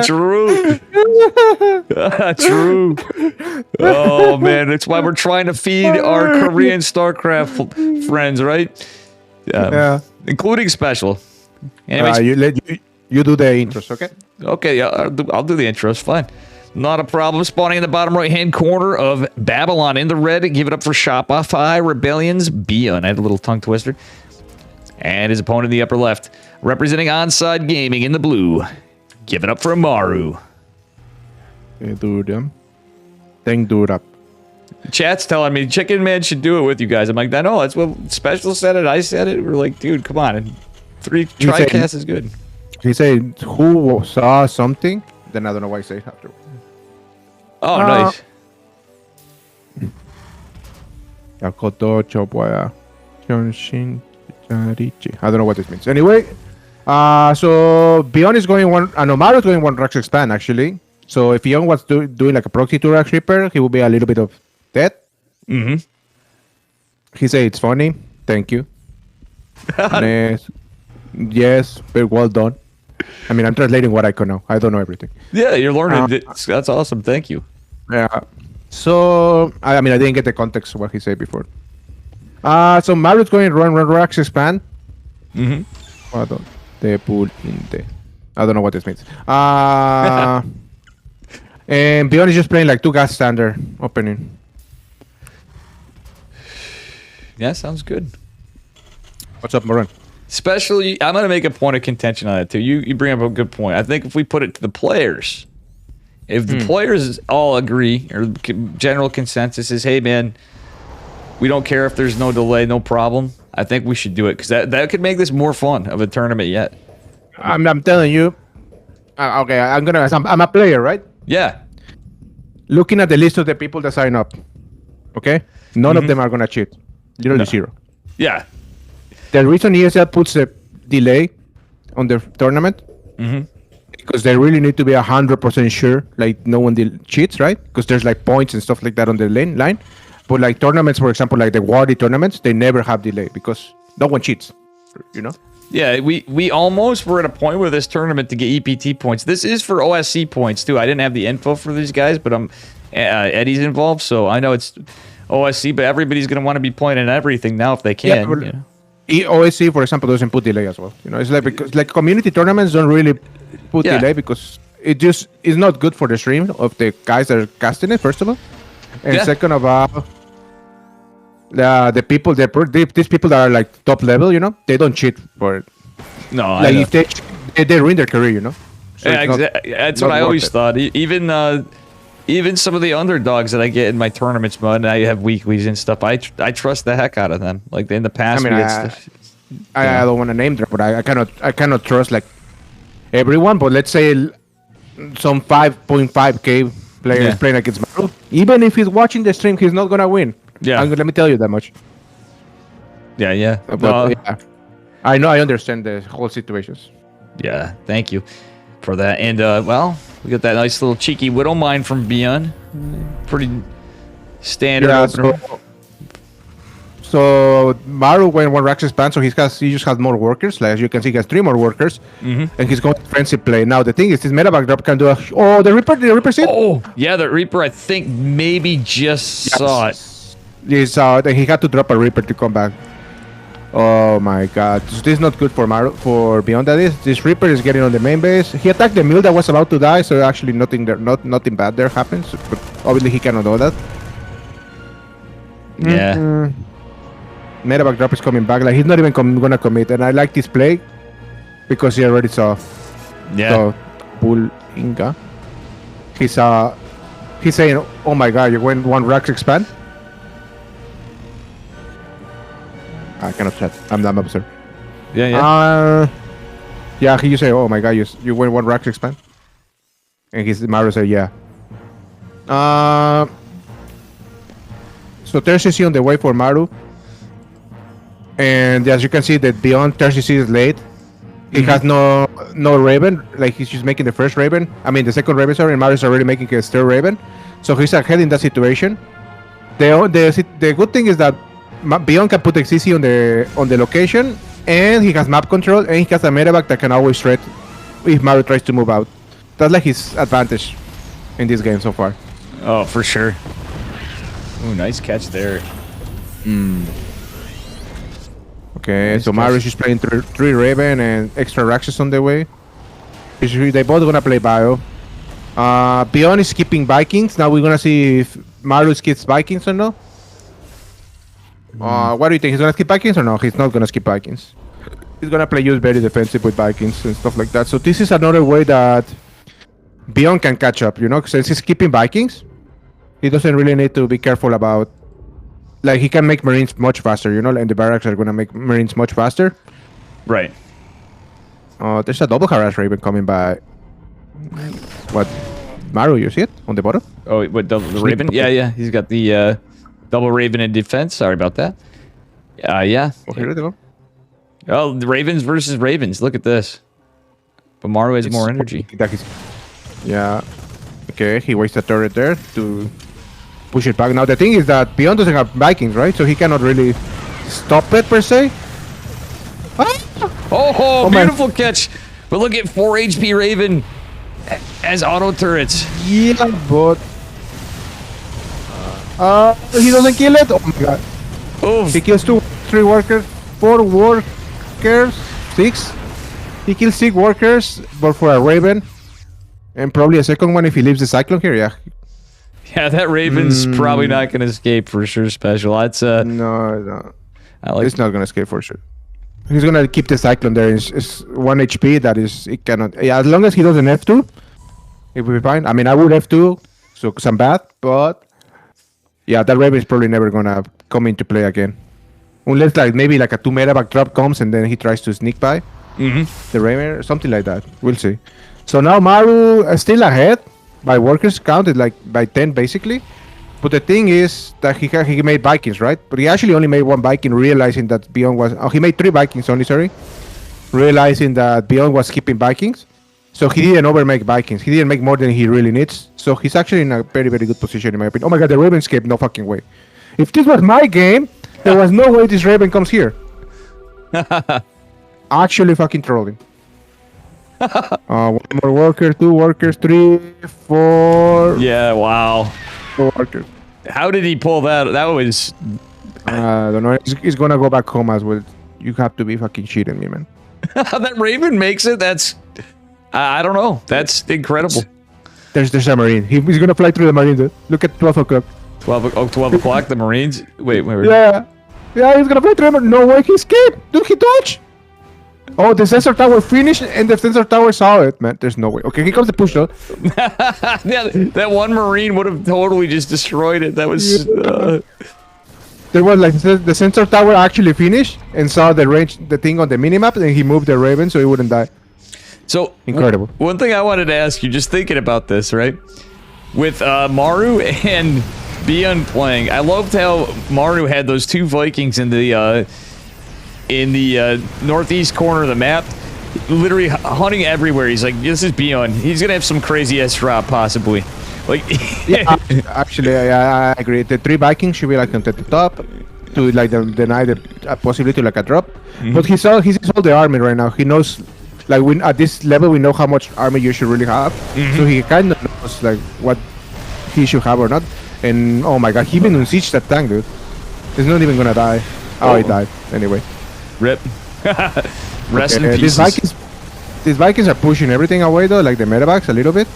True. True. Oh man, that's why we're trying to feed our Korean Starcraft friends, right? Yeah. Including special. Anyways, you do the intros, okay? Okay, yeah, I'll do the intros. Fine. Not a problem. Spawning in the bottom right-hand corner of Babylon in the red. Give it up for Shopify Rebellions Bion. I had a little tongue twister. And his opponent in the upper left, representing Onside Gaming in the blue. Give it up for Amaru. Hey, dude. Thank dude up. Chat's telling me Chicken Man should do it with you guys. I'm like, I know. That's what Special said it. I said it. We're like, dude, come on. And 3 TriCast is good. He said, who saw something? Then I don't know why he said after. Oh, nice. I don't know what this means. Anyway, so Bion is going one, and Omar is going one Rax expand actually. So if Bion was doing like a proxy to Rax Reaper, he would be a little bit of dead. Mm-hmm. He said it's funny. Thank you. Yes, very well done. I mean, I'm translating what I can know. I don't know everything. Yeah, you're learning. That's awesome. Thank you. Yeah. So, I mean, I didn't get the context of what he said before. So Mario's going to run Rax expand. Mm-hmm. I don't know what this means. And Bion is just playing like 2 gas standard opening. Yeah, sounds good. What's up, Moran? Especially, I'm going to make a point of contention on that too. You bring up a good point. I think if we put it to the players, if the players all agree, or general consensus is, hey man, we don't care if there's no delay, no problem. I think we should do it because that could make this more fun of a tournament yet. I'm telling you. Okay, I'm a player, right? Yeah. Looking at the list of the people that sign up, okay, none of them are gonna cheat. Literally zero. Yeah. The reason ESL puts a delay on the tournament because they really need to be 100% sure, like no one cheats, right? Because there's like points and stuff like that on the line. But like tournaments, for example, like the Wardy tournaments, they never have delay because no one cheats, you know? Yeah, we almost were at a point with this tournament to get EPT points. This is for OSC points too. I didn't have the info for these guys, but Eddie's involved, so I know it's OSC. But everybody's gonna want to be pointing everything now if they can. Yeah, OSC, for example, doesn't put delay as well. You know, it's like because like community tournaments don't really put delay because it just is not good for the stream of the guys that are casting it. First of all, and second of all. The people, these people that are like top level, you know, they don't cheat for it. No, like if they ruin their career, you know. So yeah, exactly. That's what I always thought. Even some of the underdogs that I get in my tournaments, and I have weeklies and stuff. I trust the heck out of them. Like in the past, I don't want to name them, but I cannot trust like everyone. But let's say some 5.5K players playing against Maru. Even if he's watching the stream, he's not gonna win. Yeah, let me tell you that much. Yeah. But, yeah. I know. I understand the whole situations. Yeah, thank you for that. And well, we got that nice little cheeky Widow Mine from Beyond. Pretty standard. Yeah, so Maru when one Rax expands, so he just has more workers. Like as you can see, he has 3 more workers, and he's going to defensive play. Now the thing is, this metaback drop can do the Reaper seed. Oh yeah, the Reaper I think maybe just saw it. He saw it, and he had to drop a Reaper to come back. Oh my God, this is not good for Beyond. That is, this Reaper is getting on the main base. He attacked the mule that was about to die, so actually nothing nothing bad there happens. But obviously he cannot do that. Yeah. Metaback drop is coming back. Like he's not even gonna commit, and I like this play because he already saw. Yeah. So, Bull Inga. He's saying, "Oh my God, you went one Rax expand." I cannot chat. I'm absurd. Yeah. Yeah. He say, "Oh my God, you went one Rax expand," and Mario said, "Yeah." So there's CC on the way for Maru. And as you can see, that Beyond TCC is late. He has no Raven. Like he's just making the first Raven. I mean the second Raven, sorry, and Mario's already making his third Raven. So he's ahead in that situation. The good thing is that Beyond can put the CC on the location, and he has map control, and he has a medevac that can always threat if Mario tries to move out. That's like his advantage in this game so far. Oh, for sure. Ooh, nice catch there. Okay, nice so Mario's just playing 3 Raven and extra Raxes on the way. They both gonna play Bio. Beyond is skipping Vikings. Now we're gonna see if Mario skips Vikings or no. What do you think? He's gonna skip Vikings or no? He's not gonna skip Vikings. He's gonna play just very defensive with Vikings and stuff like that. So this is another way that Beyond can catch up, you know? Since he's skipping Vikings, he doesn't really need to be careful about... Like, he can make Marines much faster, you know? And the barracks are gonna make Marines much faster. Right. There's a double harass Raven coming by... What? Maru, you see it? On the bottom? Oh, what, the Raven? Yeah. He's got the double Raven in defense. Sorry about that. Yeah. Oh, here they go. Oh, the Ravens versus Ravens. Look at this. But Maru has more energy. Yeah. Okay, he wasted a turret there to push it back. Now the thing is that Beyond doesn't have Vikings, right? So he cannot really stop it per se. Oh, beautiful catch. But look at 4 HP Raven as auto turrets. Yeah, but he doesn't kill it. Oh my God. Oof. He kills 3 workers, 4 workers, 6. He kills 6 workers, but for a Raven. And probably a second one if he leaves the Cyclone here, yeah. Yeah, that Raven's probably not going to escape for sure, Special. That's No. I like It's not gonna escape for sure. He's gonna keep the Cyclone there. It's 1 HP. That is, it cannot. Yeah, as long as he doesn't F2, it will be fine. I mean, I would F2, so cause I'm bad, but yeah, that Raven is probably never gonna come into play again, unless like maybe like a 2 medevac drop comes and then he tries to sneak by the Raven or something like that. We'll see. So now Maru is still ahead by workers counted like by 10 basically. But the thing is that he made Vikings, right? But he actually only made 1 Viking, realizing that Beyond was... Oh, he made 3 Vikings only, sorry. Realizing that Beyond was keeping Vikings. So he didn't overmake Vikings. He didn't make more than he really needs. So he's actually in a very, very good position, in my opinion. Oh my god, the Raven escaped. No fucking way. If this was my game, there was no way this Raven comes here. Actually fucking trolling. 1 more worker, 2 workers, 3, 4... Yeah, wow. 4 workers. How did he pull that? That was... I don't know. He's gonna go back home as well. You have to be fucking cheating me, man. That Raven makes it? That's... I don't know. That's incredible. There's a Marine. He's gonna fly through the Marines. Look at 12 o'clock. 12 o'clock, the Marines? Wait. Yeah. Yeah, he's gonna fly through them. No way, he escaped. Dude, he dodged. Oh, the sensor tower finished and the sensor tower saw it, man. There's no way. Okay, here comes the push though. Yeah, that one Marine would have totally just destroyed it. That was... There was like the sensor tower actually finished and saw the range, the thing on the minimap, and he moved the Raven so he wouldn't die. So incredible. One thing I wanted to ask you, just thinking about this, right? With Maru and Beyond playing, I loved how Maru had those 2 Vikings in the northeast corner of the map, literally hunting everywhere. He's like, this is Beyond. He's gonna have some crazy ass drop possibly. Like, yeah, actually, I agree. The 3 Vikings should be like on the top to like deny the possibility to like a drop. But he sees all the army right now. He knows, like, at this level we know how much army you should really have. So he kind of knows like what he should have or not. And oh my god, he even unsieged that tank, dude. He's not even gonna die. Oh, he died anyway. Rip. Rest in peace. These Vikings are pushing everything away though, like the medevacs a little bit.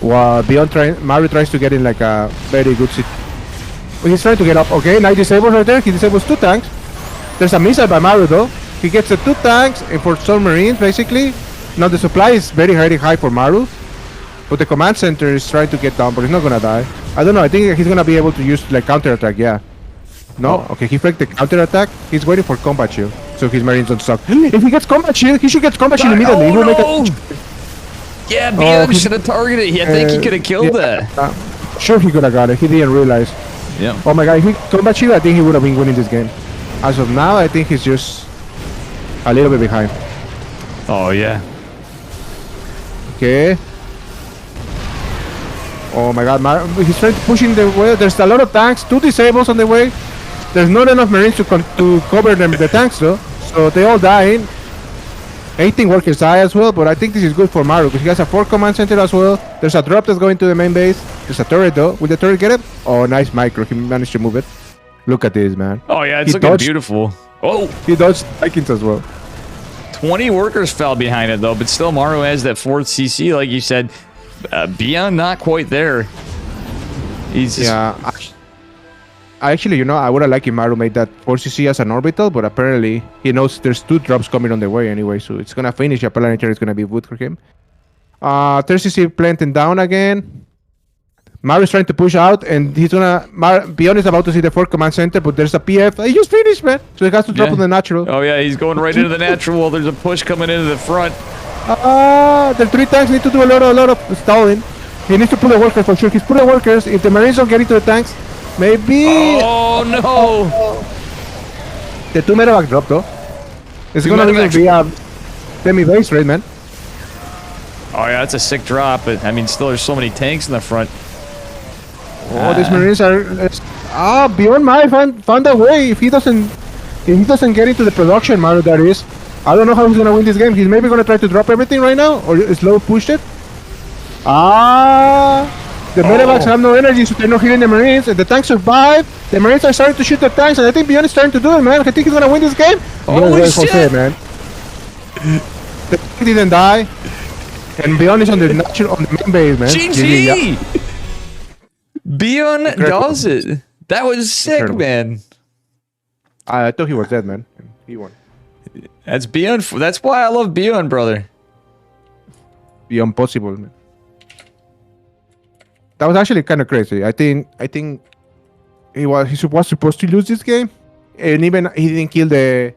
While Maru tries to get in like a very good seat. He's trying to get up. Okay, now he disables right there. He disables 2 tanks. There's a missile by Maru though. He gets the 2 tanks and for some Marines basically. Now the supply is very high for Maru. But the command center is trying to get down, but he's not gonna die. I don't know, I think he's gonna be able to use like counterattack, yeah. No? Okay, he faked the counterattack. He's waiting for combat shield. So his Marines don't suck. If he gets combat shield, he should get combat shield immediately. He will make a... Yeah, Beyond should have targeted it. I think he could have killed that. Sure, he could have got it. He didn't realize. Yeah. Oh my god, if he combat shield, I think he would have been winning this game. As of now, I think he's just a little bit behind. Oh, yeah. Okay. Oh my god, he's trying to push in the way. There's a lot of tanks, 2 disables on the way. There's not enough Marines to cover them, the tanks though. So they all dying. 18 workers die as well, but I think this is good for Maru because he has a 4 command center as well. There's a drop that's going to the main base. There's a turret though. Will the turret get it? Oh, nice micro. He managed to move it. Look at this, man. Oh yeah, it's looking beautiful. Oh, he dodged Vikings as well. 20 workers fell behind it though, but still Maru has that 4th CC, like you said. Beyond not quite there. He's just... Yeah. Actually, you know, I would have liked if Maru made that 4cc as an orbital, but apparently he knows there's 2 drops coming on the way anyway, so it's gonna finish. A planetary is gonna be good for him. 3cc planting down again. Maru's trying to push out, and he's gonna... Beyond is about to see the 4 command center, but there's a PF. He just finished, man! So he has to drop on the natural. Oh yeah, he's going right into the natural. There's a push coming into the front. The 3 tanks need to do a lot of stalling. He needs to pull the workers for sure. He's pulling workers. If the Marines don't get into the tanks, maybe... Oh no! The 2 medevac drop though. It's gonna be a semi-base raid, man. Oh yeah, that's a sick drop, but I mean still there's so many tanks in the front. Oh, these Marines are... Beyond my found a way. If he doesn't get into the production, Maru, that is. I don't know how he's gonna win this game. He's maybe gonna try to drop everything right now, or slow push it. The medevacs have no energy, so they're not hitting the Marines, and the tanks survive. The Marines are starting to shoot the tanks, and I think Beyond is starting to do it, man. I think he's gonna win this game. Holy shit! Jose, man. The tank didn't die, and Beyond is on the main base, man. GG! Beyond does it. That was sick, man. I thought he was dead, man. He won. That's beyond. That's why I love Beyond, brother. Beyond possible, man. That was actually kind of crazy. I think he was supposed to lose this game, and even he didn't kill the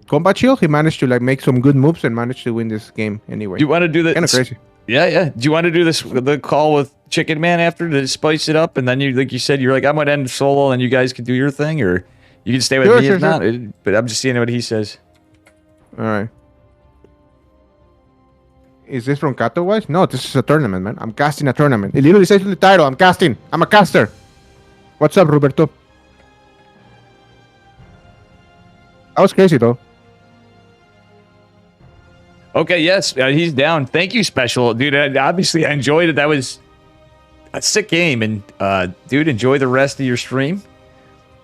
combat shield. He managed to like make some good moves and managed to win this game anyway. Do you want to do that? Kind of crazy. Yeah. Do you want to do the call with Chicken Man after to spice it up, and then you, like you said, you're like, I'm gonna end solo, and you guys can do your thing, or you can stay with me if not. But I'm just seeing what he says. All right. Is this from Kato Wise? No, this is a tournament, man. I'm casting a tournament. It literally says in the title, I'm casting. I'm a caster. What's up, Roberto? That was crazy, though. Okay, yes, he's down. Thank you, Special. Dude, obviously I enjoyed it. That was a sick game. And, dude, enjoy the rest of your stream.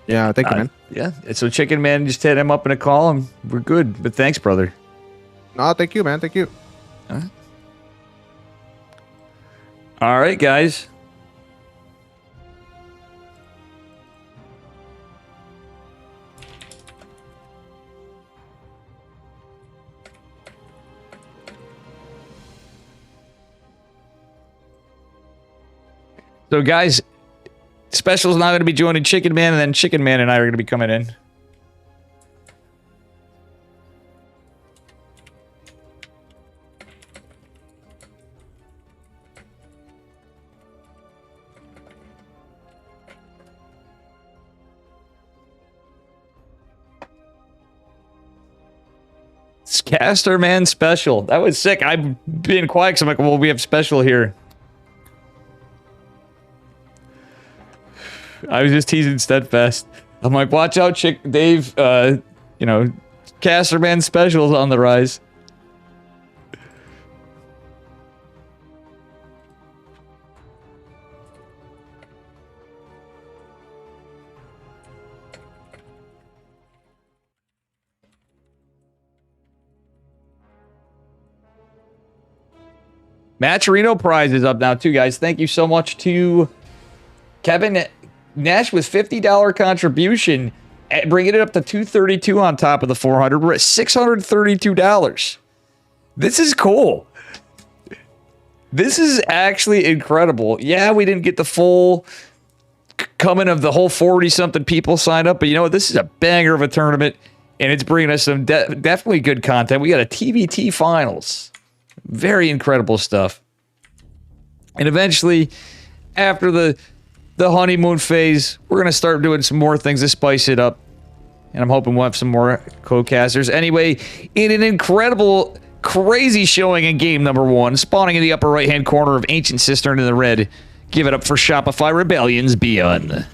Yeah, thank you, man. Yeah, and so Chicken Man just hit him up in a call, and we're good. But thanks, brother. No, thank you, man. Thank you. All right, guys. So, guys, Special's not going to be joining Chicken Man, and then Chicken Man and I are going to be coming in. Caster Man Special. That was sick. I'm being quiet because I'm like, well, we have Special here. I was just teasing Steadfast. I'm like, watch out, Dave. You know, Caster Man Special's on the rise. Maturino prize is up now too, guys. Thank you so much to Kevin Nash with $50 contribution, bringing it up to $232 on top of the 400. We're at $632. This is cool. This is actually incredible. Yeah, we didn't get the full coming of the whole 40-something people signed up, but you know what? This is a banger of a tournament, and it's bringing us some definitely good content. We got a TBT finals. Very incredible stuff. And eventually, after the honeymoon phase, we're going to start doing some more things to spice it up. And I'm hoping we'll have some more co-casters. Anyway, in an incredible, crazy showing in game number 1, spawning in the upper right-hand corner of Ancient Cistern in the red, give it up for Shopify Rebellion's Beyond.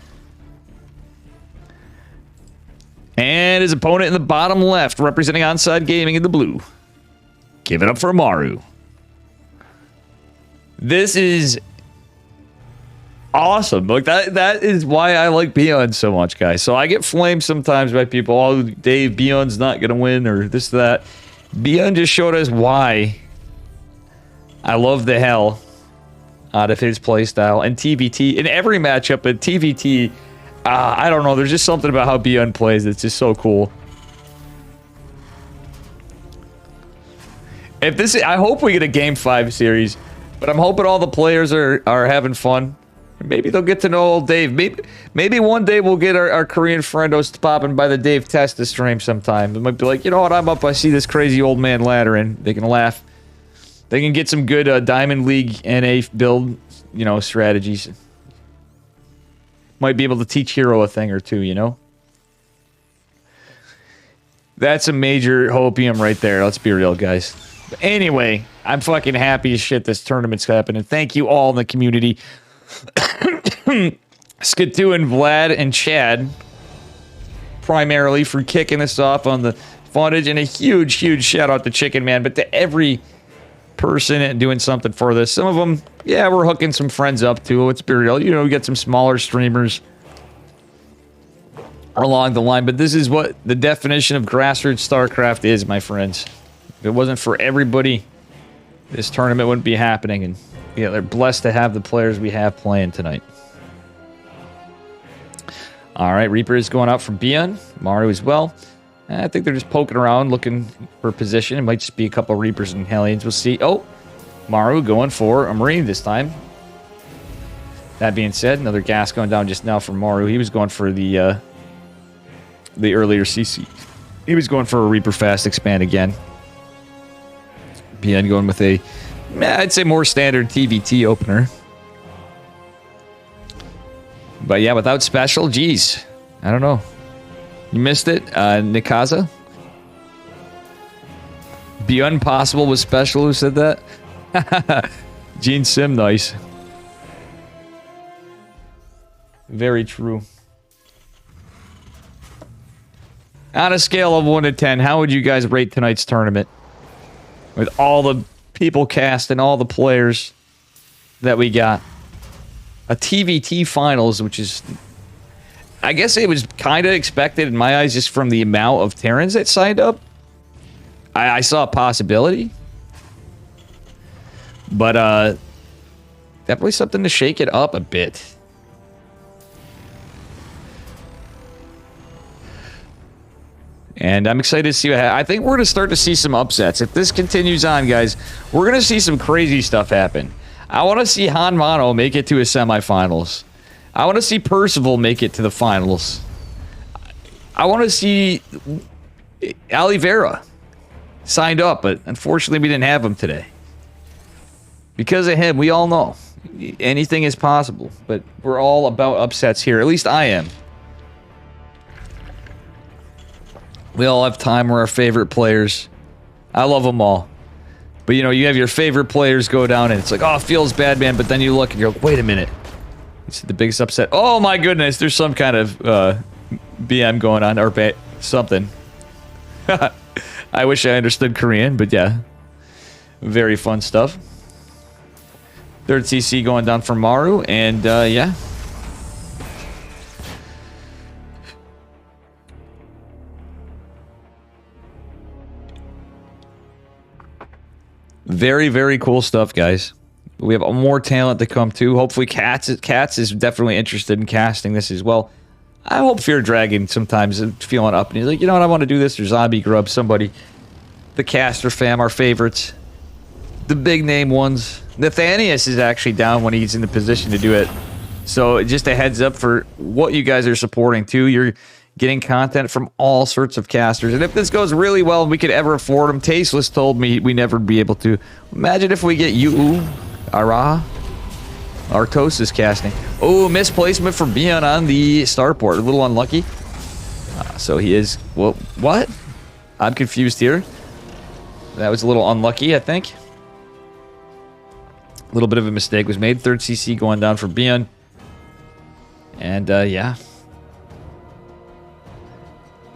And his opponent in the bottom left, representing Onside Gaming in the blue. Give it up for Maru. This is awesome. Look, that is why I like Beyond so much, guys. So I get flamed sometimes by people, oh, Dave, Beyond's not going to win, or this, that. Beyond just showed us why I love the hell out of his playstyle. And TVT, in every matchup at TVT, I don't know, there's just something about how Beyond plays that's just so cool. If this, I hope we get a Game 5 series, but I'm hoping all the players are having fun. Maybe they'll get to know old Dave. Maybe one day we'll get our Korean friendos popping by the Dave Testa stream sometime. It might be like, you know what, I'm up, I see this crazy old man ladder, and they can laugh. They can get some good Diamond League NA build, you know, strategies. Might be able to teach Hero a thing or two, you know? That's a major hopium right there. Let's be real, guys. But anyway, I'm fucking happy as shit this tournament's happening. Thank you all in the community. Skidoo and Vlad and Chad, primarily, for kicking us off on the fundage. And a huge, huge shout out to Chicken Man, but to every person doing something for this. Some of them, yeah, we're hooking some friends up too. Let's be real. You know, we get some smaller streamers along the line, but this is what the definition of grassroots StarCraft is, my friends. If it wasn't for everybody, this tournament wouldn't be happening, and yeah, they're blessed to have the players we have playing tonight. All right, Reaper is going out from Beyond. Maru as well. I think they're just poking around, looking for position. It might just be a couple of Reapers and Hellions. We'll see. Oh, Maru going for a Marine this time. That being said, another gas going down just now from Maru. He was going for the earlier CC. He was going for a Reaper fast expand again. Beyond going with a, I'd say, more standard TVT opener. But yeah, without special, geez, I don't know. You missed it, Nikaza. Beyond possible was special. Who said that? Gene Sim, nice. Very true. On a scale of 1 to 10, how would you guys rate tonight's tournament? With all the people cast and all the players that we got. A TVT finals, which is... I guess it was kind of expected in my eyes just from the amount of Terrans that signed up. I saw a possibility. But, definitely something to shake it up a bit. And I'm excited to see what happens. I think we're going to start to see some upsets. If this continues on, guys, we're going to see some crazy stuff happen. I want to see Han Mono make it to his semifinals. I want to see Percival make it to the finals. I want to see Oliveira signed up, but unfortunately we didn't have him today. Because of him, we all know anything is possible, but we're all about upsets here. At least I am. We all have time. We're our favorite players. I love them all. But, you know, you have your favorite players go down, and it's like, oh, it feels bad, man. But then you look, and you're like, wait a minute. It's the biggest upset. Oh, my goodness. There's some kind of BM going on, or something. I wish I understood Korean, but yeah. Very fun stuff. Third CC going down for Maru, and yeah. Very, very cool stuff, guys. We have more talent to come too. Hopefully Cats is definitely interested in casting this as well. I hope Fear Dragon sometimes is feeling up and he's like, you know what, I want to do this, or Zombie Grub, somebody. The caster fam, our favorites. The big name ones. Nathanius is actually down when he's in the position to do it. So just a heads up for what you guys are supporting too. You're getting content from all sorts of casters. And if this goes really well and we could ever afford them, Tasteless told me we never be able to. Imagine if we get Yu Ara Artos is casting. Oh, misplacement for Bion on the starport. A little unlucky. So he is... Well, what? I'm confused here. That was a little unlucky, I think. A little bit of a mistake was made. Third CC going down for Bion. And, yeah.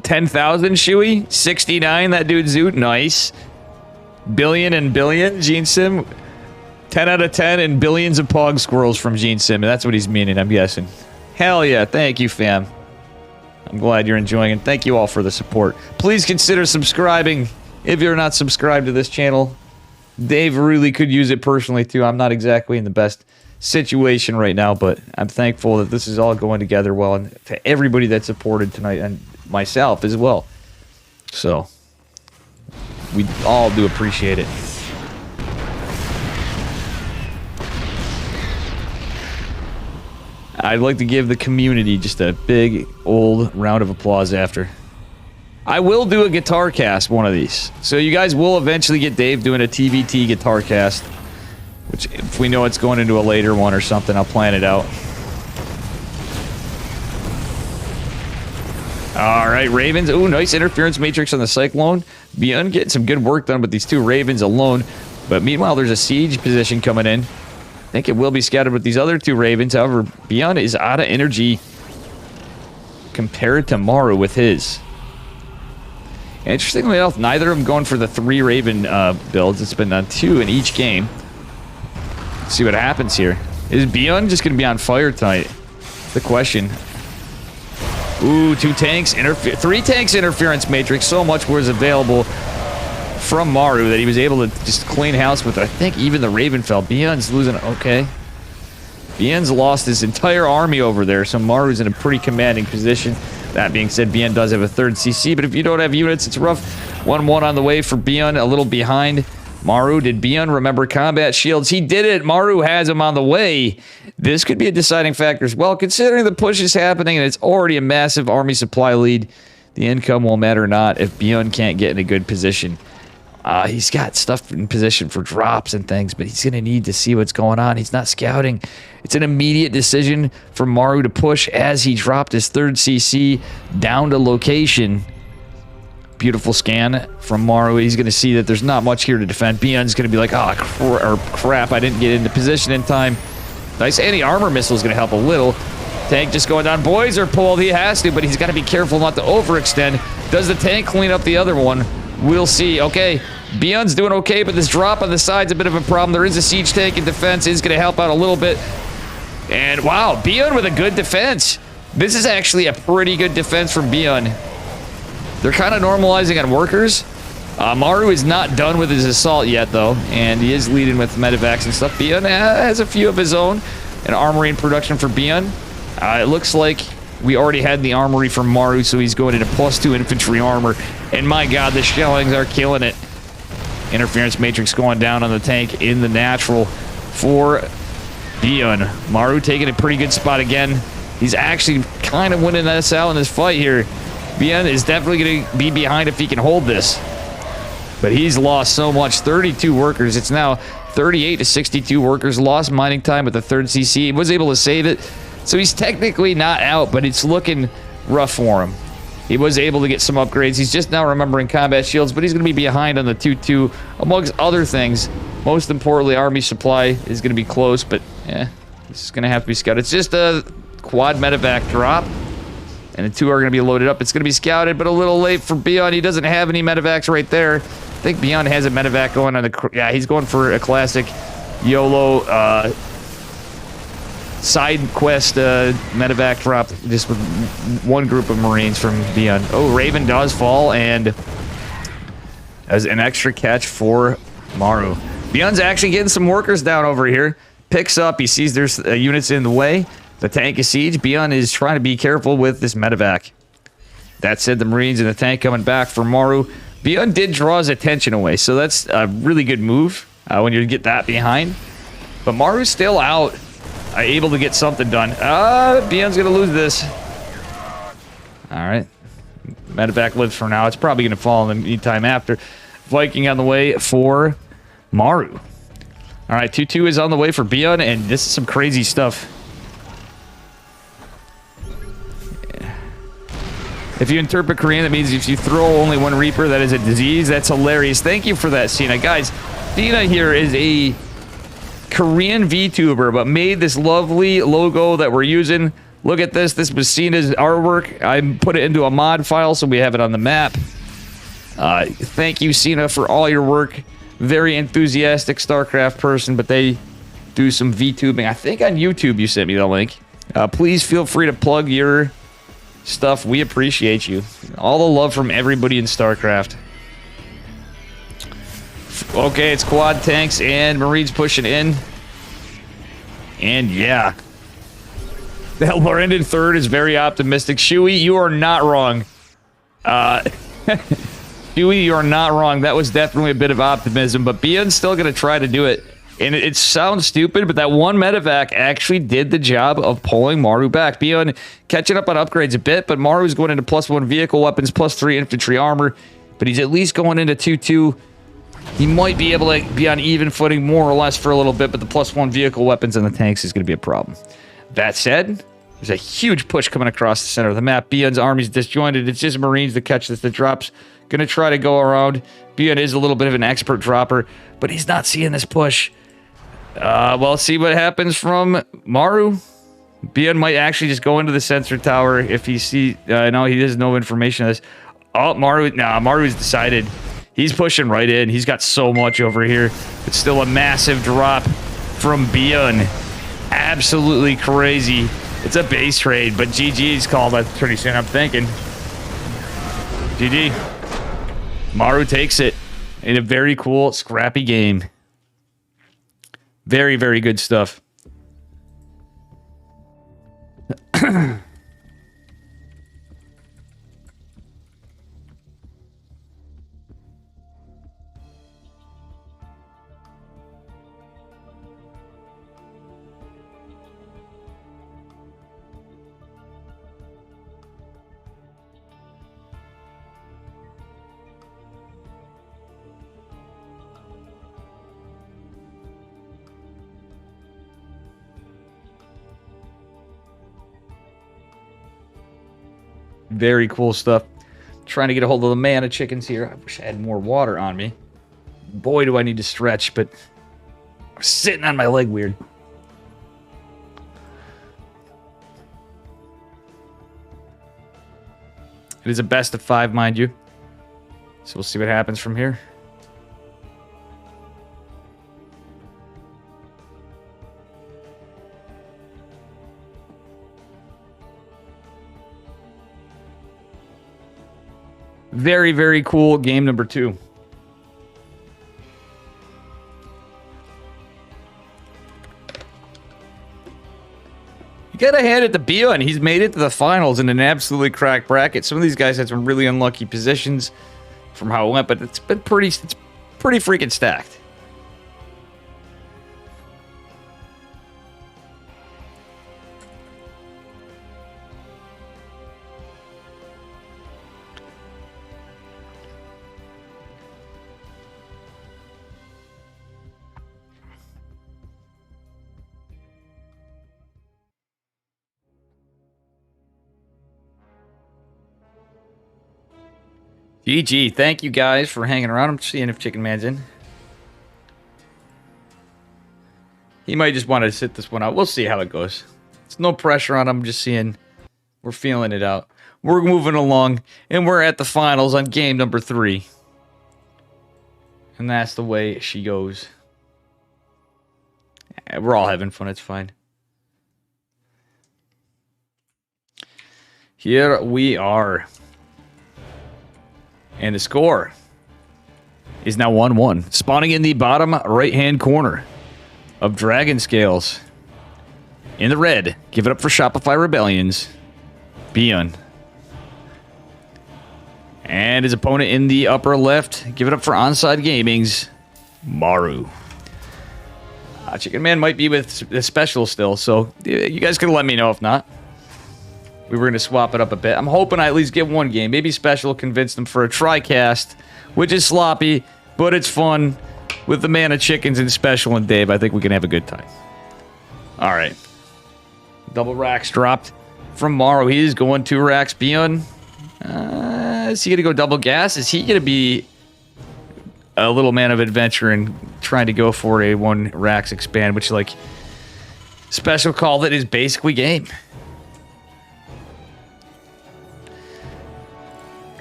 10,000 Shui. 69, that dude Zoot. Nice. Billion and billion, Gene Sim. 10 out of 10 and billions of Pog Squirrels from Gene Sim. That's what he's meaning, I'm guessing. Hell yeah. Thank you, fam. I'm glad you're enjoying it. Thank you all for the support. Please consider subscribing if you're not subscribed to this channel. Dave really could use it personally, too. I'm not exactly in the best situation right now, but I'm thankful that this is all going together well, and to everybody that supported tonight, and myself as well. So, we all do appreciate it. I'd like to give the community just a big old round of applause after. I will do a guitar cast one of these. So you guys will eventually get Dave doing a TVT guitar cast. Which, if we know it's going into a later one or something, I'll plan it out. Alright, Ravens. Ooh, nice interference matrix on the Cyclone. Beyond getting some good work done with these two Ravens alone. But meanwhile, there's a siege position coming in. I think it will be scattered with these other two Ravens. However, Beyond is out of energy compared to Maru with his. Interestingly enough, neither of them going for the 3 Raven builds. It's been on 2 in each game. Let's see what happens here. Is Beyond just going to be on fire tonight? The question. Ooh, 2 tanks. 3 tanks interference matrix. So much was available from Maru that he was able to just clean house with, I think, even the Raven fell. Beyond's losing. Okay. Bien's lost his entire army over there, so Maru's in a pretty commanding position. That being said, Bien does have a third CC, but if you don't have units, it's rough. 1-1 on the way for Bien, a little behind Maru. Did Bien remember combat shields? He did it. Maru has him on the way. This could be a deciding factor as well, considering the push is happening and it's already a massive army supply lead. The income will matter not if Bien can't get in a good position. He's got stuff in position for drops and things, but he's going to need to see what's going on. He's not scouting. It's an immediate decision for Maru to push as he dropped his third CC down to location. Beautiful scan from Maru. He's going to see that there's not much here to defend. Bien's going to be like, oh, crap, I didn't get into position in time. Nice anti-armor missile is going to help a little. Tank just going down. Boys are pulled. He has to, but he's got to be careful not to overextend. Does the tank clean up the other one? We'll see. Okay, Bien's doing okay, but this drop on the side's a bit of a problem. There is a siege tank in defense. Is going to help out a little bit. And wow, Bien with a good defense. This is actually a pretty good defense from Bien. They're kind of normalizing on workers. Maru is not done with his assault yet, though, and he is leading with medevacs and stuff. Bien has a few of his own. An armory in production for Bien. It looks like we already had the armory from Maru, so he's going into +2 infantry armor. And my god, the shellings are killing it. Interference matrix going down on the tank in the natural for Bien. Maru taking a pretty good spot again. He's actually kind of winning this out in this fight here. Bien is definitely going to be behind if he can hold this. But he's lost so much. 32 workers. It's now 38 to 62 workers. Lost mining time with the third CC. He was able to save it. So he's technically not out, but it's looking rough for him. He was able to get some upgrades. He's just now remembering combat shields, but he's going to be behind on the 2-2, amongst other things. Most importantly, army supply is going to be close, but yeah, this is going to have to be scouted. It's just a quad medevac drop, and the two are going to be loaded up. It's going to be scouted, but a little late for Bien. He doesn't have any medevacs right there. I think Bien has a medevac going on the... Yeah, he's going for a classic YOLO side quest medevac drop just with one group of Marines from Bien. Oh, Raven does fall, and as an extra catch for Maru. Bien's actually getting some workers down over here. Picks up, he sees there's units in the way. The tank is siege. Bien is trying to be careful with this medevac. That said, the Marines and the tank coming back for Maru. Bien did draw his attention away, so that's a really good move when you get that behind. But Maru's still out. Able to get something done. Bien's gonna lose this. Alright. Medevac lives for now. It's probably gonna fall in the meantime after. Viking on the way for Maru. Alright, 2-2 is on the way for Bien, and this is some crazy stuff. If you interpret Korean, that means if you throw only one Reaper, that is a disease. That's hilarious. Thank you for that, Cena. Guys, Cena here is a Korean VTuber, but made this lovely logo that we're using. Look at this. This was Cena's artwork. I put it into a mod file, so we have it on the map. Thank you, Cena, for all your work. Very enthusiastic StarCraft person, but they do some VTubing. I think on YouTube you sent me the link. Please feel free to plug your stuff. We appreciate you. All the love from everybody in StarCraft. Okay, it's quad tanks and Marines pushing in. And yeah. The Hellbranded third is very optimistic. Shuey, you are not wrong. Shuey, you are not wrong. That was definitely a bit of optimism, but Bien's still going to try to do it. And it sounds stupid, but that one medevac actually did the job of pulling Maru back. Bien catching up on upgrades a bit, but Maru's going into +1 vehicle weapons, +3 infantry armor. But he's at least going into 2-2. He might be able to be on even footing more or less for a little bit, but the +1 vehicle weapons and the tanks is going to be a problem. That said, there's a huge push coming across the center of the map. Bien's army's disjointed. It's just Marines to catch this. The drop's going to try to go around. Bien is a little bit of an expert dropper, but he's not seeing this push. Well, see what happens from Maru. Bien might actually just go into the sensor tower if he sees... no, he has no information on this. Oh, Maru... Nah, Maru's decided... He's pushing right in. He's got so much over here. It's still a massive drop from Bien. Absolutely crazy. It's a base trade, but GG's called that pretty soon, I'm thinking. GG. Maru takes it in a very cool, scrappy game. Very, very good stuff. Very cool stuff. Trying to get a hold of the mana chickens here. I wish I had more water on me. Boy, do I need to stretch, but I'm sitting on my leg weird. It is a best of 5, mind you. So we'll see what happens from here. Very, very cool game number 2. You gotta hand it to Bion. He's made it to the finals in an absolutely cracked bracket. Some of these guys had some really unlucky positions from how it went, but it's pretty freaking stacked. GG. Thank you guys for hanging around. I'm seeing if Chicken Man's in. He might just want to sit this one out. We'll see how it goes. It's no pressure on him. Just seeing. We're feeling it out. We're moving along. And we're at the finals on game number 3. And that's the way she goes. We're all having fun. It's fine. Here we are. And the score is now 1-1. Spawning in the bottom right-hand corner of Dragon Scales. In the red, give it up for Shopify Rebellions. Bion. And his opponent in the upper left, give it up for Onside Gaming's Maru. Chicken Man might be with the special still, so you guys can let me know if not. We were going to swap it up a bit. I'm hoping I at least get one game. Maybe special convinced them for a tri-cast, which is sloppy, but it's fun. With the mana chickens and special and Dave, I think we can have a good time. All right. Double racks dropped from Maru. He is going 2 racks. Bion, is he going to go double gas? Is he going to be a little man of adventure and trying to go for a 1 racks expand, which, like, special called it is basically game.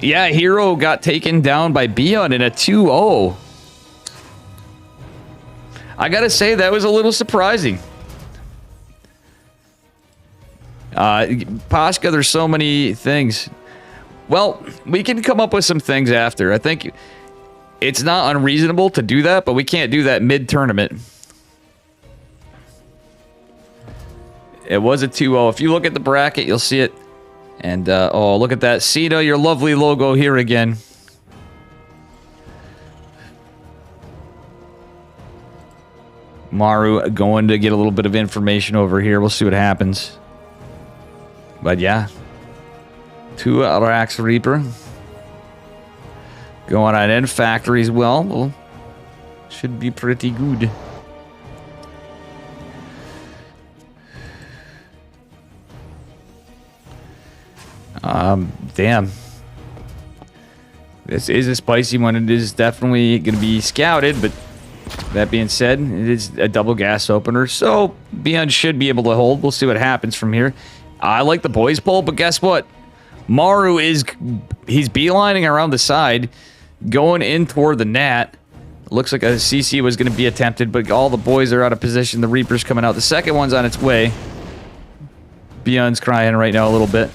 Yeah, Hero got taken down by Bion in a 2-0. I gotta say, that was a little surprising. Pashka, there's so many things. Well, we can come up with some things after. I think it's not unreasonable to do that, but we can't do that mid-tournament. It was a 2-0. If you look at the bracket, you'll see it. And, oh, look at that. Cena, your lovely logo here again. Maru going to get a little bit of information over here. We'll see what happens. But, yeah. 2 Rax Reaper. Going on End Factory as well. Well, should be pretty good. Damn. This is a spicy one. It is definitely going to be scouted, but that being said, it is a double gas opener, so Bion should be able to hold. We'll see what happens from here. I like the boys pull, but guess what? Maru he's beelining around the side, going in toward the Nat. Looks like a CC was going to be attempted, but all the boys are out of position. The Reaper's coming out. The second one's on its way. Bion's crying right now a little bit.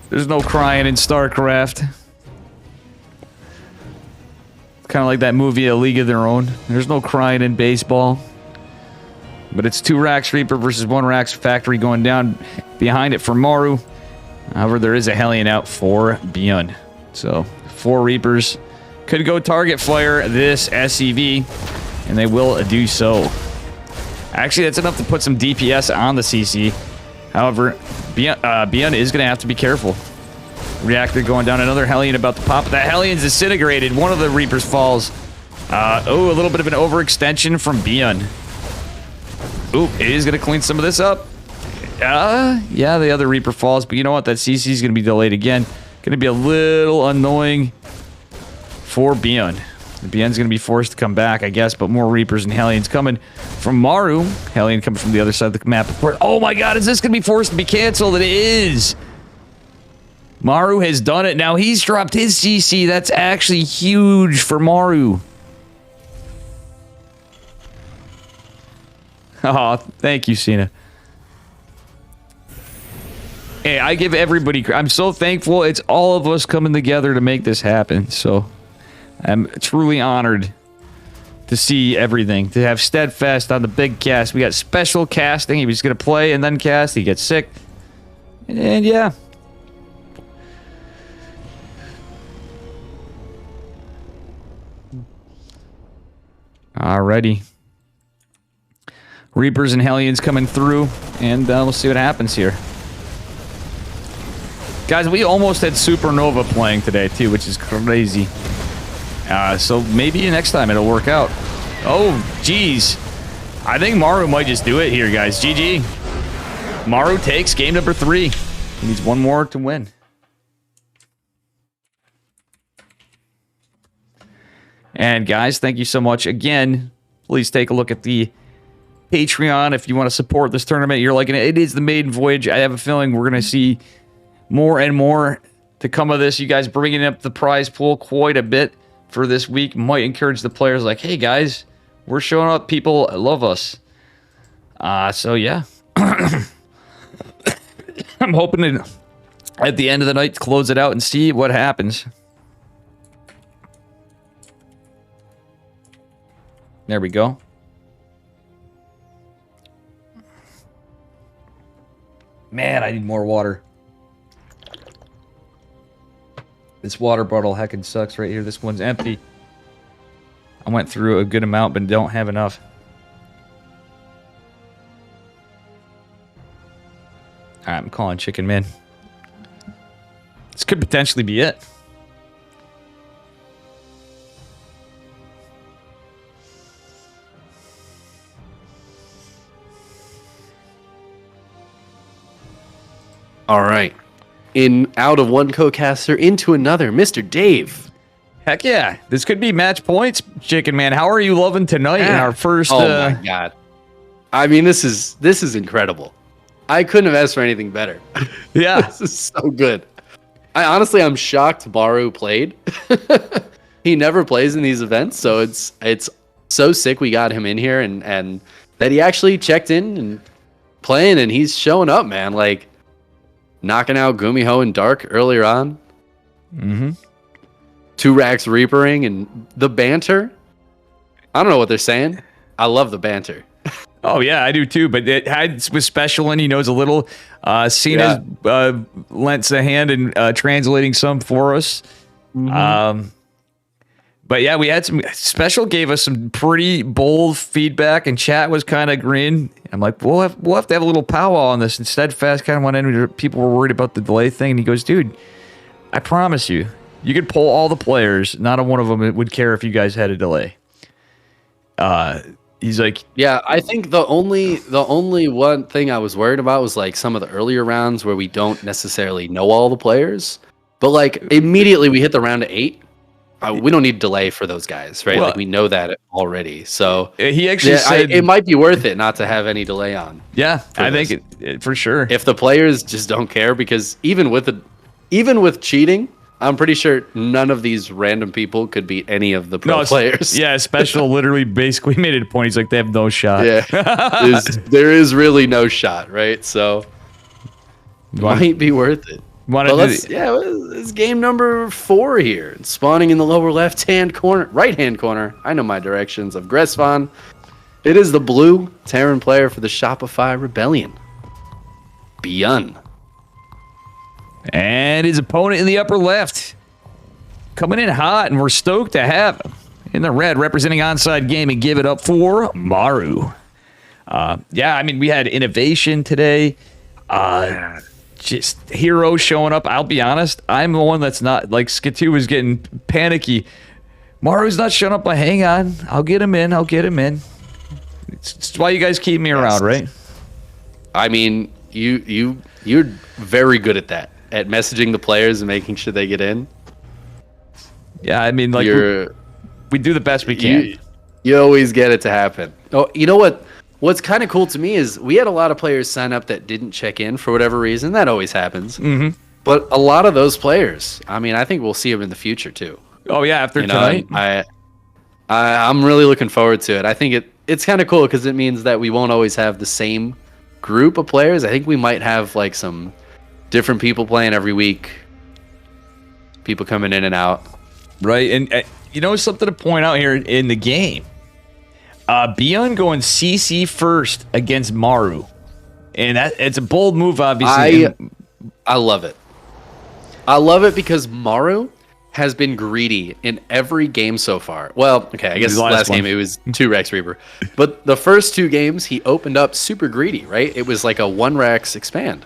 There's no crying in StarCraft. Kind of like that movie, A League of Their Own. There's no crying in baseball. But But it's 2 Rax Reaper versus 1 Rax Factory going down behind it for Maru. However, there is a Hellion out for Beyond. So 4 Reapers could go target fire this SCV, and they will do so. Actually, that's enough to put some DPS on the CC. However, Beyond is going to have to be careful. Reactor going down, another Hellion about to pop. That Hellion's disintegrated. One of the Reapers falls. A little bit of an overextension from Beyond. Oop, it is going to clean some of this up. Yeah, the other Reaper falls, but you know what? That CC is going to be delayed again. Going to be a little annoying for Beyond. Beyond's going to be forced to come back, I guess, but more Reapers and Hellions coming from Maru. Hellion coming from the other side of the map. Oh my god, is this going to be forced to be canceled? It is! Maru has done it. Now he's dropped his CC. That's actually huge for Maru. Oh, thank you, Cena. Hey, I give everybody... I'm so thankful. It's all of us coming together to make this happen. So, I'm truly honored to see everything. To have Steadfast on the big cast. We got special casting. He was going to play and then cast. He gets sick. And yeah. Alrighty. Reapers and Hellions coming through, and we'll see what happens here. Guys, we almost had Supernova playing today, too, which is crazy. So maybe next time it'll work out. Oh, geez. I think Maru might just do it here, guys. GG. Maru takes game number 3. He needs 1 more to win. And guys, thank you so much again. Please take a look at the Patreon if you want to support this tournament. You're liking it. It is the maiden voyage. I have a feeling we're going to see more and more to come of this. You guys bringing up the prize pool quite a bit for this week might encourage the players like, hey guys, we're showing up. People love us. So yeah. I'm hoping to, at the end of the night, close it out and see what happens. There we go. Man, I need more water. This water bottle heckin' sucks right here. This one's empty. I went through a good amount, but don't have enough. Alright, I'm calling Chicken Man. This could potentially be it. All right. Out of one co-caster into another, Mr. Dave. Heck yeah. This could be match points, Chicken Man. How are you loving tonight in our first... Oh my god. I mean, this is incredible. I couldn't have asked for anything better. Yeah. This is so good. I'm shocked Maru played. He never plays in these events, so it's so sick we got him in here and that he actually checked in and playing, and he's showing up, man. Like, knocking out Gumiho and Dark earlier on. Mm-hmm. 2 Rax Reapering and the banter. I don't know what they're saying. I love the banter. Oh, yeah, I do too. But it was special, and he knows a little. Cena's lent a hand in translating some for us. Mm-hmm. But yeah, we had some... Special gave us some pretty bold feedback, and chat was kind of green. I'm like, we'll have to have a little powwow on this. And Steadfast kind of went in. People were worried about the delay thing. And he goes, dude, I promise you, you could pull all the players. Not a one of them would care if you guys had a delay. He's like... Yeah, I think the only one thing I was worried about was like some of the earlier rounds where we don't necessarily know all the players. But like immediately we hit the round of 8. We don't need delay for those guys, right? Well, like we know that already. So he actually said it might be worth it not to have any delay on. Yeah, I think it for sure. If the players just don't care, because even with cheating, I'm pretty sure none of these random people could beat any of the pro players. Yeah, Special literally basically made it a point. He's like, they have no shot. Yeah, there is really no shot, right? So might be worth it. It's game number 4 here. Spawning in the lower right-hand corner. I know my directions of Gresvan. It is the blue Terran player for the Shopify Rebellion, Beyond. And his opponent in the upper left, coming in hot, and we're stoked to have him in the red, representing Onside Gaming. Give it up for Maru. Yeah, I mean, we had innovation today. Just heroes showing up. I'll be honest, I'm the one that's not, like, Skatu was getting panicky. Maru's not showing up, but hang on. I'll get him in. It's why you guys keep me around, right? I mean, you're very good at that, at messaging the players and making sure they get in. Yeah, I mean, like, we do the best we can. You always get it to happen. Oh, you know what? What's kind of cool to me is we had a lot of players sign up that didn't check in for whatever reason. That always happens. Mm-hmm. But a lot of those players, I mean, I think we'll see them in the future too. Oh yeah, after tonight. I'm really looking forward to it. I think it's kind of cool because it means that we won't always have the same group of players. I think we might have like some different people playing every week. People coming in and out. Right, and you know something to point out here in the game. Beyond going CC first against Maru, and it's a bold move, obviously. I love it. I love it because Maru has been greedy in every game so far. Well, okay, I guess last game it was 2 Rex Reaper, but the first 2 games he opened up super greedy, right? It was like a 1 Rex expand.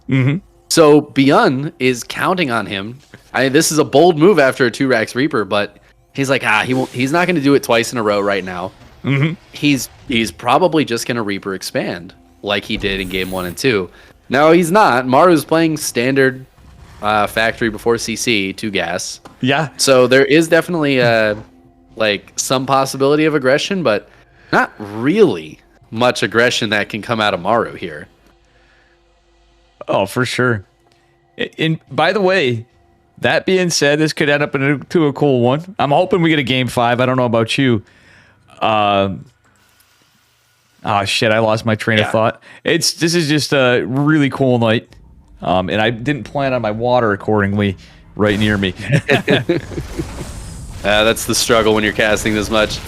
Mm-hmm. So Beyond is counting on him. This is a bold move after a 2 Rex Reaper, but he's like, he's not going to do it twice in a row right now. Mm-hmm. He's probably just going to Reaper expand like he did in game 1 and 2. No, he's not. Maru's playing standard factory before CC, 2 gas. Yeah. So there is definitely like some possibility of aggression, but not really much aggression that can come out of Maru here. Oh, for sure. And by the way, that being said, this could end up into a cool one. I'm hoping we get a game 5. I don't know about you. Oh shit! I lost my train of thought. This is just a really cool night, and I didn't plan on my water accordingly right near me. That's the struggle when you're casting this much.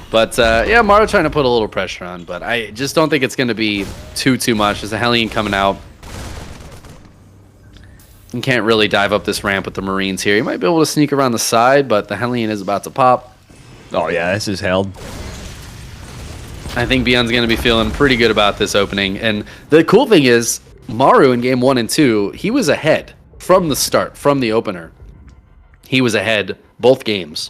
But yeah, Maru trying to put a little pressure on, but I just don't think it's going to be too much. There's a Hellion coming out. You can't really dive up this ramp with the Marines here. You might be able to sneak around the side, but the Hellion is about to pop. Oh yeah, this is held. I think Beyond's going to be feeling pretty good about this opening. And the cool thing is, Maru in game 1 and 2, he was ahead from the start, from the opener. He was ahead both games.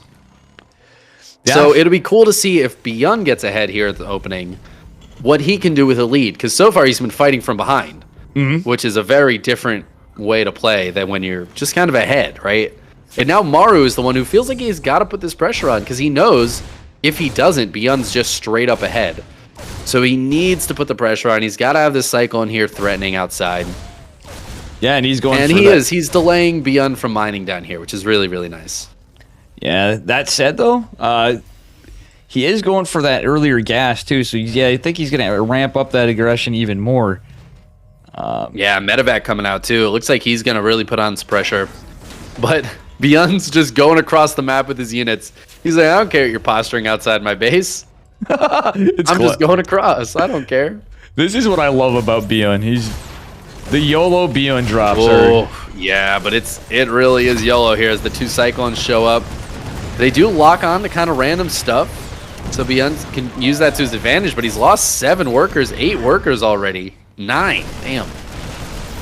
Yeah. So it'll be cool to see if Beyond gets ahead here at the opening, what he can do with a lead. Because so far he's been fighting from behind, which is a very different way to play than when you're just kind of ahead, right? And now Maru is the one who feels like he's got to put this pressure on because he knows if he doesn't, Beyond's just straight up ahead. So he needs to put the pressure on. He's got to have this cycle in here threatening outside. Yeah, and he's going. And he's delaying Beyond from mining down here, which is really, really nice. Yeah, that said, though, he is going for that earlier gas, too. So, yeah, I think he's going to ramp up that aggression even more. Yeah, Medevac coming out, too. It looks like he's going to really put on some pressure. But Beyond's just going across the map with his units. He's like, I don't care if you're posturing outside my base. I'm just going across. I don't care. This is what I love about Beyond. He's the YOLO Beyond drops. Yeah, but it really is YOLO here as the 2 Cyclones show up. They do lock on to kind of random stuff. So Beyond can use that to his advantage, but he's lost 7 workers, 8 workers already. 9. Damn.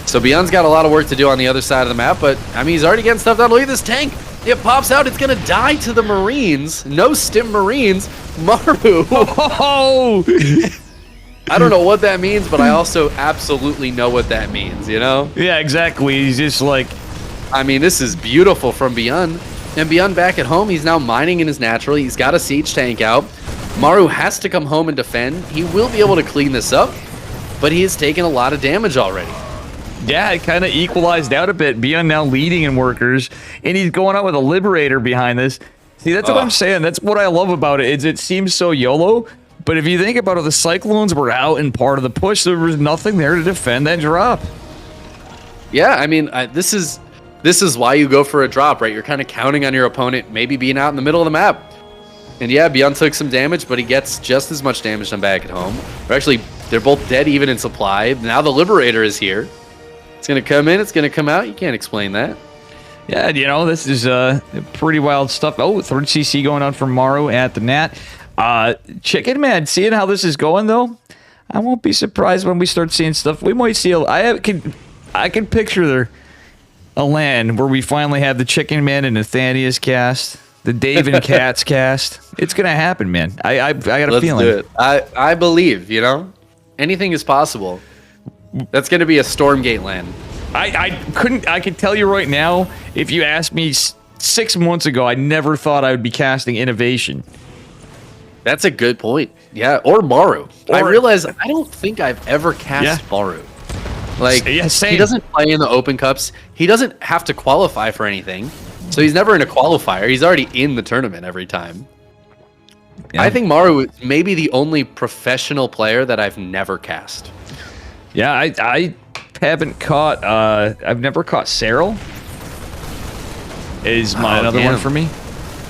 So Beyond's got a lot of work to do on the other side of the map, but I mean, he's already getting stuff done. Look at this tank. It pops out. It's going to die to the Marines. No stim Marines. Maru. Oh! I don't know what that means, but I also absolutely know what that means, you know? Yeah, exactly. He's just like... I mean, this is beautiful from Beyond. And Beyond back at home, he's now mining in his natural. He's got a siege tank out. Maru has to come home and defend. He will be able to clean this up, but he has taken a lot of damage already. Yeah, it kind of equalized out a bit. Beyond now leading in workers, and he's going out with a Liberator behind this. See, that's what I'm saying. That's what I love about it. It seems so YOLO, but if you think about it, the Cyclones were out in part of the push. There was nothing there to defend that drop. Yeah, I mean, this is why you go for a drop, right? You're kind of counting on your opponent maybe being out in the middle of the map. And yeah, Beyond took some damage, but he gets just as much damage done back at home. Or actually, they're both dead even in supply. Now the Liberator is here. It's going to come in, it's going to come out. You can't explain that. Yeah, you know, this is pretty wild stuff. Oh, third CC going on for Maru at the Nat. Chicken Man, seeing how this is going, though, I won't be surprised when we start seeing stuff. We might see, I can picture a land where we finally have the Chicken Man and Nathanias cast, the Dave and Cats cast. It's going to happen, man. I got a feeling. Do it. I believe, you know, anything is possible. That's going to be a Stormgate land. I can tell you right now, if you asked me 6 months ago, I never thought I would be casting Innovation. That's a good point. Yeah, or Maru. I realize I don't think I've ever cast Maru. Like, yeah, same. He doesn't play in the Open Cups. He doesn't have to qualify for anything. So he's never in a qualifier. He's already in the tournament every time. Yeah. I think Maru is maybe the only professional player that I've never cast. Yeah, I haven't caught, I've never caught Cyril. Is another one for me.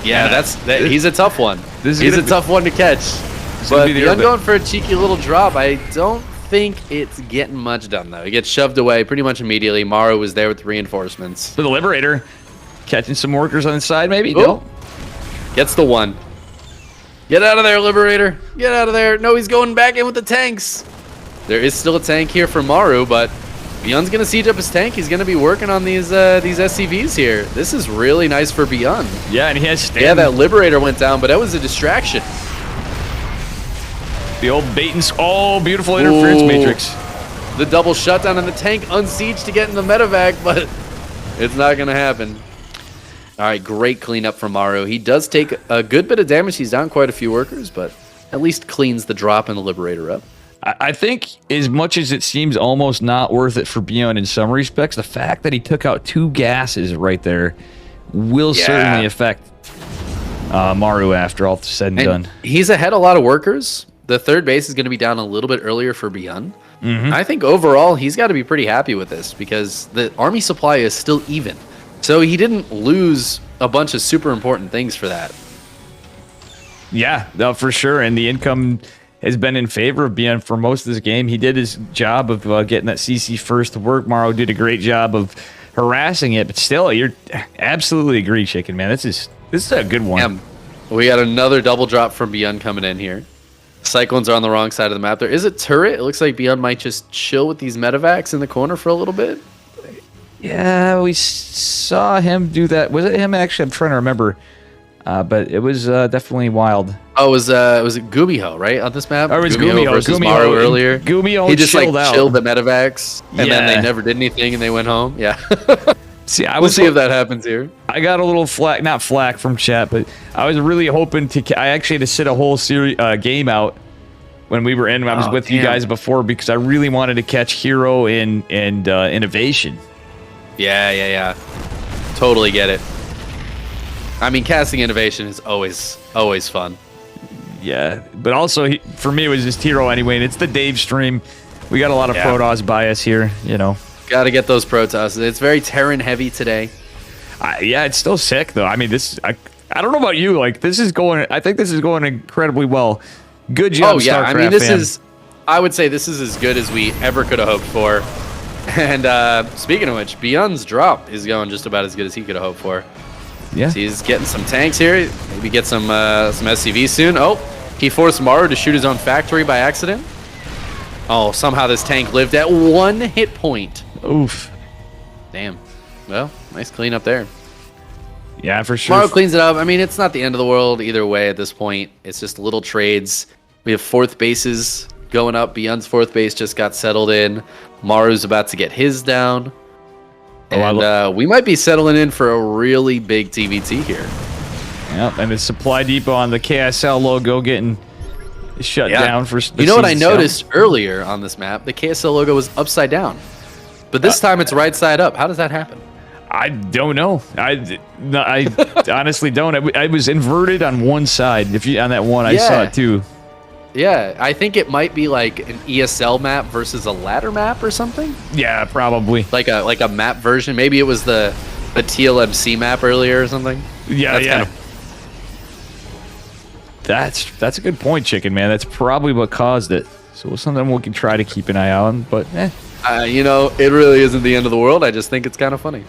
Yeah, he's a tough one. He's a tough one to catch. But Beyond going for a cheeky little drop, I don't think it's getting much done, though. He gets shoved away pretty much immediately. Maru was there with the reinforcements. For the Liberator, catching some workers on the side, maybe? Ooh. No. Gets the one. Get out of there, Liberator. Get out of there. No, he's going back in with the tanks. There is still a tank here for Maru, but Beyond's going to siege up his tank. He's going to be working on these SCVs here. This is really nice for Beyond. Yeah, and he has stand. Yeah, that Liberator went down, but that was a distraction. The old bait and... Oh, beautiful interference matrix. The double shutdown on the tank unsieged to get in the medevac, but it's not going to happen. All right, great cleanup from Maru. He does take a good bit of damage. He's down quite a few workers, but at least cleans the drop and the Liberator up. I think as much as it seems almost not worth it for Beyond in some respects, the fact that he took out 2 gases right there will certainly affect Maru after all said and done. He's ahead a lot of workers. The third base is going to be down a little bit earlier for Beyond. I think overall he's got to be pretty happy with this because the army supply is still even. So he didn't lose a bunch of super important things for that. Yeah, no, for sure. And the income has been in favor of Beyond for most of this game. He did his job of getting that CC first to work. Maru did a great job of harassing it, but still, you're absolutely agree, Chicken Man. This is a good one. Yeah, we got another double drop from Beyond coming in here. Cyclones are on the wrong side of the map. There is a turret. It looks like Beyond might just chill with these medevacs in the corner for a little bit. Yeah, we saw him do that. Was it him? Actually, I'm trying to remember. But it was definitely wild. Oh, was it Gumiho, right, on this map? Oh, it was Gumiho versus Maru earlier. Gumiho he just chilled out. Chilled the medevacs, and then they never did anything, and they went home. Yeah. We'll see if that happens here. I got a little not flack from chat, but I was really hoping to. I actually had to sit a whole game out when we were in. I was with you guys before because I really wanted to catch Hero and Innovation. Yeah. Totally get it. I mean, casting Innovation is always fun. Yeah, but also for me it was just Hero anyway, and it's the Dave stream. We got a lot of Protoss bias here, you know. Got to get those Protoss. It's very Terran heavy today. Yeah, it's still sick though. I mean, I don't know about you, like I think this is going incredibly well. Good job, Starcraft. I mean, fan. I would say this is as good as we ever could have hoped for. And speaking of which, Beyond's drop is going just about as good as he could have hoped for. Yeah. So he's getting some tanks here. Maybe get some SCVs soon. Oh, he forced Maru to shoot his own factory by accident. Oh, somehow this tank lived at 1 hit point. Oof. Damn. Well, nice cleanup there. Yeah, for sure. Maru cleans it up. I mean, it's not the end of the world either way at this point. It's just little trades. We have 4th bases going up. Beyond's 4th base just got settled in. Maru's about to get his down. And we might be settling in for a really big TBT here. Yep, and the supply depot on the KSL logo getting shut down for the You know what I noticed earlier on this map? The KSL logo was upside down. But this time it's right side up. How does that happen? I don't know. I honestly don't. I was inverted on one side. On that one, I saw it too. Yeah, I think it might be like an ESL map versus a ladder map or something. Yeah, probably. Like a map version. Maybe it was the TLMC map earlier or something. Yeah, That's yeah. That's a good point, Chicken Man. That's probably what caused it. So something we can try to keep an eye on. But it really isn't the end of the world. I just think it's kind of funny.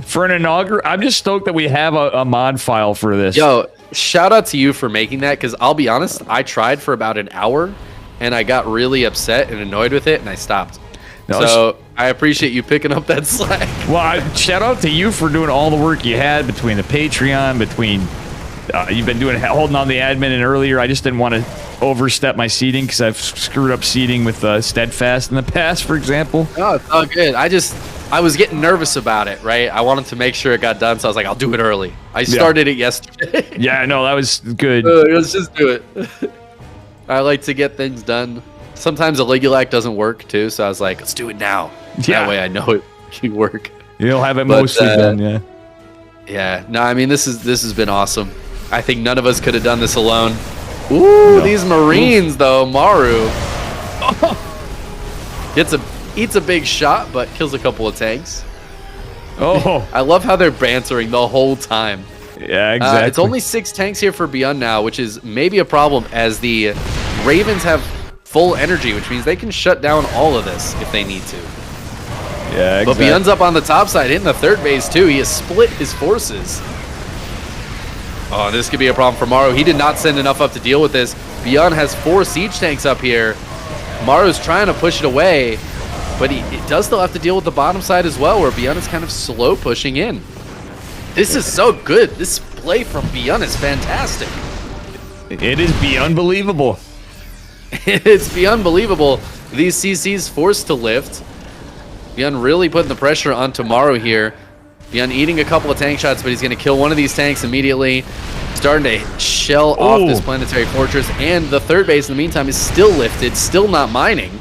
For an inaugural, I'm just stoked that we have a mod file for this. Yo, shout out to you for making that, because I'll be honest, I tried for about an hour, and I got really upset and annoyed with it, and I stopped. So I appreciate you picking up that slack. Well, shout out to you for doing all the work you had between the Patreon, you've been holding on the admin, and earlier I just didn't want to overstep my seating because I've screwed up seating with Steadfast in the past, for example. Oh, it's all good. I was getting nervous about it, right? I wanted to make sure it got done, so I was like, I'll do it early. I started it yesterday. Yeah, no, that was good. Let's just do it. I like to get things done. Sometimes a Ligulac doesn't work, too, so I was like, let's do it now. Yeah. That way I know it can work. You'll have it mostly done, yeah. Yeah, no, I mean, this has been awesome. I think none of us could have done this alone. Ooh, these Marines, though. Maru eats a big shot, but kills a couple of tanks. Oh, I love how they're bantering the whole time. Yeah, exactly. It's only 6 tanks here for Beyond now, which is maybe a problem, as the Ravens have full energy, which means they can shut down all of this if they need to. Yeah, exactly. But Beyond's up on the top side, hitting the third base too. He has split his forces. Oh, this could be a problem for Maru. He did not send enough up to deal with this. Beyond has 4 siege tanks up here. Maru's trying to push it away, but he does still have to deal with the bottom side as well, where Beyond is kind of slow pushing in. This is so good. This play from Beyond is fantastic. It is beyond believable. It's beyond believable. These CCs forced to lift. Beyond really putting the pressure on Maru here. Beyond eating a couple of tank shots, but he's going to kill one of these tanks immediately. Starting to shell off this planetary fortress, and the third base in the meantime is still lifted, still not mining.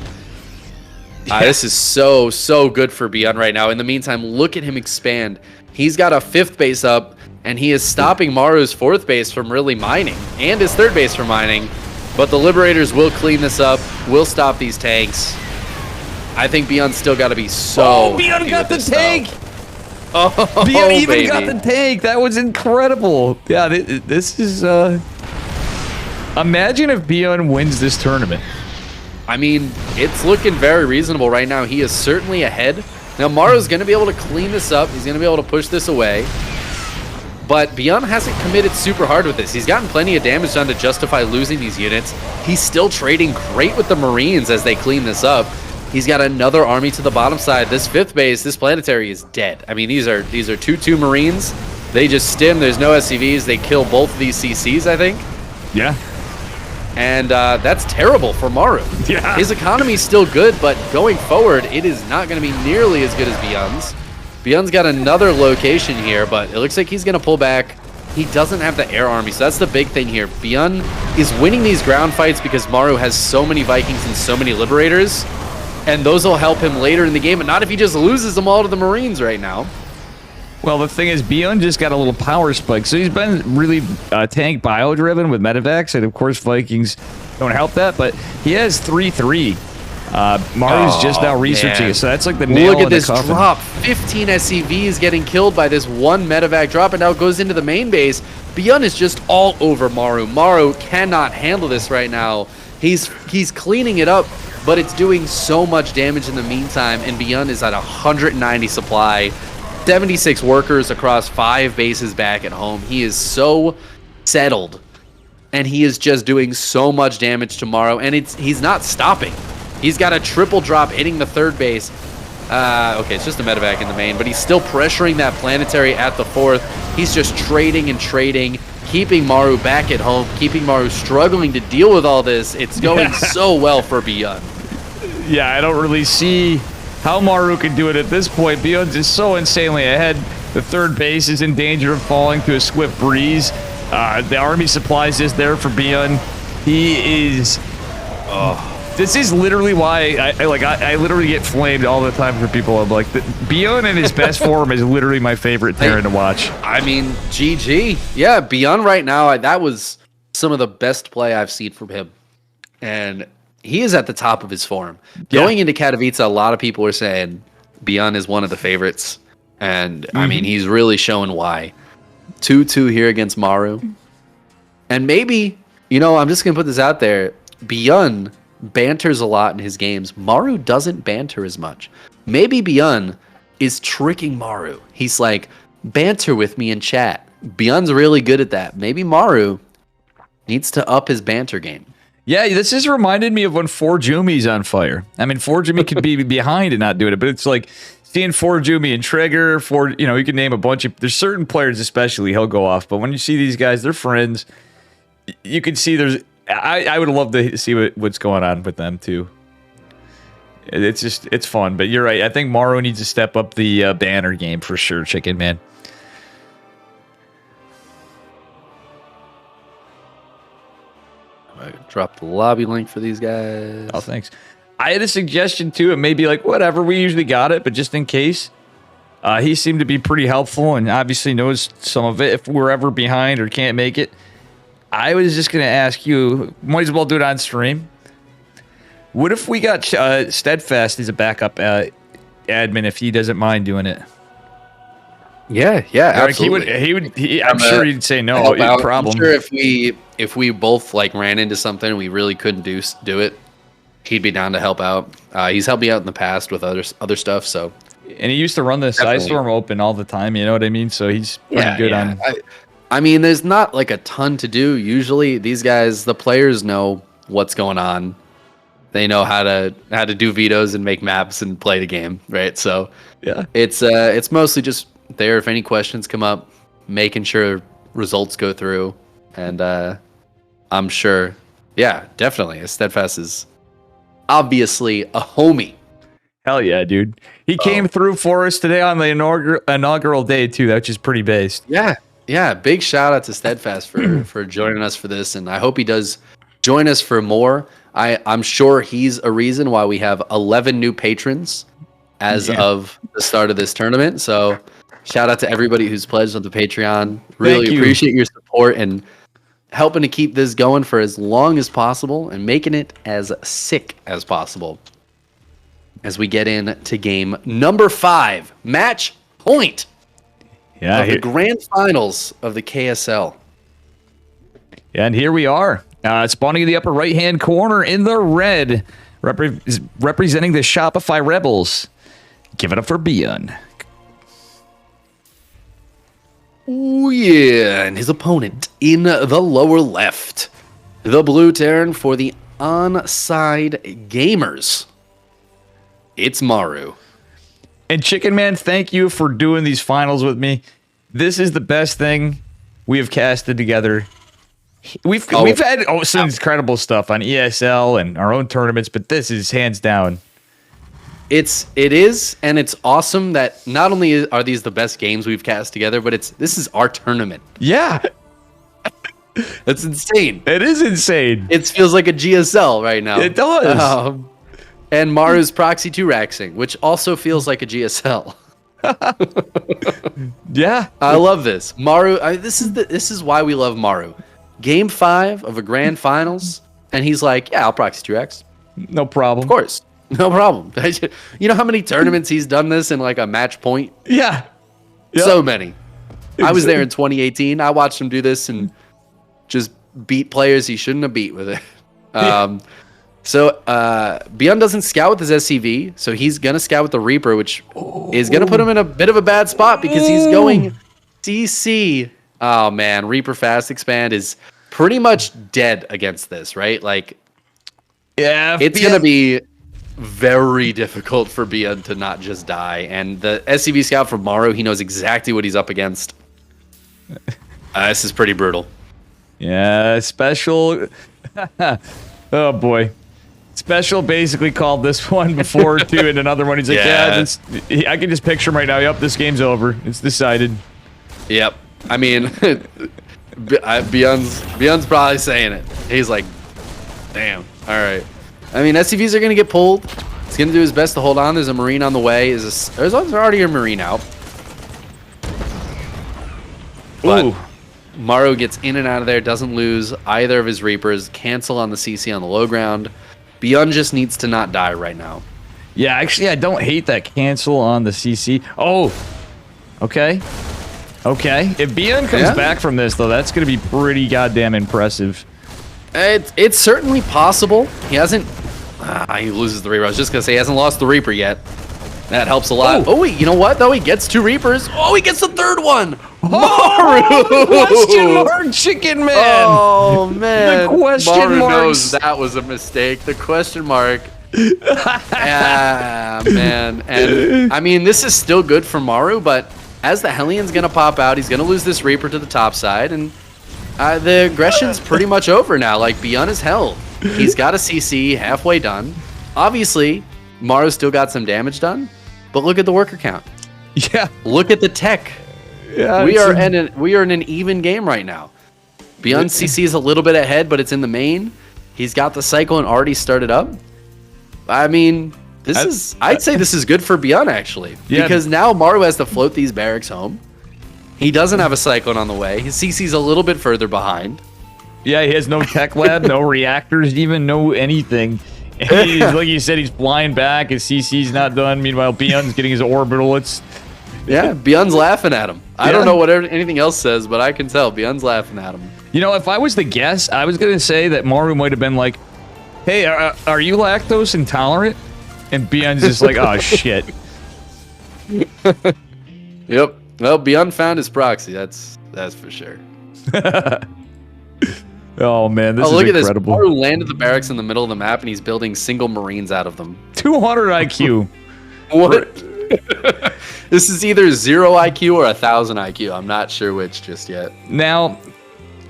This is so good for Beyond right now. In the meantime, look at him expand. He's got a 5th base up, and he is stopping Maru's 4th base from really mining, and his 3rd base from mining. But the Liberators will clean this up, will stop these tanks. I think Beyond's still got to be so. Beyond got the tank! Oh, Beyond even baby. got the tank. That was incredible. Yeah, this is. Imagine if Beyond wins this tournament. I mean, it's looking very reasonable right now. He is certainly ahead. Now, Maru's going to be able to clean this up. He's going to be able to push this away. But Beyond hasn't committed super hard with this. He's gotten plenty of damage done to justify losing these units. He's still trading great with the Marines as they clean this up. He's got another army to the bottom side. This 5th base, this planetary is dead. I mean, these are 2-2 Marines. They just stim. There's no SCVs. They kill both of these CCs, I think. Yeah. And that's terrible for Maru. Yeah. His economy's still good, but going forward, it is not going to be nearly as good as Beyond's. Beyond's got another location here, but it looks like he's going to pull back. He doesn't have the air army, so that's the big thing here. Beyond is winning these ground fights because Maru has so many Vikings and so many Liberators, and those will help him later in the game, but not if he just loses them all to the Marines right now. Well, the thing is, Beyond just got a little power spike, so he's been really tank bio-driven with Medivacs, and of course Vikings don't help that, but he has 3-3. Maru's just now researching it, so that's like the nail Look at in the this coffin. drop. 15 SCVs getting killed by this one Medivac drop, and now it goes into the main base. Beyond is just all over Maru. Maru cannot handle this right now. He's cleaning it up, but it's doing so much damage in the meantime, and Beyond is at 190 supply. 76 workers across 5 bases back at home. He is so settled, and he is just doing so much damage to Maru, and he's not stopping. He's got a triple drop hitting the 3rd base. Okay, it's just a medevac in the main, but he's still pressuring that planetary at the 4th. He's just trading and trading, keeping Maru back at home, keeping Maru struggling to deal with all this. It's going so well for Beyond. Yeah, I don't really see how Maru can do it at this point. Beyond's just so insanely ahead. The 3rd base is in danger of falling to a swift breeze. The army supplies is there for Beyond. He is... This is literally why I literally get flamed all the time for people. I'm like, Beyond in his best form is literally my favorite Terran to watch. I mean, GG. Yeah, Beyond right now, that was some of the best play I've seen from him. And he is at the top of his form. Yeah. Going into Katowice, a lot of people are saying Beyond is one of the favorites. And, I mean, he's really showing why. 2-2 here against Maru. And maybe You know, I'm just gonna put this out there. Byun banters a lot in his games. Maru doesn't banter as much. Maybe Byun is tricking Maru. He's like, banter with me in chat. Byun's really good at that. Maybe Maru needs to up his banter game. Yeah, this has reminded me of when Forjumi's on fire. I mean, Forjumi could be behind and not doing it, but it's like seeing Forjumi and Trigger, you can name a bunch of, there's certain players especially, he'll go off. But when you see these guys, they're friends. You can see I would love to see what's going on with them too. It's fun, but you're right. I think Maru needs to step up the banner game for sure, Chicken Man. I drop the lobby link for these guys. Oh, thanks. I had a suggestion too. It may be like, whatever, we usually got it, but just in case. He seemed to be pretty helpful and obviously knows some of it. If we're ever behind or can't make it, I was just going to ask you, might as well do it on stream. What if we got Steadfast as a backup admin if he doesn't mind doing it? Yeah, absolutely. I'm sure he'd say no. Problem. I'm sure if we both like ran into something and we really couldn't do it, he'd be down to help out. He's helped me out in the past with other stuff. So, and he used to run the Sidestorm open all the time. You know what I mean? So he's pretty good on. I mean, there's not like a ton to do. Usually, these guys, the players know what's going on. They know how to do vetoes and make maps and play the game, right? So yeah, it's mostly just there if any questions come up, making sure results go through, and I'm sure, yeah, definitely, Steadfast is obviously a homie. Hell yeah, dude! He came through for us today on the inaugural day too, which is pretty based. Yeah, big shout out to Steadfast for joining us for this, and I hope he does join us for more. I'm sure he's a reason why we have 11 new patrons as of the start of this tournament. So shout out to everybody who's pledged on the Patreon. Really appreciate your support and helping to keep this going for as long as possible and making it as sick as possible. As we get into game number 5, match point of the grand finals of the KSL. And here we are. Spawning in the upper right-hand corner in the red, representing the Shopify Rebels. Give it up for Byun. Oh, yeah. And his opponent in the lower left. The blue Terran for the onside gamers. It's Maru. And Chicken Man, thank you for doing these finals with me. This is the best thing we have casted together. We've had some incredible stuff on ESL and our own tournaments, but this is hands down. It is, and it's awesome that not only are these the best games we've cast together, but this is our tournament. Yeah. That's insane. It is insane. It feels like a GSL right now. It does. And Maru's Proxy 2 Raxing, which also feels like a GSL. Yeah. I love this. Maru, this is why we love Maru. Game 5 of a grand finals, and he's like, yeah, I'll Proxy 2X. No problem. Of course. No problem. You know how many tournaments he's done this in like a match point? Yeah. Yep. So many. I was there in 2018. I watched him do this and just beat players he shouldn't have beat with it. So Byun doesn't scout with his SCV, so he's going to scout with the Reaper, which is going to put him in a bit of a bad spot because he's going CC. Oh, man. Reaper Fast Expand is pretty much dead against this, right? Like, yeah, it's going to be very difficult for Byun to not just die. And the SCV scout from Maru, he knows exactly what he's up against. This is pretty brutal. Yeah, Special. Oh, boy. Special basically called this one before, too, and another one. He's like, I can just picture him right now. Yep, this game's over. It's decided. Yep. I mean, Byun's probably saying it. He's like, damn. All right. I mean, SCVs are going to get pulled. He's going to do his best to hold on. There's a Marine on the way. There's already a Marine out. But Ooh. Maru gets in and out of there, doesn't lose either of his Reapers, cancel on the CC on the low ground. Byun just needs to not die right now. Yeah, actually, I don't hate that cancel on the CC. Oh, okay. Okay. If Byun comes back from this, though, that's going to be pretty goddamn impressive. It's certainly possible. He hasn't. He loses the Reaper. I was just gonna say he hasn't lost the Reaper yet. That helps a lot. Oh wait, you know what though? He gets 2 Reapers. Oh, he gets the 3rd one. Maru! Question mark, Chicken Man. Oh man, The question Maru marks. knows that was a mistake. The question mark. Man, and I mean this is still good for Maru, but as the Hellions gonna pop out, he's gonna lose this Reaper to the top side, and the aggression's pretty much over now. Like beyond his hell, he's got a CC halfway done. Obviously, Maru's still got some damage done, but look at the worker count. Yeah. Look at the tech. Yeah. We are in an even game right now. Beyond CC is a little bit ahead, but it's in the main. He's got the cycle and already started up. I mean, I'd say this is good for Beyond actually, because now Maru has to float these barracks home. He doesn't have a cyclone on the way. His CC's a little bit further behind. Yeah, he has no tech lab, no reactors, even no anything. And he's, like you said, he's flying back. His CC's not done. Meanwhile, Beyond's getting his orbital. Yeah, Beyond's laughing at him. I don't know what anything else says, but I can tell Beyond's laughing at him. You know, if I was to guess, I was going to say that Maru might have been like, hey, are you lactose intolerant? And Beyond's just like, oh, shit. Yep. Well, Beyond found his proxy. That's for sure. Oh, man, this is look incredible. at this. Maru landed the barracks in the middle of the map, and he's building single Marines out of them. 200 IQ. What? This is either 0 IQ or 1,000 IQ. I'm not sure which just yet. Now,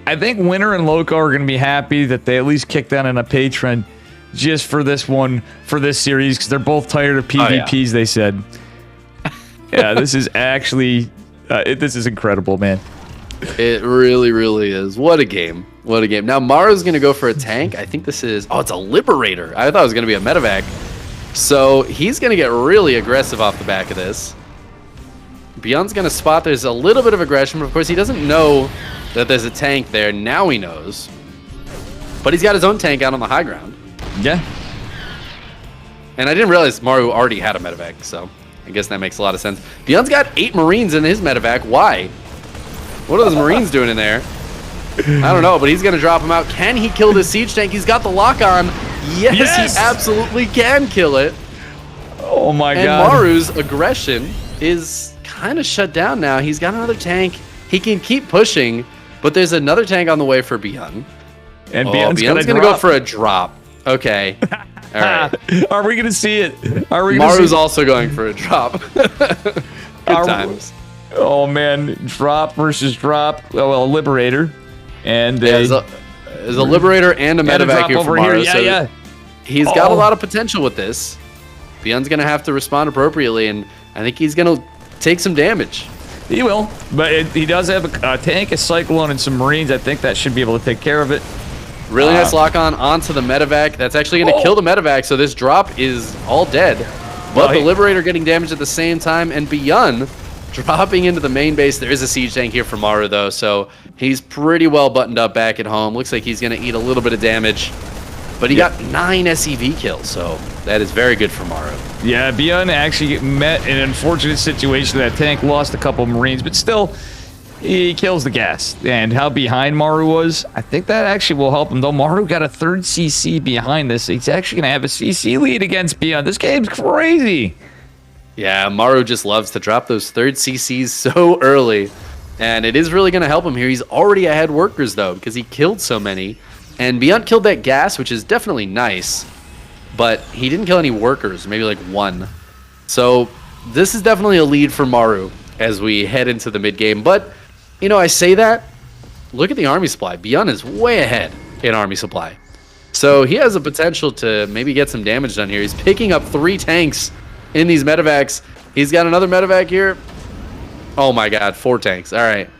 I think Winter and Loco are going to be happy that they at least kicked down on a patron just for this one, for this series, because they're both tired of PvPs, they said. Yeah, this is actually, this is incredible, man. It really, really is. What a game. What a game. Now, Maru's going to go for a tank. I think this is, it's a Liberator. I thought it was going to be a medevac. So he's going to get really aggressive off the back of this. Beyond's going to spot there's a little bit of aggression, but of course he doesn't know that there's a tank there. Now he knows. But he's got his own tank out on the high ground. Yeah. And I didn't realize Maru already had a medevac, so I guess that makes a lot of sense. Beyond's got 8 Marines in his medevac. Why? What are those Marines doing in there? I don't know, but he's going to drop him out. Can he kill this siege tank? He's got the lock on. Yes, he absolutely can kill it. Oh my god. And Maru's aggression is kind of shut down now. He's got another tank. He can keep pushing, but there's another tank on the way for Beyond. And Beyond's going to go for a drop. Okay. All right. Are we going to see it? Are we? Maru's also going for a drop. Good times. Oh man, drop versus drop. Oh, well, a Liberator, and there's a Liberator and a medevac here for Maru. Yeah. He's got a lot of potential with this. Beyond's gonna have to respond appropriately, and I think he's gonna take some damage. He will, but he does have a tank, a Cyclone, and some Marines. I think that should be able to take care of it. Really nice lock on onto the medevac. That's actually gonna kill the medevac, so this drop is all dead. But the Liberator getting damaged at the same time, and Beyond dropping into the main base. There is a siege tank here for Maru, though, so he's pretty well buttoned up back at home. Looks like he's going to eat a little bit of damage, but he got 9 SCV kills, so that is very good for Maru. Yeah, Beyond actually met an unfortunate situation. That tank lost a couple of Marines, but still, he kills the gas. And how behind Maru was, I think that actually will help him, though. Maru got a 3rd CC behind this. He's actually going to have a CC lead against Beyond. This game's crazy. Yeah, Maru just loves to drop those 3rd CCs so early, and it is really going to help him here. He's already ahead workers, though, because he killed so many, and Beyond killed that gas, which is definitely nice, but he didn't kill any workers, maybe like 1. So this is definitely a lead for Maru as we head into the mid-game, but, you know, I say that, look at the army supply. Beyond is way ahead in army supply, so he has a potential to maybe get some damage done here. He's picking up 3 tanks in these medevacs. He's got another medevac here. Oh my god, 4 tanks. All right.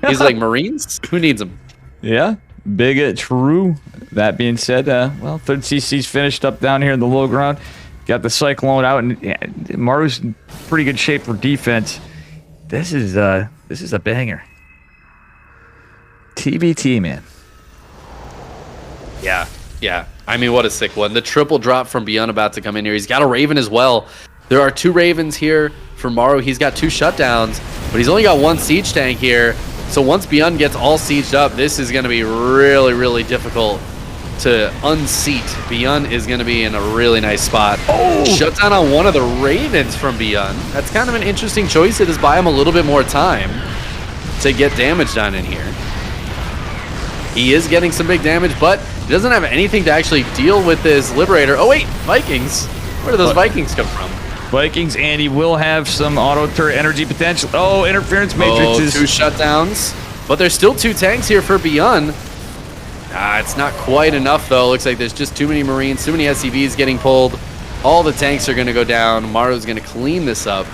He's like, Marines? Who needs them? Yeah, big true. That being said, well, 3rd CC's finished up down here in the low ground. Got the Cyclone out, and Maru's in pretty good shape for defense. This is a banger. TBT, man. Yeah. I mean, what a sick one. The triple drop from Beyond about to come in here. He's got a Raven as well. There are 2 Ravens here for Maru. He's got 2 shutdowns, but he's only got 1 siege tank here. So once Beyond gets all sieged up, this is going to be really, really difficult to unseat, Beyond is going to be in a really nice spot. Oh! Shut down on one of the Ravens from Beyond. That's kind of an interesting choice. It does buy him a little bit more time to get damage done in here. He is getting some big damage, but he doesn't have anything to actually deal with this Liberator. Oh, wait, Vikings. Where do those Vikings come from? Vikings, and he will have some auto turret energy potential. Oh, interference matrixes. 2 shutdowns. But there's still 2 tanks here for Beyond. It's not quite enough, though. Looks like there's just too many Marines, too many SCVs getting pulled. All the tanks are going to go down. Maru's going to clean this up.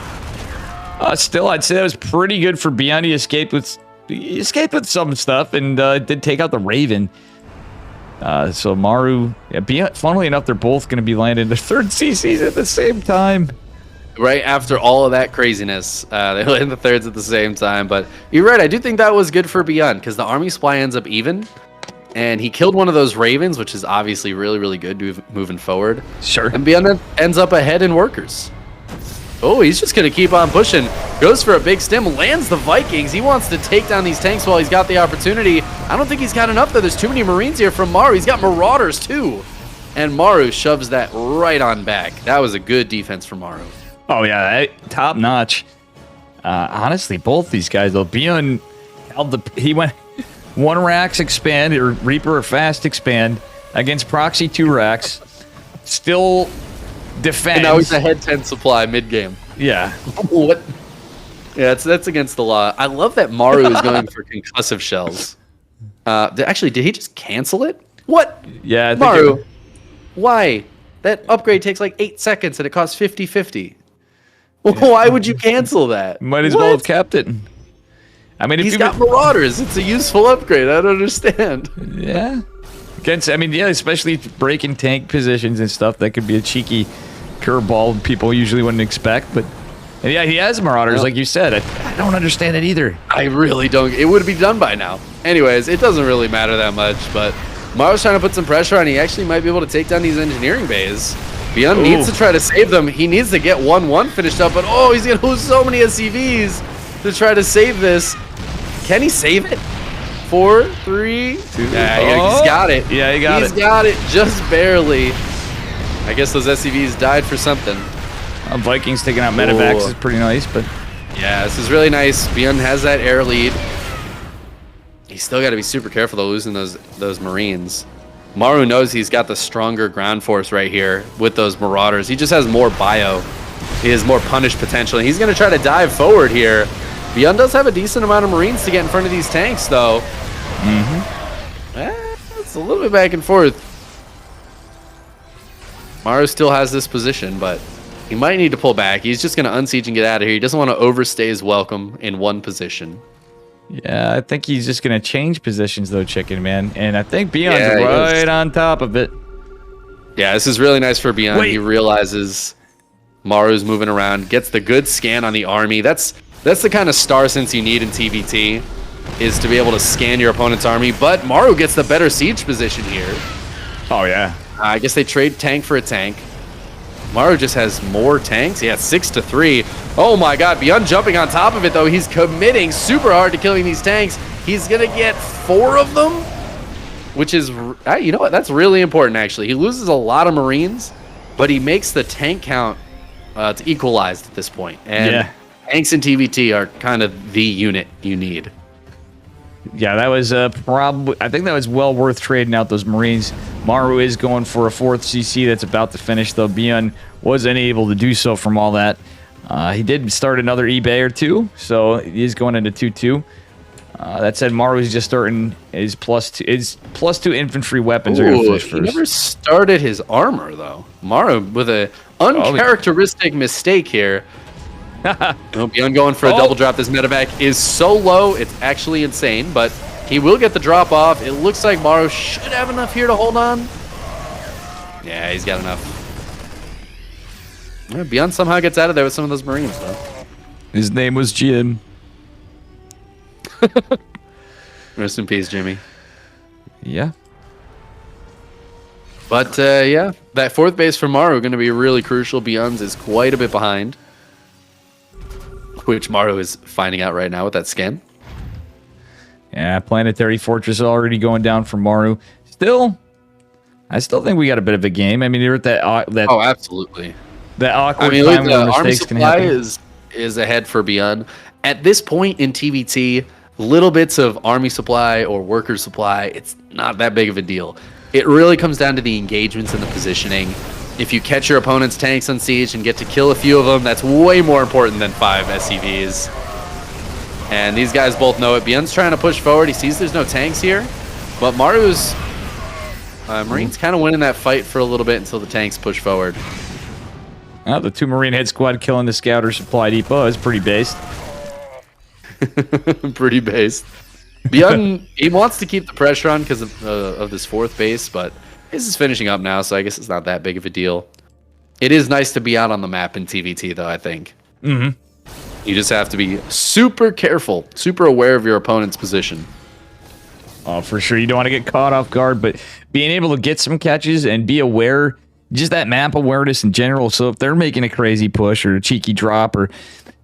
Still, I'd say that was pretty good for Beyond. He escaped with some stuff and did take out the Raven. So Maru, Beyond, funnily enough, they're both going to be landing their 3rd CCs at the same time. Right after all of that craziness, they land the 3rds at the same time. But you're right. I do think that was good for Beyond because the army supply ends up even. And he killed one of those Ravens, which is obviously really, really good moving forward. Sure. And Beyond ends up ahead in workers. Oh, he's just going to keep on pushing. Goes for a big stim, lands the Vikings. He wants to take down these tanks while he's got the opportunity. I don't think he's got enough, though. There's too many Marines here from Maru. He's got Marauders, too. And Maru shoves that right on back. That was a good defense from Maru. Oh, yeah, top notch. Honestly, both these guys, though, Beyond held he went 1 Rax expand, or Reaper or Fast expand, against Proxy 2 Rax. Still defends. And now he's a head 10 supply mid-game. Yeah. What? Yeah, that's against the law. I love that Maru is going for concussive shells. Actually, did he just cancel it? What? Yeah, I think Maru, why? That upgrade takes like 8 seconds and it costs 50-50. Why would you cancel that? Might as well have kept it. I mean, if he's got Marauders. It's a useful upgrade. I don't understand. Yeah. Especially breaking tank positions and stuff. That could be a cheeky curveball people usually wouldn't expect. But yeah, he has Marauders, like you said. I don't understand it either. I really don't. It would be done by now. Anyways, it doesn't really matter that much. But Maru's trying to put some pressure on. He actually might be able to take down these engineering bays. Beyond needs to try to save them. He needs to get 1-1 finished up. But he's going to lose so many SCVs to try to save this. Can he save it? 4, 3, 2. Yeah, he's got it. Yeah, he got it. He's got it just barely. I guess those SCVs died for something. Vikings taking out medevacs is pretty nice, but yeah, this is really nice. Beyond has that air lead. He's still got to be super careful though, losing those Marines. Maru knows he's got the stronger ground force right here with those Marauders. He just has more bio. He has more punish potential. And he's going to try to dive forward here. Beyond does have a decent amount of Marines to get in front of these tanks, though. It's a little bit back and forth. Maru still has this position, but he might need to pull back. He's just going to unsiege and get out of here. He doesn't want to overstay his welcome in one position. Yeah, I think he's just going to change positions, though, Chicken Man. And I think Beyond's right on top of it. Yeah, this is really nice for Beyond. He realizes Maru's moving around, gets the good scan on the army. That's the kind of star sense you need in TVT, is to be able to scan your opponent's army. But Maru gets the better siege position here. Oh, yeah. I guess they trade tank for a tank. Maru just has more tanks. He has 6-3. Oh my god, Beyond jumping on top of it, though. He's committing super hard to killing these tanks. He's going to get 4 of them, which is, you know what? That's really important, actually. He loses a lot of Marines, but he makes the tank count equalized at this point. And tanks in TVT are kind of the unit you need. Yeah, that was probably... I think that was well worth trading out those Marines. Maru is going for a 4th CC that's about to finish, though. Beyond wasn't able to do so from all that. He did start another eBay or 2, so he is going into 2-2. That said, Maru is just starting his +2 infantry weapons are going to finish first. He never started his armor, though. Maru with an uncharacteristic mistake here. Beyond going for a double drop. This medevac is so low, it's actually insane, but he will get the drop off. It looks like Maru should have enough here to hold on. Yeah, he's got enough. Yeah, Beyond somehow gets out of there with some of those Marines, though. His name was Jim. Rest in peace, Jimmy. Yeah. But, yeah, that 4th base for Maru going to be really crucial. Beyond's is quite a bit behind, which Maru is finding out right now with that scan. Yeah, Planetary Fortress already going down for Maru. Still, I still think we got a bit of a game. I mean, you're at that Oh, absolutely. that awkward I mean, time look, where the army mistakes can supply happen. is ahead for Beyond. At this point in TVT, little bits of army supply or worker supply, it's not that big of a deal. It really comes down to the engagements and the positioning. If you catch your opponent's tanks on siege and get to kill a few of them, that's way more important than 5 SCVs. And these guys both know it. Beyond's trying to push forward. He sees there's no tanks here, but Maru's Marines kind of winning that fight for a little bit until the tanks push forward. Oh, the 2 Marine head squad killing the scouter supply depot is pretty based. Pretty based. Beyond, he wants to keep the pressure on because of this 4th base, but this is finishing up now, so I guess it's not that big of a deal. It is nice to be out on the map in TVT, though, I think. Mm-hmm. You just have to be super careful, super aware of your opponent's position. Oh, for sure. You don't want to get caught off guard, but being able to get some catches and be aware, just that map awareness in general. So if they're making a crazy push or a cheeky drop or,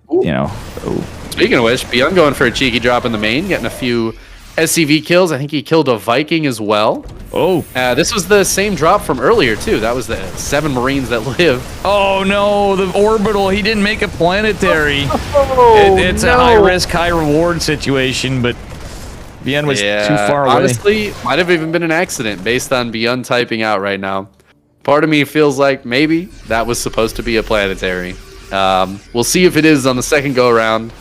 you know. Oh. Speaking of which, Beyond going for a cheeky drop in the main, getting a few SCV kills. I think he killed a Viking as well. Oh. This was the same drop from earlier, too. That was the 7 Marines that lived. Oh, no. The orbital. He didn't make a planetary. Oh, it's a high-risk, high-reward situation, but Beyond was too far away. Honestly, might have even been an accident based on Beyond typing out right now. Part of me feels like maybe that was supposed to be a planetary. We'll see if it is on the second go-around.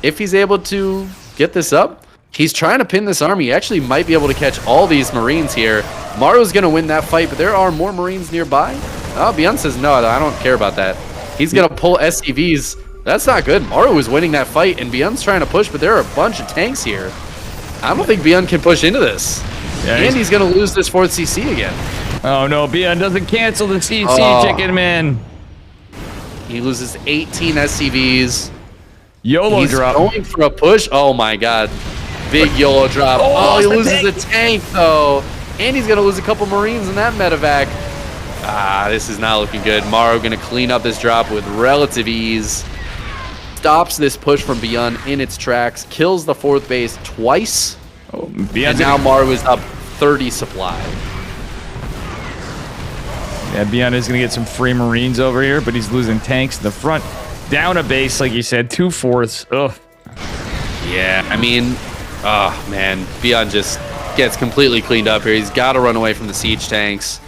If he's able to get this up, he's trying to pin this army. He actually might be able to catch all these Marines here. Maru's going to win that fight, but there are more Marines nearby. Oh, Beyond says, no, I don't care about that. He's going to pull SCVs. That's not good. Maru is winning that fight, and Beyond's trying to push, but there are a bunch of tanks here. I don't think Beyond can push into this. Yeah, and he's going to lose this 4th CC again. Oh, no. Beyond doesn't cancel the CC, Chicken Man. He loses 18 SCVs. YOLO drop. He's going for a push. Oh, my God. Big YOLO drop. Oh, he loses a tank, though. And he's going to lose a couple Marines in that medevac. Ah, this is not looking good. Maru going to clean up this drop with relative ease. Stops this push from Beyond in its tracks. Kills the 4th base twice. Oh, and now Maru is up 30 supply. Yeah, Beyond is going to get some free Marines over here, but he's losing tanks in the front. Down a base, like you said, 2/4. Ugh. Yeah, I mean, oh, man. Beyond just gets completely cleaned up here. He's got to run away from the siege tanks.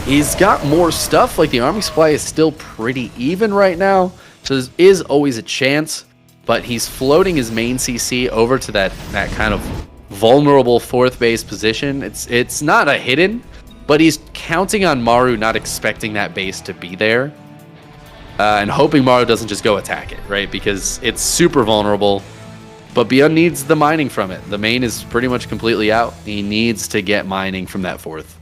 He's got more stuff. Like, the army supply is still pretty even right now. So there is always a chance. But he's floating his main CC over to that kind of vulnerable 4th base position. It's not a hidden, but he's counting on Maru not expecting that base to be there. And hoping Maru doesn't just go attack it, right? Because it's super vulnerable. But Beyond needs the mining from it. The main is pretty much completely out. He needs to get mining from that 4th.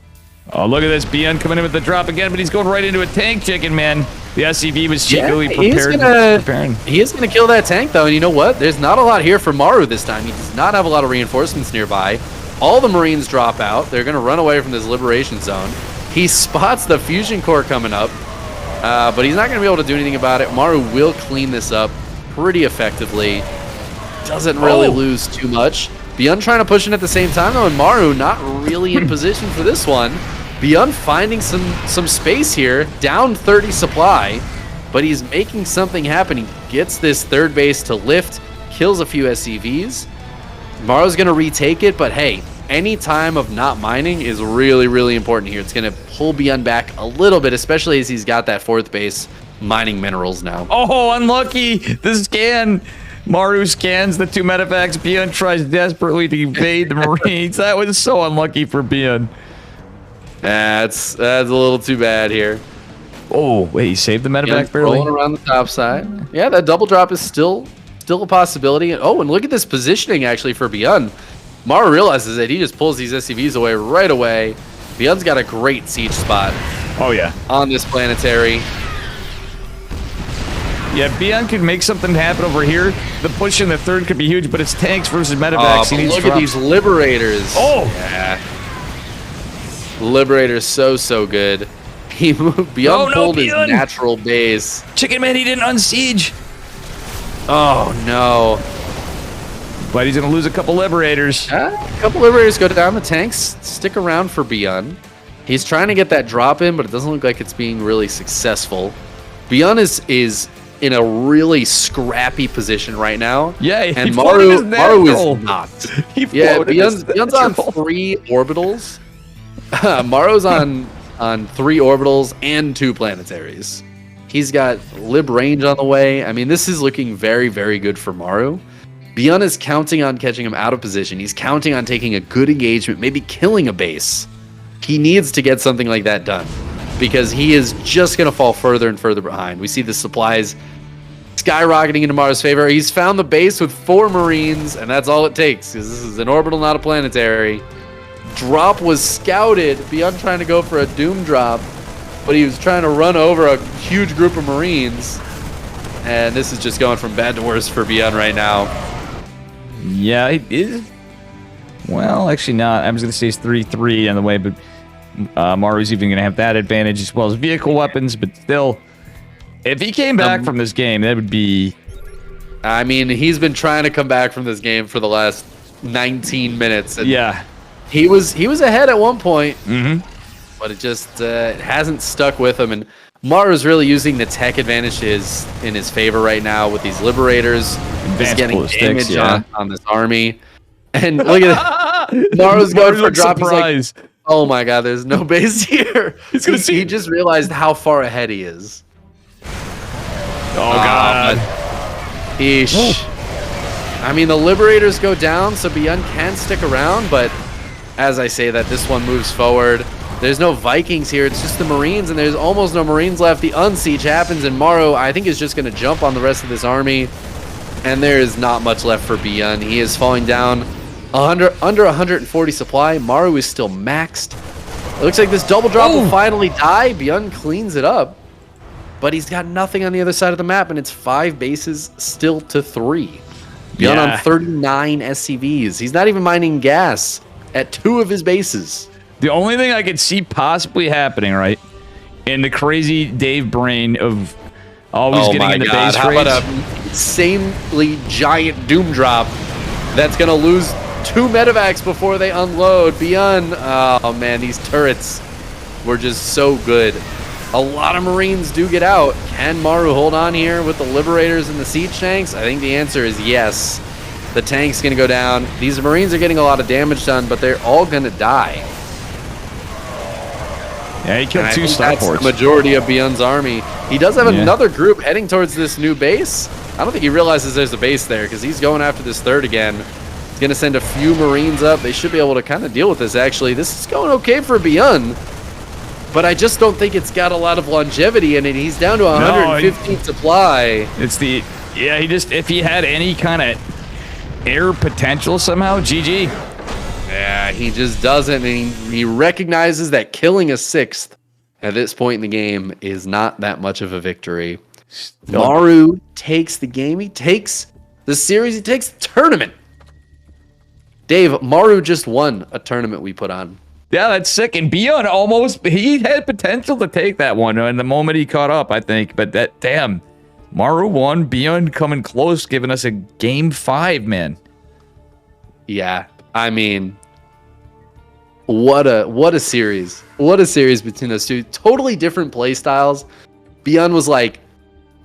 Oh, look at this. Beyond coming in with the drop again, but he's going right into a tank, Chicken Man. The SCV was cheekily preparing. He is going to kill that tank, though. And you know what? There's not a lot here for Maru this time. He does not have a lot of reinforcements nearby. All the Marines drop out. They're going to run away from this liberation zone. He spots the fusion core coming up. But he's not going to be able to do anything about it. Maru will clean this up pretty effectively. Doesn't really lose too much. Beyond trying to push in at the same time, though, and Maru not really in position for this one. Beyond finding some space here, down 30 supply, but he's making something happen. He gets this 3rd base to lift, kills a few SCVs. Maru's going to retake it, but hey, any time of not mining is really, really important here. It's going to pull Beyond back a little bit, especially as he's got that 4th base mining minerals now. Oh, unlucky. The scan. Maru scans the 2 medevacs. Beyond tries desperately to evade the Marines. That was so unlucky for Beyond. That's a little too bad here. Oh, wait, he saved the medevac barely? Rolling around the top side. Yeah, that double drop is still a possibility. Oh, and look at this positioning, actually, for Beyond. Maru realizes that he just pulls these SCVs away right away. Beyond's got a great siege spot. Oh, yeah. On this planetary. Yeah, Beyond could make something happen over here. The push in the 3rd could be huge, but it's tanks versus medevacs. But look at these Liberators. Oh! Yeah. Liberator's so good. He moved Beyond pulled his natural base. Chicken Man, he didn't unsiege. Oh, no. But he's going to lose a couple Liberators. A couple Liberators go down. The tanks stick around for Beyond. He's trying to get that drop in, but it doesn't look like it's being really successful. Beyond is in a really scrappy position right now. Yeah, and Maru is not. Yeah, Beyond's on 3 orbitals. Maru's on 3 orbitals and 2 planetaries. He's got lib range on the way. I mean, this is looking very, very good for Maru. Beyond is counting on catching him out of position. He's counting on taking a good engagement, maybe killing a base. He needs to get something like that done because he is just going to fall further and further behind. We see the supplies skyrocketing into Maru's favor. He's found the base with 4 Marines, and that's all it takes because this is an orbital, not a planetary. Drop was scouted. Beyond trying to go for a Doom drop, but he was trying to run over a huge group of Marines. And this is just going from bad to worse for Beyond right now. Yeah, it is. Well, actually not. I was going to say it's 3-3 on the way, but Maru's even going to have that advantage as well as vehicle weapons. But still, if he came back from this game, that would be... I mean, he's been trying to come back from this game for the last 19 minutes. And yeah. He was ahead at one point, Mm-hmm. but it just it hasn't stuck with him. And Maru's really using the tech advantage in his favor right now with these Liberators. He's getting damage on this army. And look at that. Maru's going for a drop. He's like, oh my god, there's no base here. He just realized how far ahead he is. Oh god. Eesh. I mean, the Liberators go down, so Beyond can stick around, but as I say that, this one moves forward. There's no Vikings here. It's just the Marines, and there's almost no Marines left. The unsiege happens, and Maru, I think, is just going to jump on the rest of this army. And there is not much left for Beyond. He is falling down under 140 supply. Maru is still maxed. It looks like this double drop will finally die. Beyond cleans it up. But he's got nothing on the other side of the map, and it's 5 bases still to 3. Beyond on 39 SCVs. He's not even mining gas at 2 of his bases. The only thing I could see possibly happening, right, in the crazy Dave brain of always getting in the base How raids. about an insanely giant Doom drop that's going to lose 2 medevacs before they unload? Beyond, oh man, these turrets were just so good. A lot of Marines do get out. Can Maru hold on here with the Liberators and the siege tanks? I think the answer is yes. The tank's going to go down. These Marines are getting a lot of damage done, but they're all going to die. Yeah, he killed 2 starports. That's the majority of Beyond's army. He does have another group heading towards this new base. I don't think he realizes there's a base there because he's going after this third again. He's going to send a few Marines up. They should be able to kind of deal with this, actually. This is going okay for Beyond, but I just don't think it's got a lot of longevity in it. He's down to 115 supply. It's the... Yeah, if he had any kind of air potential somehow, GG. Yeah, he just doesn't. And he recognizes that killing a 6th at this point in the game is not that much of a victory. Maru takes the game. He takes the series. He takes the tournament. Dave, Maru just won a tournament we put on. Yeah, that's sick. And Beyond he had potential to take that one in the moment he caught up, I think. But damn, Maru won. Beyond coming close, giving us a game 5, man. Yeah. I mean, what a series. What a series between those two. Totally different play styles. Beyond was like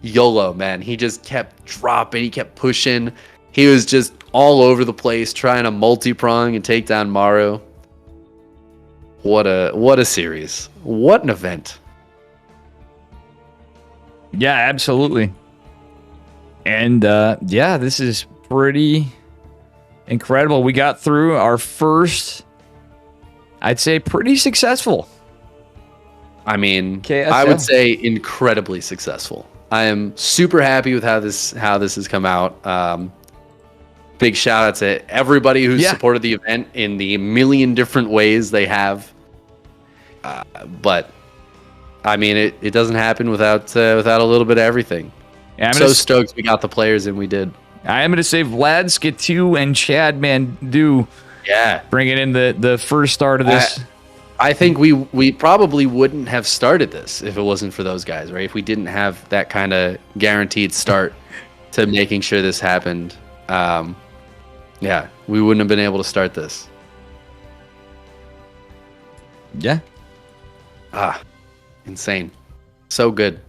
YOLO, man. He just kept dropping. He kept pushing. He was just all over the place trying to multi-prong and take down Maru. What a series. What an event. Yeah, absolutely. And yeah, this is pretty incredible. We got through our first, I'd say, pretty successful. I mean, KSL. I would say incredibly successful. I am super happy with how this has come out. Big shout out to everybody who supported the event in the million different ways they have. But I mean, it doesn't happen without a little bit of everything. Yeah, I'm so stoked we got the players and we did. I am going to say Vlad, Skatu, and Chad, man, bringing in the first start of this. I think we probably wouldn't have started this if it wasn't for those guys, right? If we didn't have that kind of guaranteed start to making sure this happened, yeah, we wouldn't have been able to start this. Yeah, Insane. So good.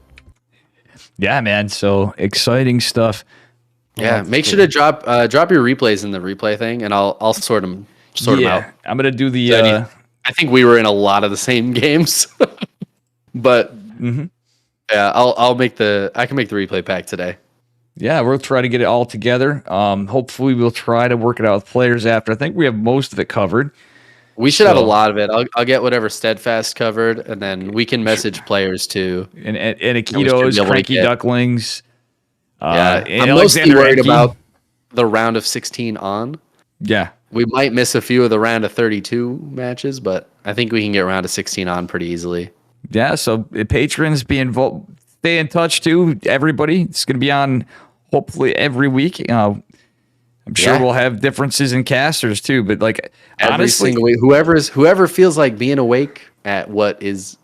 Yeah, man. So exciting stuff. Yeah, make sure to drop your replays in the replay thing, and I'll sort them out. I'm gonna do the. So I think we were in a lot of the same games, but yeah, I can make the replay pack today. Yeah, we'll try to get it all together. Hopefully, we'll try to work it out with players after. I think we have most of it covered. We should have a lot of it. I'll get whatever Steadfast covered, and then we can message players too. And Akitos, Cranky Ducklings. Yeah, and I'm mostly Alexander worried Enke. about the round of 16 on. Yeah. We might miss a few of the round of 32 matches, but I think we can get round of 16 on pretty easily. Yeah, so patrons be involved. Stay in touch too, everybody. It's going to be on hopefully every week. I'm sure we'll have differences in casters too, but like Every honestly, single week, whoever feels like being awake at what is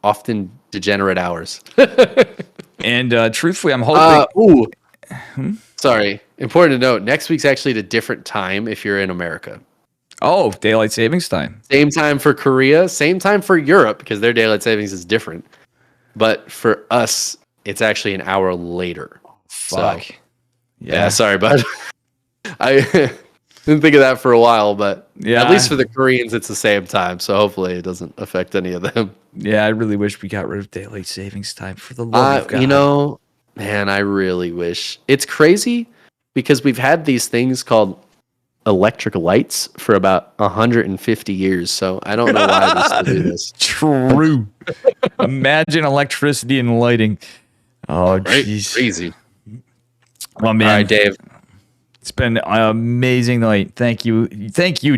often degenerate hours. and truthfully, I'm hoping. Sorry. Important to note, next week's actually at a different time if you're in America. Oh, daylight savings time. Same time for Korea, same time for Europe because their daylight savings is different. But for us, it's actually an hour later. Fuck. So, yeah, sorry, bud. I didn't think of that for a while, but at least for the Koreans, it's the same time. So hopefully it doesn't affect any of them. Yeah, I really wish we got rid of daylight savings time for the love of God. You know, man, I really wish. It's crazy because we've had these things called electric lights for about 150 years. So I don't know why we still do this. True. Imagine electricity and lighting. Oh, jeez. Crazy. Oh, man. All right, Dave. It's been an amazing night. Thank you. Thank you,